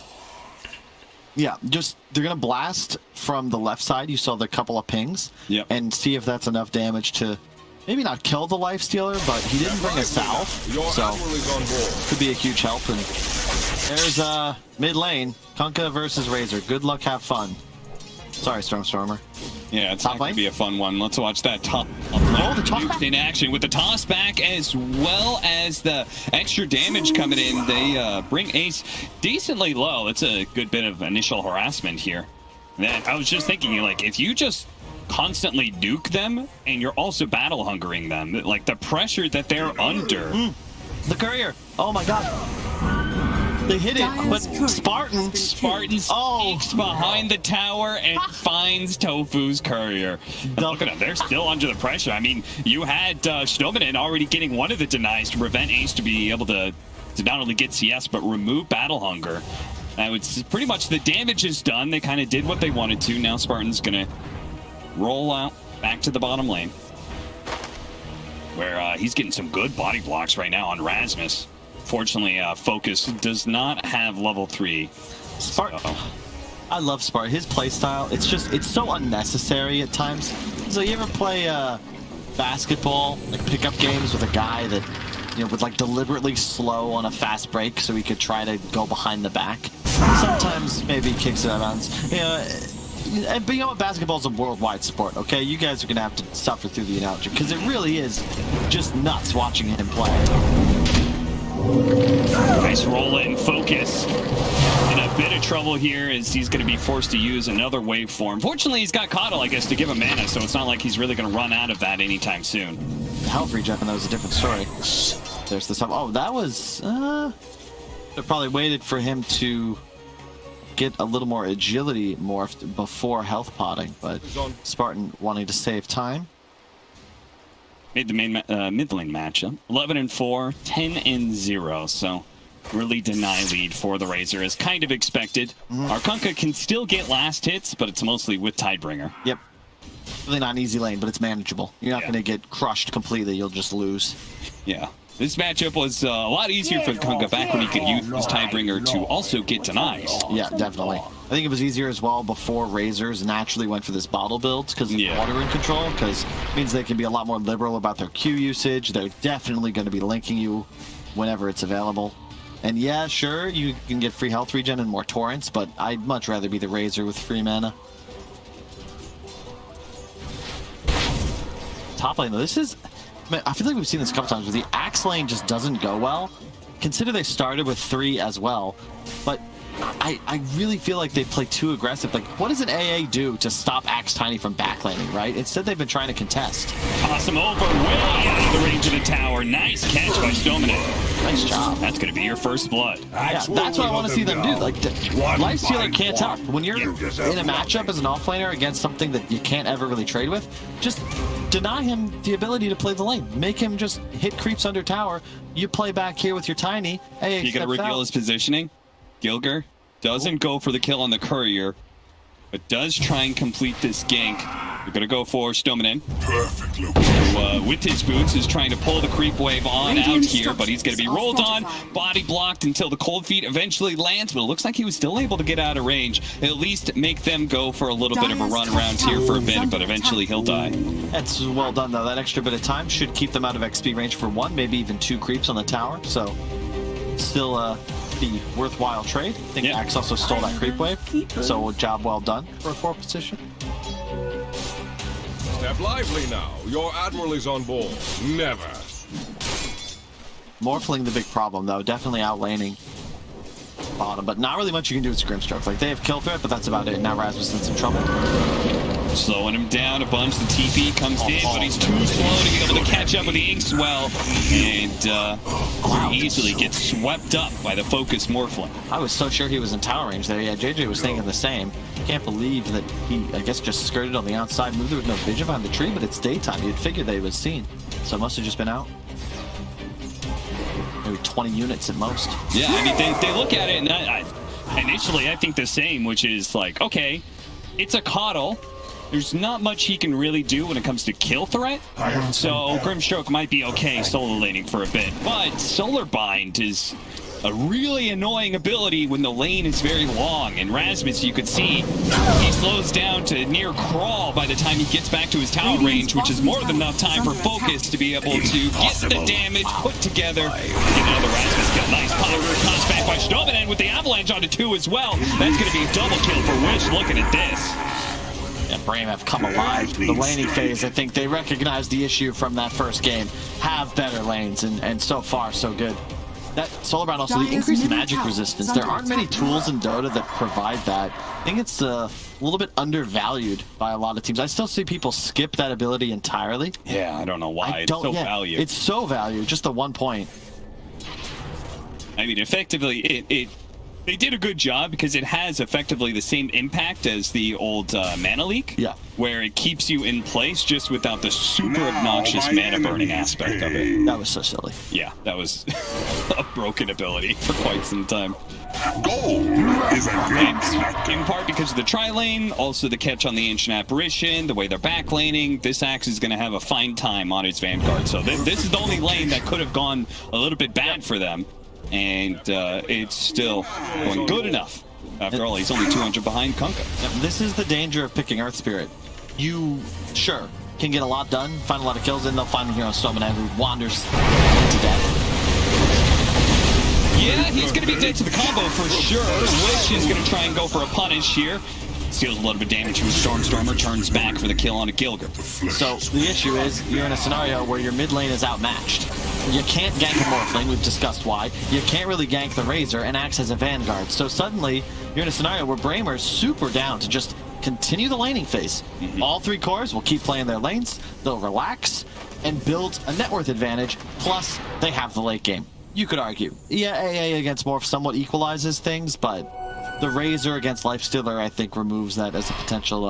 Yeah, just they're going to blast from the left side. You saw the couple of pings. Yep. And see if that's enough damage to maybe not kill the Lifestealer, but he didn't bring a Salve. Your So admiral is on board. could be a huge help. And there's mid lane. Kunkka versus Razor. Good luck, have fun. Sorry, Stormstormer. Yeah, it's Top not going lane? to be a fun one. Let's watch that top Oh, the toss back. in action with the toss back as well as the extra damage coming in. They bring Ace decently low. It's a good bit of initial harassment here. Then I was just thinking, like, if you just constantly nuke them and you're also battle hungering them, like the pressure that they're under. The courier. Oh my god. They hit it, but Spartan Spartan's Oh. peeks behind the tower and finds Tofu's courier. Look at them, they're still under the pressure. I mean, you had Stominen already getting one of the denies to prevent Ace to be able to not only get CS, but remove battle hunger. It's pretty much the damage is done. They kind of did what they wanted to. Now Spartan's going to roll out back to the bottom lane, where he's getting some good body blocks right now on Rasmus. Fortunately, Focus does not have level 3. Spartan. I love Spartan. His playstyle, it's so unnecessary at times. So you ever play basketball, like pickup games with a guy that would like deliberately slow on a fast break so he could try to go behind the back? Sometimes maybe he kicks it out of bounds. But basketball's a worldwide sport, okay? You guys are going to have to suffer through the analogy, because it really is just nuts watching him play. Nice roll in. Focus in a bit of trouble here as he's going to be forced to use another waveform. Fortunately, he's got Coddle, I guess, to give him mana, so it's not like he's really going to run out of that anytime soon. Health regen, that was a different story. There's the stuff. Oh, that was... they probably waited for him to get a little more agility morphed before health potting, but Spartan wanting to save time. Made the main mid lane matchup. 11-4, 10-0. So really deny lead for the Razor as kind of expected. Our Kunkka can still get last hits, but it's mostly with Tidebringer. Yep. Really not an easy lane, but it's manageable. You're not going to get crushed completely. You'll just lose. Yeah. This matchup was a lot easier for Kunkka back when he could use Tidebringer to also get denies. Yeah, definitely. I think it was easier as well before Razors naturally went for this bottle builds because of water in control, because it means they can be a lot more liberal about their Q usage. They're definitely going to be linking you whenever it's available. And yeah, sure, you can get free health regen and more torrents, but I'd much rather be the Razor with free mana. Top lane, though, this is... Man, I feel like we've seen this a couple times, where the Axe lane just doesn't go well. Consider they started with 3 as well, but I really feel like they play too aggressive. Like, what does an AA do to stop Axe Tiny from backlaning, right? Instead, they've been trying to contest. Awesome over, way out of the range of the tower. Nice catch by Stominate. Nice job. That's going to be your first blood. Yeah, that's what I want to see them do. Like, Lifestealer can't tell. When you're in a matchup as an offlaner against something that you can't ever really trade with, just deny him the ability to play the lane. Make him just hit creeps under tower. You play back here with your Tiny. Hey, you got to reveal his positioning. Gilger doesn't go for the kill on the courier, but does try and complete this gank. You're going to go for Stomanen. Perfect Who, with his boots, is trying to pull the creep wave on out here, but he's going to be rolled on, body blocked until the cold feet eventually lands, but it looks like he was still able to get out of range. At least make them go for a little bit of a run around here for a bit, but eventually he'll die. That's well done, though. That extra bit of time should keep them out of XP range for 1, maybe even 2 creeps on the tower, so still be worthwhile trade. I think Axe also stole that creep wave, so job well done for a 4 position. Step lively now. Your admiral is on board. Never. Morphling the big problem, though. Definitely outlaning bottom, but not really much you can do with Grimstroke. Like, they have kill threat, but that's about it. Now Rasmus in some trouble. Slowing him down a bunch. The TP comes in, but he's too slow to be able to catch up with the Inkswell, and easily gets swept up by the focus Morphling. I was so sure he was in tower range there. Yeah, JJ was thinking the same. Can't believe that he, I guess, just skirted on the outside move. There was no vision behind the tree, but it's daytime. You'd figure they was seen. So it must have just been out. Maybe 20 units at most. Yeah, I mean, they look at it, and initially I think the same, which is like, okay, it's a coddle. There's not much he can really do when it comes to kill threat. So Grimstroke might be okay solo laning for a bit. But Solar Bind is a really annoying ability when the lane is very long. And Rasmus, you could see, he slows down to near crawl by the time he gets back to his tower range, which is more than enough time for Focus to be able to get the damage put together. Get another Rasmus kill. Nice power. Comes back by Stomanen with the avalanche onto 2 as well. That's going to be a double kill for Wish. Looking at this. Yeah, BRAME have come alive. The laning phase, I think they recognize the issue from that first game. Have better lanes, and so far, so good. That Solarbound also, the increased magic resistance. There aren't many tools in Dota that provide that. I think it's a little bit undervalued by a lot of teams. I still see people skip that ability entirely. Yeah, I don't know why. It's so valued. It's so valued, just the 1 point. I mean, effectively, they did a good job because it has effectively the same impact as the old mana leak, where it keeps you in place just without the super obnoxious mana burning aspect of it. That was so silly. Yeah, that was a broken ability for quite some time. Gold is a and in part because of the tri-lane, also the catch on the Ancient Apparition, the way they're back laning, this Axe is going to have a fine time on its Vanguard. So this is the only lane that could have gone a little bit bad for them. And it's still going good enough. After all, he's only 200 behind Kunkka. This is the danger of picking Earth Spirit. You, sure, can get a lot done, find a lot of kills, and they'll find the hero Stomanen who wanders to death. Yeah, he's going to be dead to the combo for sure. Wish is going to try and go for a punish here. Steals a little bit of damage from Stormstormer, turns back for the kill on a Gilger. So the issue is you're in a scenario where your mid lane is outmatched. You can't gank a Morphling, we've discussed why. You can't really gank the Razor, and Axe has a Vanguard. So suddenly, you're in a scenario where BRAME is super down to just continue the laning phase. All 3 cores will keep playing their lanes, they'll relax, and build a net worth advantage, plus they have the late game. You could argue, yeah, AA against Morph somewhat equalizes things, but the Razor against Lifestealer, I think, removes that as a potential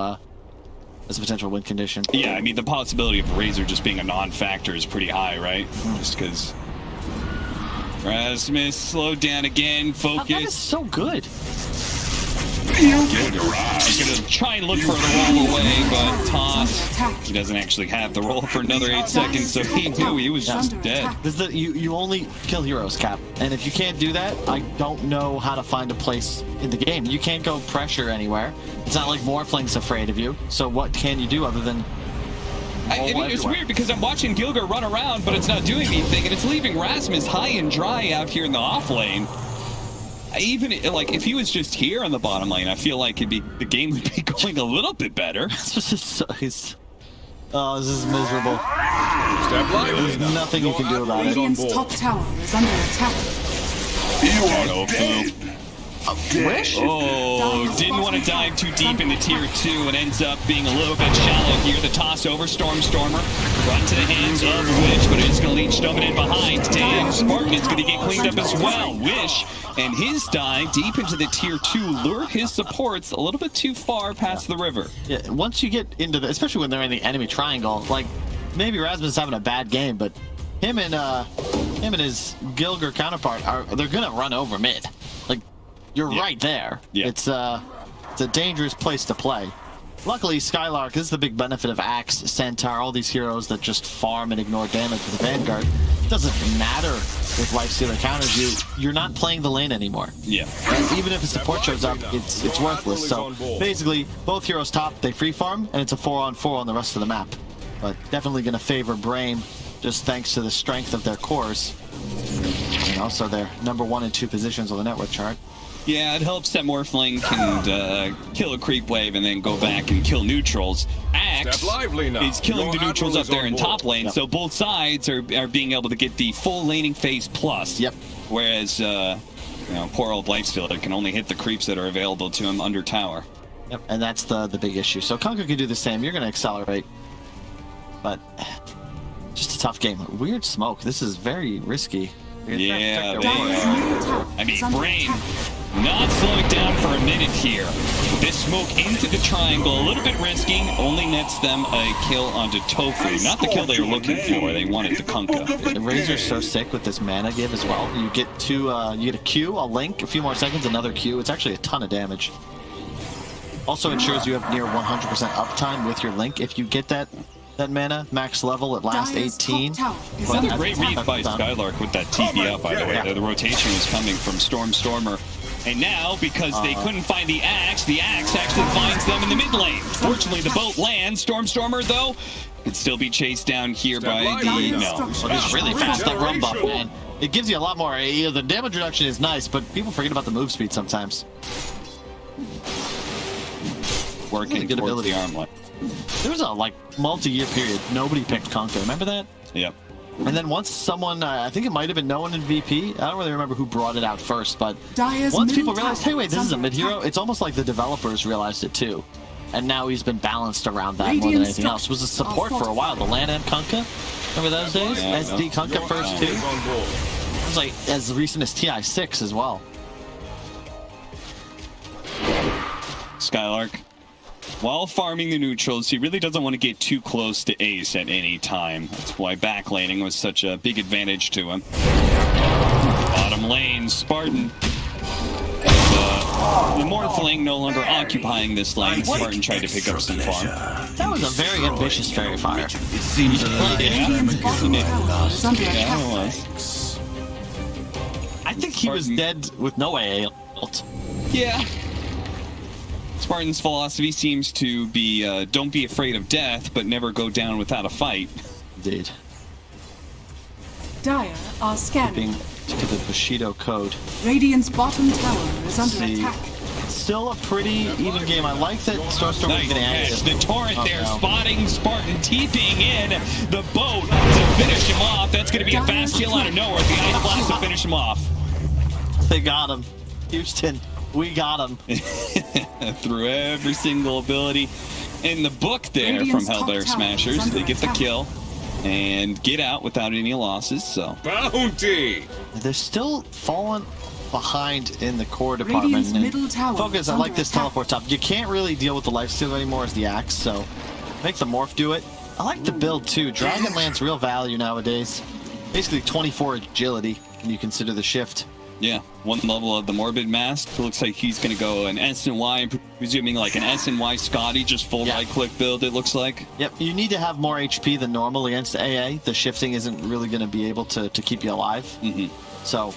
win condition. Yeah, I mean, the possibility of Razor just being a non-factor is pretty high, right? Just because Rasmus slowed down again, focus. That is so good. He's going to try and look for the roll away, but toss. He doesn't actually have the roll for another 8 seconds, so he knew he was just dead. This is you only kill heroes, Cap. And if you can't do that, I don't know how to find a place in the game. You can't go pressure anywhere. It's not like Morphling's afraid of you. So what can you do other than it's weird because I'm watching Gilger run around, but it's not doing anything, and it's leaving Rasmus high and dry out here in the off lane. Even like if he was just here on the bottom lane, I feel like the game would be going a little bit better. This is miserable. There's nothing you can do about it. Radiant's top tower is under attack. Wish? Oh, didn't want to dive too deep into tier 2 and ends up being a little bit shallow here. The toss over Stormer. Run to the hands of Wish, but it's going to lead Stoneman in behind. And Spartan is going to get cleaned up as well. Wish and his dive deep into the tier 2 lure his supports a little bit too far past the river. Yeah, once you get into the, especially when they're in the enemy triangle, like maybe Rasmus is having a bad game, but him and his Gilger counterpart they're gonna run over mid. Like you're right there. Yeah. It's a dangerous place to play. Luckily, Skylark, this is the big benefit of Axe, Centaur, all these heroes that just farm and ignore damage with the Vanguard. It doesn't matter if Lifestealer counters you, you're not playing the lane anymore. Yeah. And even if a support shows up, it's worthless. So basically, both heroes top, they free farm, and it's a 4-on-4 on the rest of the map. But definitely going to favor BRAME, just thanks to the strength of their cores. And also their number 1 and 2 positions on the network chart. Yeah, it helps that Morphling can kill a creep wave and then go back and kill neutrals. Axe is killing the neutrals up there in top lane, so both sides are being able to get the full laning phase plus. Yep. Whereas, poor old Lifestealer can only hit the creeps that are available to him under tower. Yep, and that's the big issue. So Kunkka can do the same. You're going to accelerate. But just a tough game. Weird smoke. This is very risky. Yeah, they are. I mean, BRAME not slowing down for a minute here. This smoke into the triangle, a little bit risky, only nets them a kill onto Tofu. Not the kill they were looking for. They wanted the Kunkka. The Razor's so sick with this mana give as well. You get you get a Q, a link, a few more seconds, another Q. It's actually a ton of damage. Also ensures you have near 100% uptime with your link. If you get that mana max level at last 18. Another great read by Skylark with that TP up, by the way. The rotation was coming from Stormer. And now, because they couldn't find the Axe actually finds them in the mid lane. Fortunately, the boat lands. Stormer, though, could still be chased down here by the... No. It's really fast, that run buff, man. It gives you a lot more. The damage reduction is nice, but people forget about the move speed sometimes. Working good towards ability. the arm line. There was a multi-year period. Nobody picked Kunkka. Remember that? Yep. And then once someone, I think it might have been no one in VP. I don't really remember who brought it out first, but once people realized, hey, wait, this is a mid-hero, it's almost like the developers realized it too. And now he's been balanced around that more than anything else. It was a support for a while. The LAN and Kunkka. Remember those days? Yeah, SD Kunkka first too. It was like as recent as TI6 as well. Skylark, while farming the neutrals, he really doesn't want to get too close to Ace at any time. That's why backlaning was such a big advantage to him. Bottom lane, Spartan. The Morphling no longer occupying this lane. Spartan tried to pick up some farm. That was a very ambitious fairy fire. It seems I think he was dead with no AA ult. Yeah. Spartan's philosophy seems to be don't be afraid of death, but never go down without a fight. Indeed. Dire are scanning. To the Bushido code. Radiant's bottom tower is under attack. It's still a pretty even game. I like that Storm is getting active. The torrent there, spotting Spartan, TPing in the boat to finish him off. That's going to be a fast kill out of nowhere. The Ice Blast to finish him off. They got him. Houston, we got him. Through every single ability in the book there from Hellbear Smashers. They get the kill and get out without any losses. So Bounty! They're still falling behind in the core department. And Focus, I like this teleport top. You can't really deal with the lifesteal anymore as the Axe, so make the Morph do it. I like the build too. Dragonlance real value nowadays. Basically 24 agility when you consider the shift. Yeah, one level of the Morbid Mask. It looks like he's going to go an S&Y, I'm presuming like an S&Y Scotty, just full right-click build, it looks like. Yep, you need to have more HP than normal against AA. The shifting isn't really going to be able to keep you alive. So,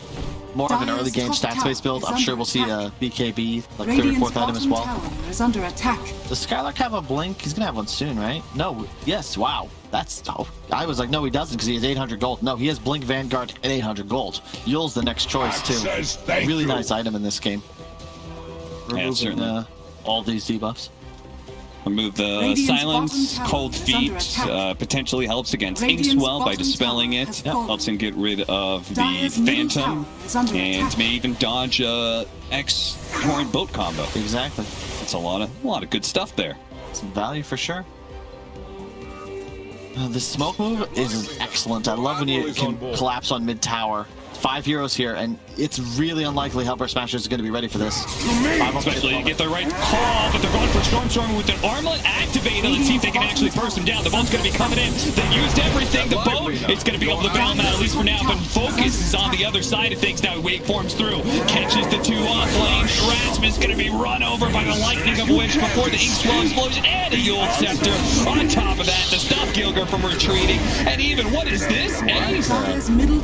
more of an early game stats-based build. I'm sure we'll see a BKB, like third or fourth item as well. Is under attack. Does Skylark have a blink? He's going to have one soon, right? No, yes, wow. That's, I was like, no, he doesn't because he has 800 gold. No, he has Blink Vanguard and 800 gold. Yul's the next choice, too. Really nice item in this game. Removing all these debuffs. Remove the Radiant's silence, bottom tower cold is under feet, attack. potentially helps against Radiant's Inkswell by bottom dispelling tower it. has fallen. Helps him get rid of the Dire's middle Phantom, tower is under and attack. may even dodge X Torrent boat combo. Exactly. That's a lot of good stuff there. Some value for sure. The smoke move is excellent. I love when you can collapse on mid tower. 5 heroes here, and it's really unlikely Hellbear Smashers is going to be ready for this. Especially to get the right call, but they're going for Stormstormer with an armlet activated. Let's see if they can actually burst him down. The boat's going to be coming in. They used everything. The boat, it's going to be able to bail him out, at least for now, but Focus is on the other side of things now. Waveforms through, catches the two off lane. Rasmus going to be run over by the lightning of Wish before the Inkswell explosion, and a Yule Scepter on top of that to stop Gilger from retreating. And even, what is this? Ace?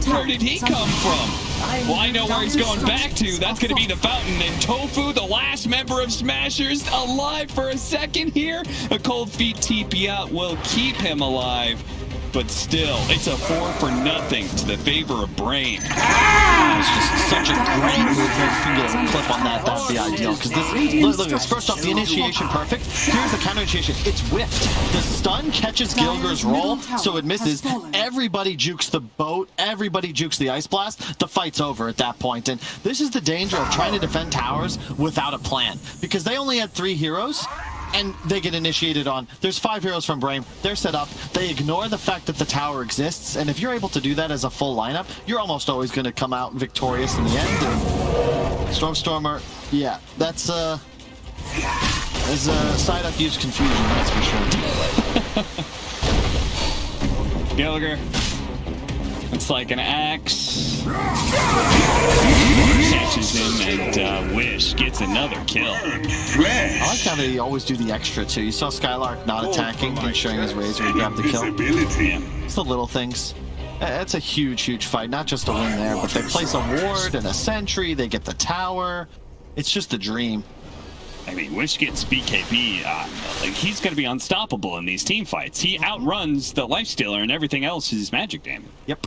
Where did he come from? Well, I know where he's going back to. That's going to be the Fountain. And Tofu, the last member of Smashers, alive for a second here. A cold feet TP out will keep him alive. But still, it's a 4-for-0 to the favor of BRAME. It's just such a great move. If you can get a clip on that, that'd be ideal. Because this, look at this. First off, the initiation perfect. Here's the counter initiation. It's whiffed. The stun catches Gilger's roll, so it misses. Everybody jukes the boat. Everybody jukes the Ice Blast. The fight's over at that point. And this is the danger of trying to defend towers without a plan. Because they only had 3 heroes. And they get initiated on. There's 5 heroes from BRAME. They're set up. They ignore the fact that the tower exists. And if you're able to do that as a full lineup, you're almost always going to come out victorious in the end. And Stormstormer, yeah, that's a side-up use confusion, that's for sure. Gilger. It's like an axe. Catches him, and Wish gets another kill. I like how they always do the extra too. You saw Skylark not attacking and showing his razor to grab the kill. Yeah. It's the little things. It's a huge, huge fight. Not just a win there, but they place a ward and a sentry. They get the tower. It's just a dream. I mean, Wish gets BKB. Like, he's going to be unstoppable in these team fights. He outruns the Lifestealer, and everything else is magic damage. Yep.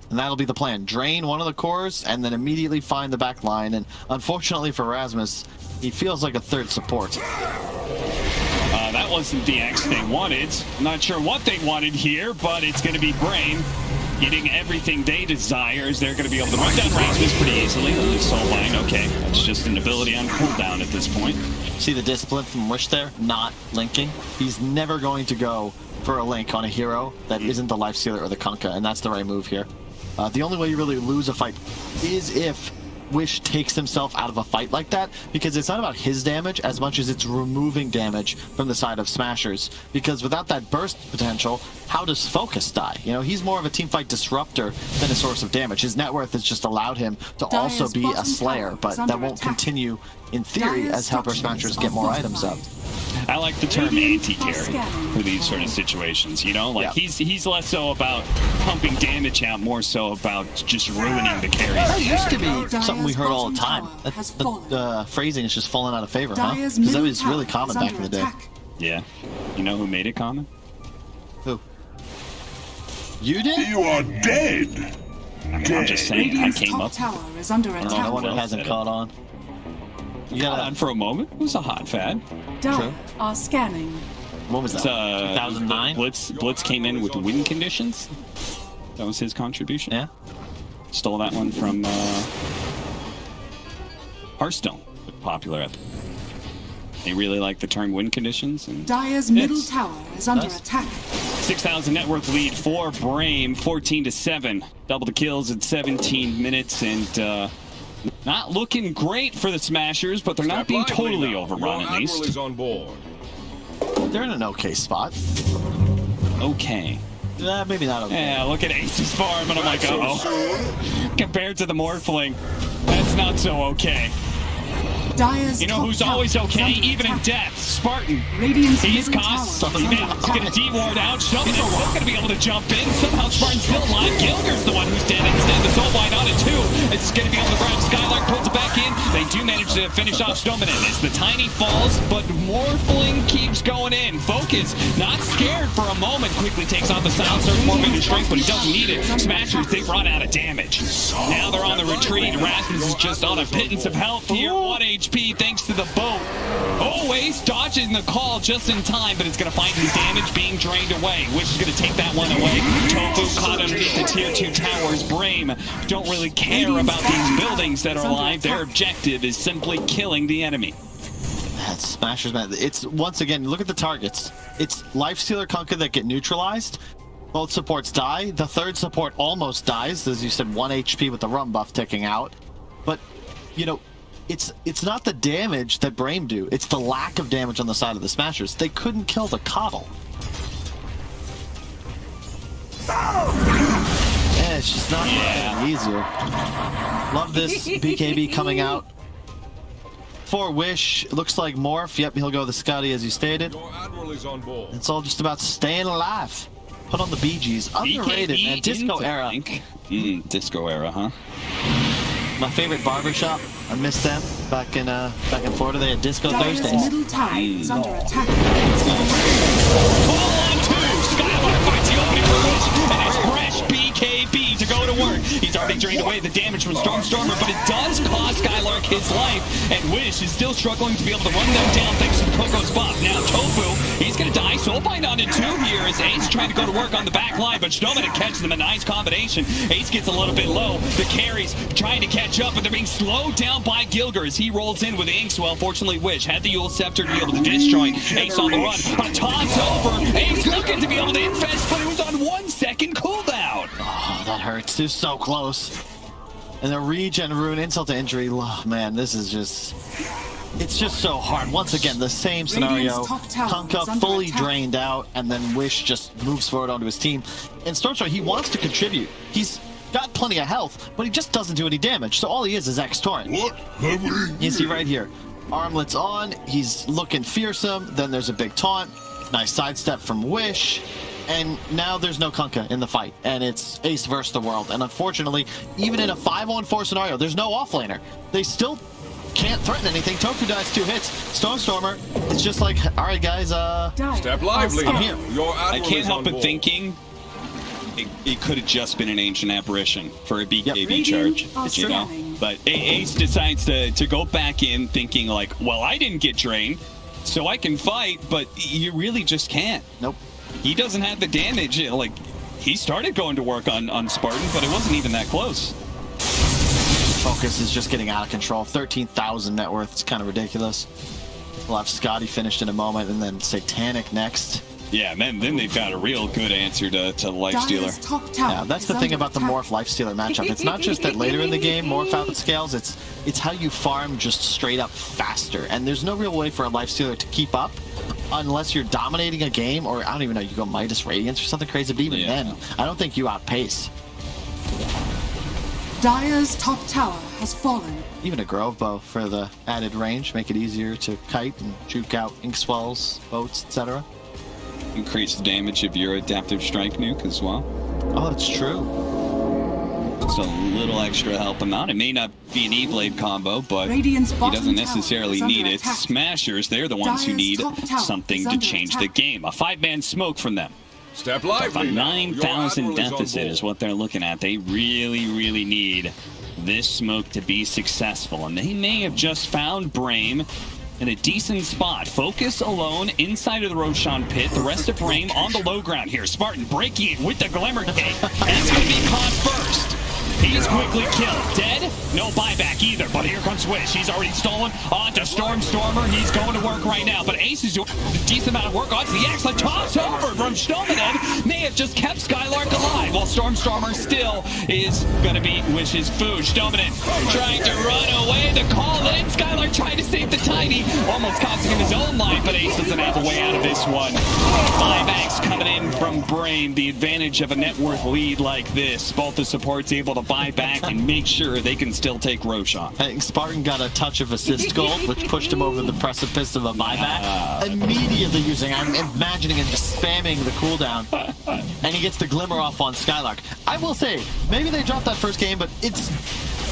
And that'll be the plan. Drain one of the cores and then immediately find the back line. And unfortunately for Rasmus, he feels like a third support. That wasn't the X they wanted. I'm not sure what they wanted here, but it's going to be BRAME getting everything they desire. They're going to be able to run down Rasmus pretty easily. Soulbind, okay. It's just an ability on cooldown at this point. See the discipline from Wish there? Not linking. He's never going to go for a link on a hero that isn't the Lifestealer or the Kunkka, and that's the right move here. The only way you really lose a fight is if Wish takes himself out of a fight like that, because it's not about his damage as much as it's removing damage from the side of Smashers. Because without that burst potential, how does Focus die? You know, he's more of a teamfight disruptor than a source of damage. His net worth has just allowed him to also be a Slayer, but that won't continue in theory as Hellbear Smashers get more items up. I like the term anti-carry for these sort of situations, you know? Like, he's less so about pumping damage out, more so about just ruining the carry. That used to be something we heard all the time. The phrasing is just falling out of favor, huh? Because that was really common back in the day. Yeah. You know who made it common? Who? You did? You are dead! I'm just saying, I came up. Tower is under attack. No wonder it hasn't caught on. You got on for a moment. It was a hot fad. Dire are scanning. When was that? 2009? Blitz came in with win conditions. That was his contribution. Yeah. Stole that one from Hearthstone. Popular at. They really like the term win conditions. And Dire's middle tower is under attack. 6,000 net worth lead for BRAME, 14-7. Double the kills in 17 minutes, and not looking great for the Smashers, but they're not being totally overrun at least. Is on board. They're in an okay spot. Okay. Maybe not okay. Yeah, look at Ace's farm, and I'm like, uh-oh. Compared to the Morphling, that's not so okay. Dire's you know who's always okay, even in death? Spartan. He's cost. He's going to D-ward out. Sheldon's still going to be able to jump in. Somehow Spartan's still alive. Gilger's the one who's dead. Instead, the Soulbind on it too. It's going to be able to grab Skylark, pulls it back in. They do manage to finish off Stoneman as the Tiny falls, but Morphling keeps going in. Focus, not scared for a moment, quickly takes off the Silent Surge, more bigger strength, but he doesn't need it. Smashers, they've run out of damage. Now they're on the retreat. Rasmus is just on a pittance of health here. 1 HP thanks to the boat. Oh, Ace dodging the call just in time, but it's going to find his damage being drained away. Wish is going to take that one away. Tofu caught underneath the tier 2 towers. BRAME don't really care about these buildings that are alive. Their objective is simply killing the enemy. That's Smashers, man. It's, once again, look at the targets. It's Lifestealer, Kunkka that get neutralized. Both supports die. The third support almost dies. As you said, 1 HP with the rum buff ticking out. But, you know, it's not the damage that BRAME do. It's the lack of damage on the side of the Smashers. They couldn't kill the Coddle. Yeah, it's just not getting easier. Love this BKB coming out. For Wish, it looks like Morph. Yep, he'll go the Scotty as you stated. Your Admiral is on board. It's all just about staying alive. Put on the BGs. Underrated, BKB man. Disco era. Disco era, huh? My favorite barbershop. I missed them back in Florida. They had Disco Thursdays. Middle tower is under attack. Full on 2. Skylark finds the opening for Wish, and it's fresh BKB to go to work. He's already drained away the damage from Stormstormer, but it does cost Skylark his life, and Wish is still struggling to be able to run them down thanks to Coco's buff. Now Tofu, he's going to die. Soulbind onto 2 here as Ace trying to go to work on the back line, but Snowman catches them. A nice combination. Ace gets a little bit low. The carries trying to catch up, but they're being slowed down by Gilger as he rolls in with Inkswell. Fortunately, Wish had the Yule Scepter to be able to disjoint. Ace on the run. A toss over. Ace looking to be able to infest, but it was on 1 second cooldown. Oh, that hurts. It was so close. And the regen rune, insult to injury. Oh, man, this is just... It's just so hard. Once again, the same scenario. Kunkka fully drained out, and then Wish just moves forward onto his team. And Stormstormer, he wants to contribute. He's got plenty of health, but he just doesn't do any damage. So all he is X-Torrent. You see right here. Armlets on. He's looking fearsome. Then there's a big taunt. Nice sidestep from Wish. And now there's no Kunkka in the fight, and it's Ace versus the world. And unfortunately, even in a 5-on-4 scenario, there's no offlaner. They still can't threaten anything. Tofu dies 2 hits. Stormstormer, it's just like, all right, guys, step lively. I'm here. Your Admiral I can't help but board. thinking it could have just been an ancient apparition for a BKB charge, you know? But Ace decides to go back in thinking like, well, I didn't get drained, so I can fight, but you really just can't. Nope. He doesn't have the damage. Like, he started going to work on Spartan, but it wasn't even that close. Focus is just getting out of control. 13,000 net worth. It's kind of ridiculous. We'll have Scotty finished in a moment, and then Satanic next. Yeah, and then they've got a real good answer to Lifestealer. Yeah, that's the thing about the Morph Lifestealer matchup. It's not just that later in the game Morph outscales, it's how you farm just straight up faster. And there's no real way for a Lifestealer to keep up unless you're dominating a game, or I don't even know, you go Midas Radiance or something crazy, but even then, I don't think you outpace. Dire's top tower has fallen. Even a Grove Bow for the added range, make it easier to kite and juke out Inkswells, boats, etc. Increase the damage of your adaptive strike nuke as well. Oh, that's true. Just a little extra help him out. It may not be an E-Blade combo, but he doesn't necessarily need it. Smashers, they're the ones who need something to change the game. A 5-man smoke from them. Step lively. A 9,000 deficit is what they're looking at. They really, really need this smoke to be successful, and they may have just found BRAME in a decent spot. Focus alone inside of the Roshan pit. The rest of BRAME on the low ground here. Spartan breaking it with the Glimmer Cake. And it's going to be caught first. He's quickly killed. Dead? No buyback either. But here comes Wish. He's already stolen onto Stormstormer. He's going to work right now. But Ace is doing a decent amount of work onto the excellent toss over from Snowman. May have just kept Skylark alive, while Stormstormer still is going to be Wish's food. Snowman trying to run away. The call in. Skylark trying to save the Tiny. Almost costing him his own life, but Ace doesn't have a way out of this one. Buybacks coming in from BRAME. The advantage of a net worth lead like this. Both the supports able to buy back and make sure they can still take Roshan. I think Spartan got a touch of assist gold, which pushed him over the precipice of a buyback. Immediately using, I'm imagining him just spamming the cooldown, and he gets the Glimmer off on Skylark. I will say, maybe they dropped that first game, but it's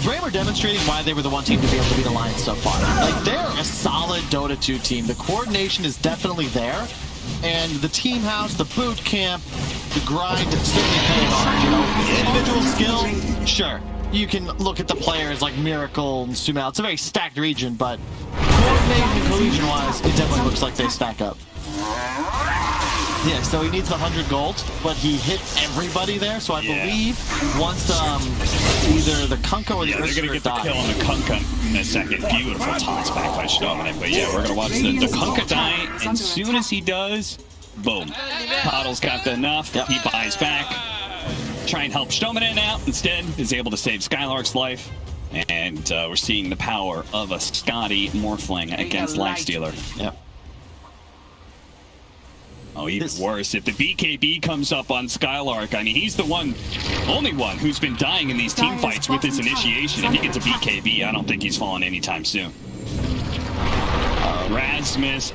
BRAME are demonstrating why they were the one team to be able to beat Alliance so far. Like, they're a solid Dota 2 team. The coordination is definitely there, and the team house, the boot camp, the grind certainly paying off. You know, individual skill, sure. You can look at the players like Miracle and Sumal. It's a very stacked region, but coordination and cohesion-wise, it definitely looks like they stack up. Yeah, so he needs the 100 gold, but he hit everybody there, so I believe once either the Kunkka or the they're going to get the kill on the Kunkka in a second. Beautiful toss back by Shdominant, but yeah, we're going to watch the Kunkka die, and as soon as he does, boom. Toddle's got the enough, he buys back. Try and help Shdominant out, instead is able to save Skylark's life, and we're seeing the power of a Scotty Morphling against Lifestealer. Yep. Oh, even worse, if the BKB comes up on Skylark, I mean, he's the only one who's been dying in these team fights with his initiation. If he gets a BKB, I don't think he's falling anytime soon. Rasmus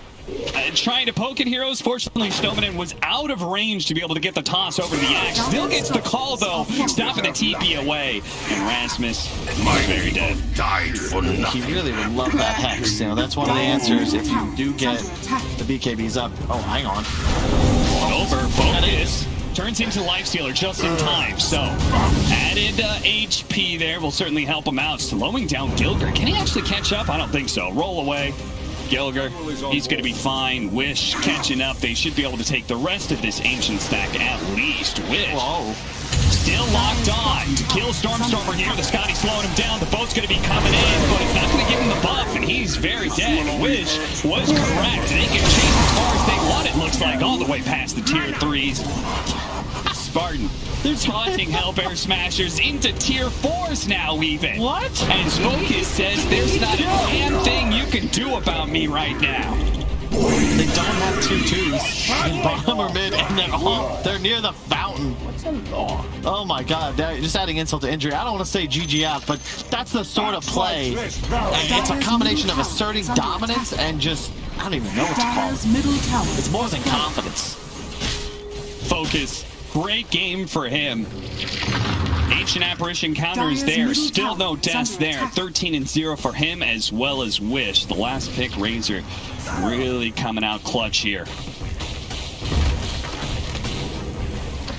trying to poke at heroes. Fortunately, Shdominant was out of range to be able to get the toss over the axe. Still gets the call, though, stopping the TP away. And Rasmus is very dead. He really would love that Hex. You know, that's one of the answers if you do get the BKBs up. Oh, hang on. Over focus. Turns into Lifestealer just in time, so added HP there will certainly help him out. Slowing down Gilger. Can he actually catch up? I don't think so. Roll away. Gilger, he's going to be fine. Wish catching up. They should be able to take the rest of this Ancient stack at least. Wish still locked on to kill Stormstormer here. The Scotty slowing him down. The boat's going to be coming in, but it's not going to give him the buff, and he's very dead. Wish was correct. They can chase as far as they want, it looks like, all the way past the tier 3s. Spartan, they're tossing Hellbear Smashers into tier 4s now, even. What? And Focus says there's not a damn thing you can do about me right now. They don't have 2 2s in bottom or mid, and they're near the fountain. Oh my god, they're just adding insult to injury. I don't want to say GG out, but that's the sort of play. It's a combination of asserting dominance and just, I don't even know what to call it. It's more than confidence. Focus. Great game for him. Ancient Apparition counters there. Still no deaths there. 13-0 for him as well as Wish. The last pick, Razor, really coming out clutch here.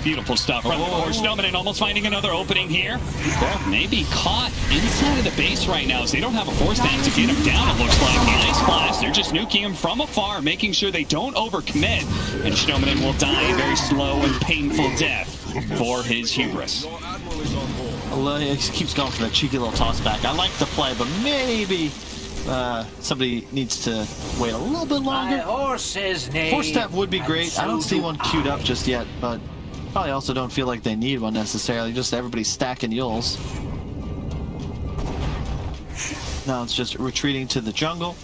Beautiful stuff from the course. Shdominant almost finding another opening here. Maybe caught inside of the base right now, so they don't have a force tank to get him down, it looks like. Ice Blast, they're just nuking him from afar, making sure they don't overcommit. And Shdominant will die a very slow and painful death for his hubris. He keeps going for that cheeky little toss back. I like the play, but maybe somebody needs to wait a little bit longer. Force step would be great. I don't see one queued up just yet, but probably also don't feel like they need one necessarily. Just everybody stacking Yules. Now it's just retreating to the jungle.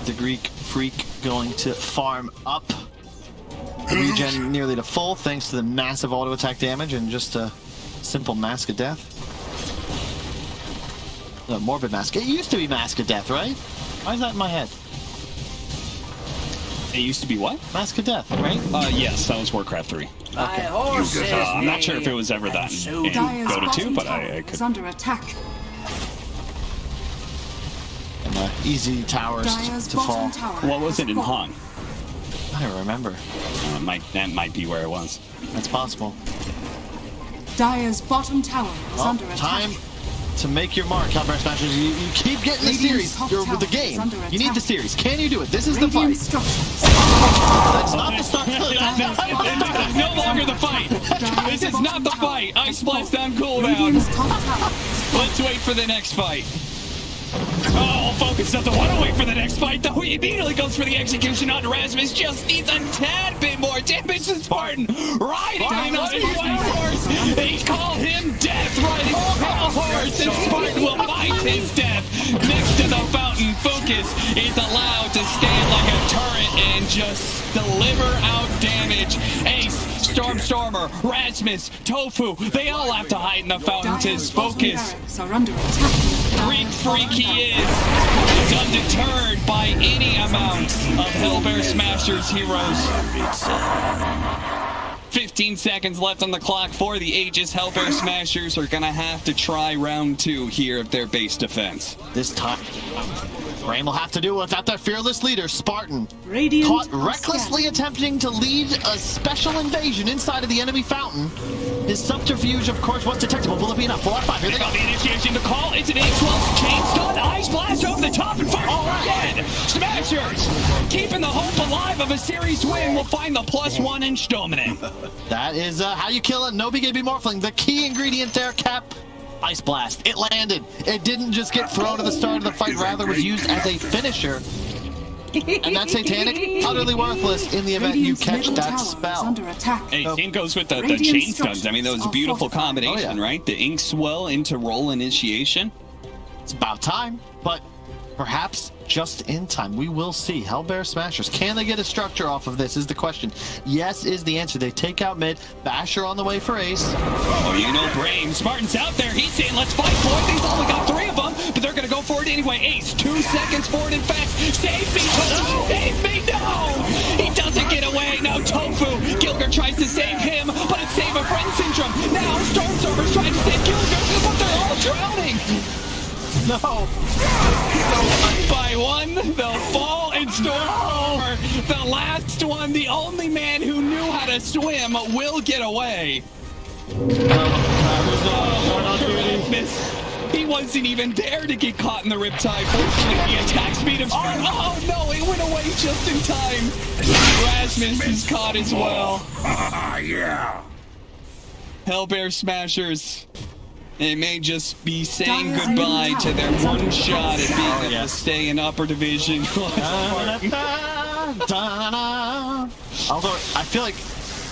The Greek Freak going to farm up. Regen nearly to full thanks to the massive auto attack damage and just a simple Mask of Death. No, Morbid Mask. It used to be Mask of Death, right? Why is that in my head? It used to be what? Mask of Death, right? Yes, that was Warcraft 3. Okay. I'm not sure if it was ever that in Dota 2, but I could. Under attack. And easy towers to fall. What was it in Han? I don't remember. That might be where it was. That's possible. Dire's bottom tower is under attack. Time to make your mark, Hellbear Smashers. You keep getting the series with the game. You need the series. Can you do it? This is the fight. That's not the start. This is no longer the fight. This is not the fight. Ice Blast on cooldown. Let's wait for the next fight. Oh, Focus doesn't want to wait for the next fight, though. He immediately goes for the execution on Rasmus. Just needs a tad bit more damage to Spartan. Riding on his white horse. They call him Death, riding a pale horse, and Spartan will find his death. Next to the fountain, Focus is allowed to stand like a turret and just deliver out damage. Ace, Stormstormer, Rasmus, Tofu, they all have to hide in the fountain to Focus. Greek Freak he is undeterred by any amount of Hellbear Smashers heroes. 15 seconds left on the clock for the Aegis. Hellbear Smashers are gonna have to try round 2 here of their base defense. This time, BRAME will have to do it without their fearless leader, Spartan. Radiant Caught recklessly attempting to lead a special invasion inside of the enemy fountain. His subterfuge, of course, was detectable. Will it be enough? 4 out 5. Here they go. The initiation to call. It's an 8-12 chain stun. Ice blast over the top and fire again. Smashers keeping the hope alive of a series win. Will find the +1 inch dominant. That is how you kill a no BKB Morphling. The key ingredient there, Cap. Ice Blast. It landed. It didn't just get thrown at the start of the fight, rather was used as a finisher. And that Satanic, utterly worthless in the event you catch that spell. Hey, same goes with the chain stuns. I mean, that was a beautiful combination, right? The ink swell into roll initiation. It's about time, but perhaps just in time. We will see. Hellbear Smashers, can they get a structure off of this is the question. Yes is the answer. They take out mid. Basher on the way for ace. Oh, you know BRAME. Spartan's out there. He's saying, let's fight for it. He's only got 3 of them, but they're going to go for it anyway. Ace, 2 seconds for it. In fact, save me, Tofu. Save me, no! He doesn't get away. Now Tofu. Gilger tries to save him, but it's save a friend syndrome. Now Stormstormer's trying to save Gilger, but they're all drowning. No. One by one, they'll fall and Stormstormer, the last one, the only man who knew how to swim, will get away. He wasn't even there to get caught in the riptide. Fortunately, the attack speed of Spartan. Oh no, it went away just in time. Rasmus is caught as well. Yeah. Hellbear Smashers. They may just be saying goodbye to their one shot at being able to stay in upper division. Although I feel like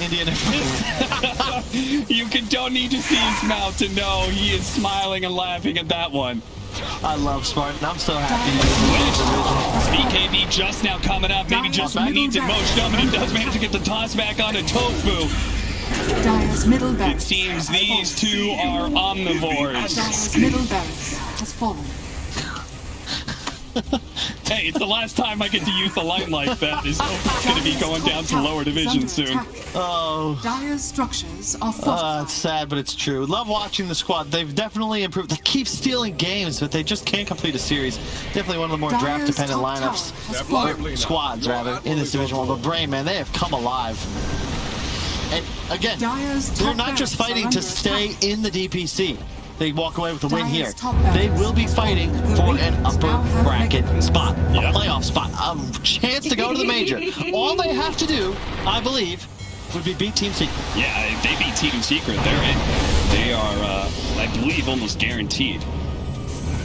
Indian. You don't need to see his mouth to know he is smiling and laughing at that one. I love Spartan. I'm so happy. BKB just now coming up. Maybe just needs it most. Dominant does manage to get the toss back onto Tofu. Dire's middle barracks. It seems these two are omnivores. Dire's middle barracks has fallen. Hey, it's the last time I get to use a line like that. It's going to be going down to lower division soon. Oh. Dire's structures are fortified. It's sad, but it's true. Love watching the squad. They've definitely improved. They keep stealing games, but they just can't complete a series. Definitely one of the more draft-dependent lineups, squads rather, in this Division 1. But BRAME, man, they have come alive. And again, they're not just fighting to stay in the DPC. They walk away with a win here. They will be fighting for an upper bracket spot, a playoff spot, a chance to go to the major. All they have to do, I believe, would be beat Team Secret. Yeah, if they beat Team Secret, they're in. They are, I believe, almost guaranteed.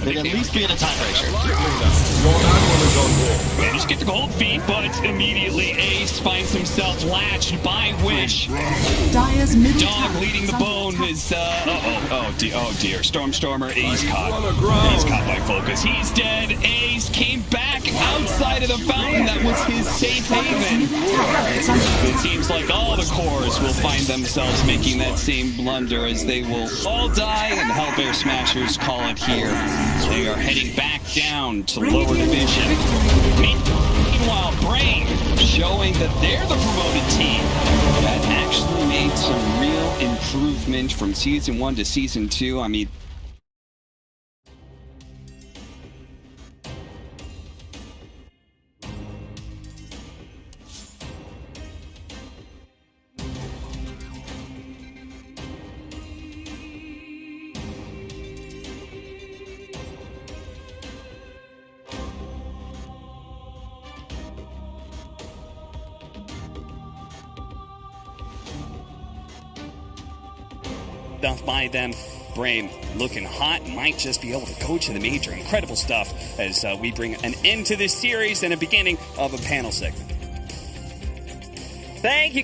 They'd at least be in a tiebreaker. Managed to get the gold feet, but immediately Ace finds himself latched by Wish. Dire's middle Dog leading the bone is, oh dear. Stormstormer, Ace caught. Ace caught by Focus. He's dead. Ace came back outside of the fountain that was his safe haven. It seems like all the cores will find themselves making that same blunder as they will all die, and Hellbear Smashers call it here. They are heading back down to lower division. Meanwhile, BRAME showing that they're the promoted team that actually made some real improvement from Season 1 to Season 2. I mean, Dumped by them. BRAME looking hot, might just be able to go to the major. Incredible stuff as we bring an end to this series and a beginning of a panel segment. Thank you,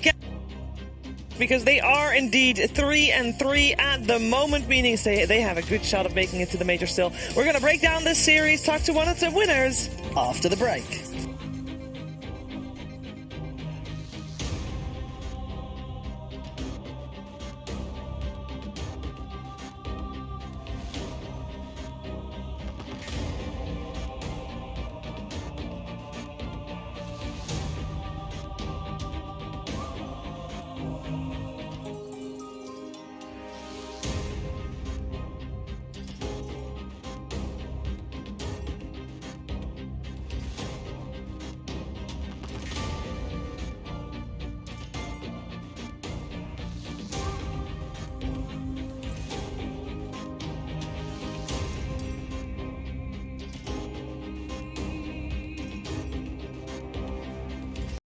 because they are indeed 3-3 at the moment, meaning they have a good shot of making it to the major still. We're going to break down this series, talk to one of the winners after the break.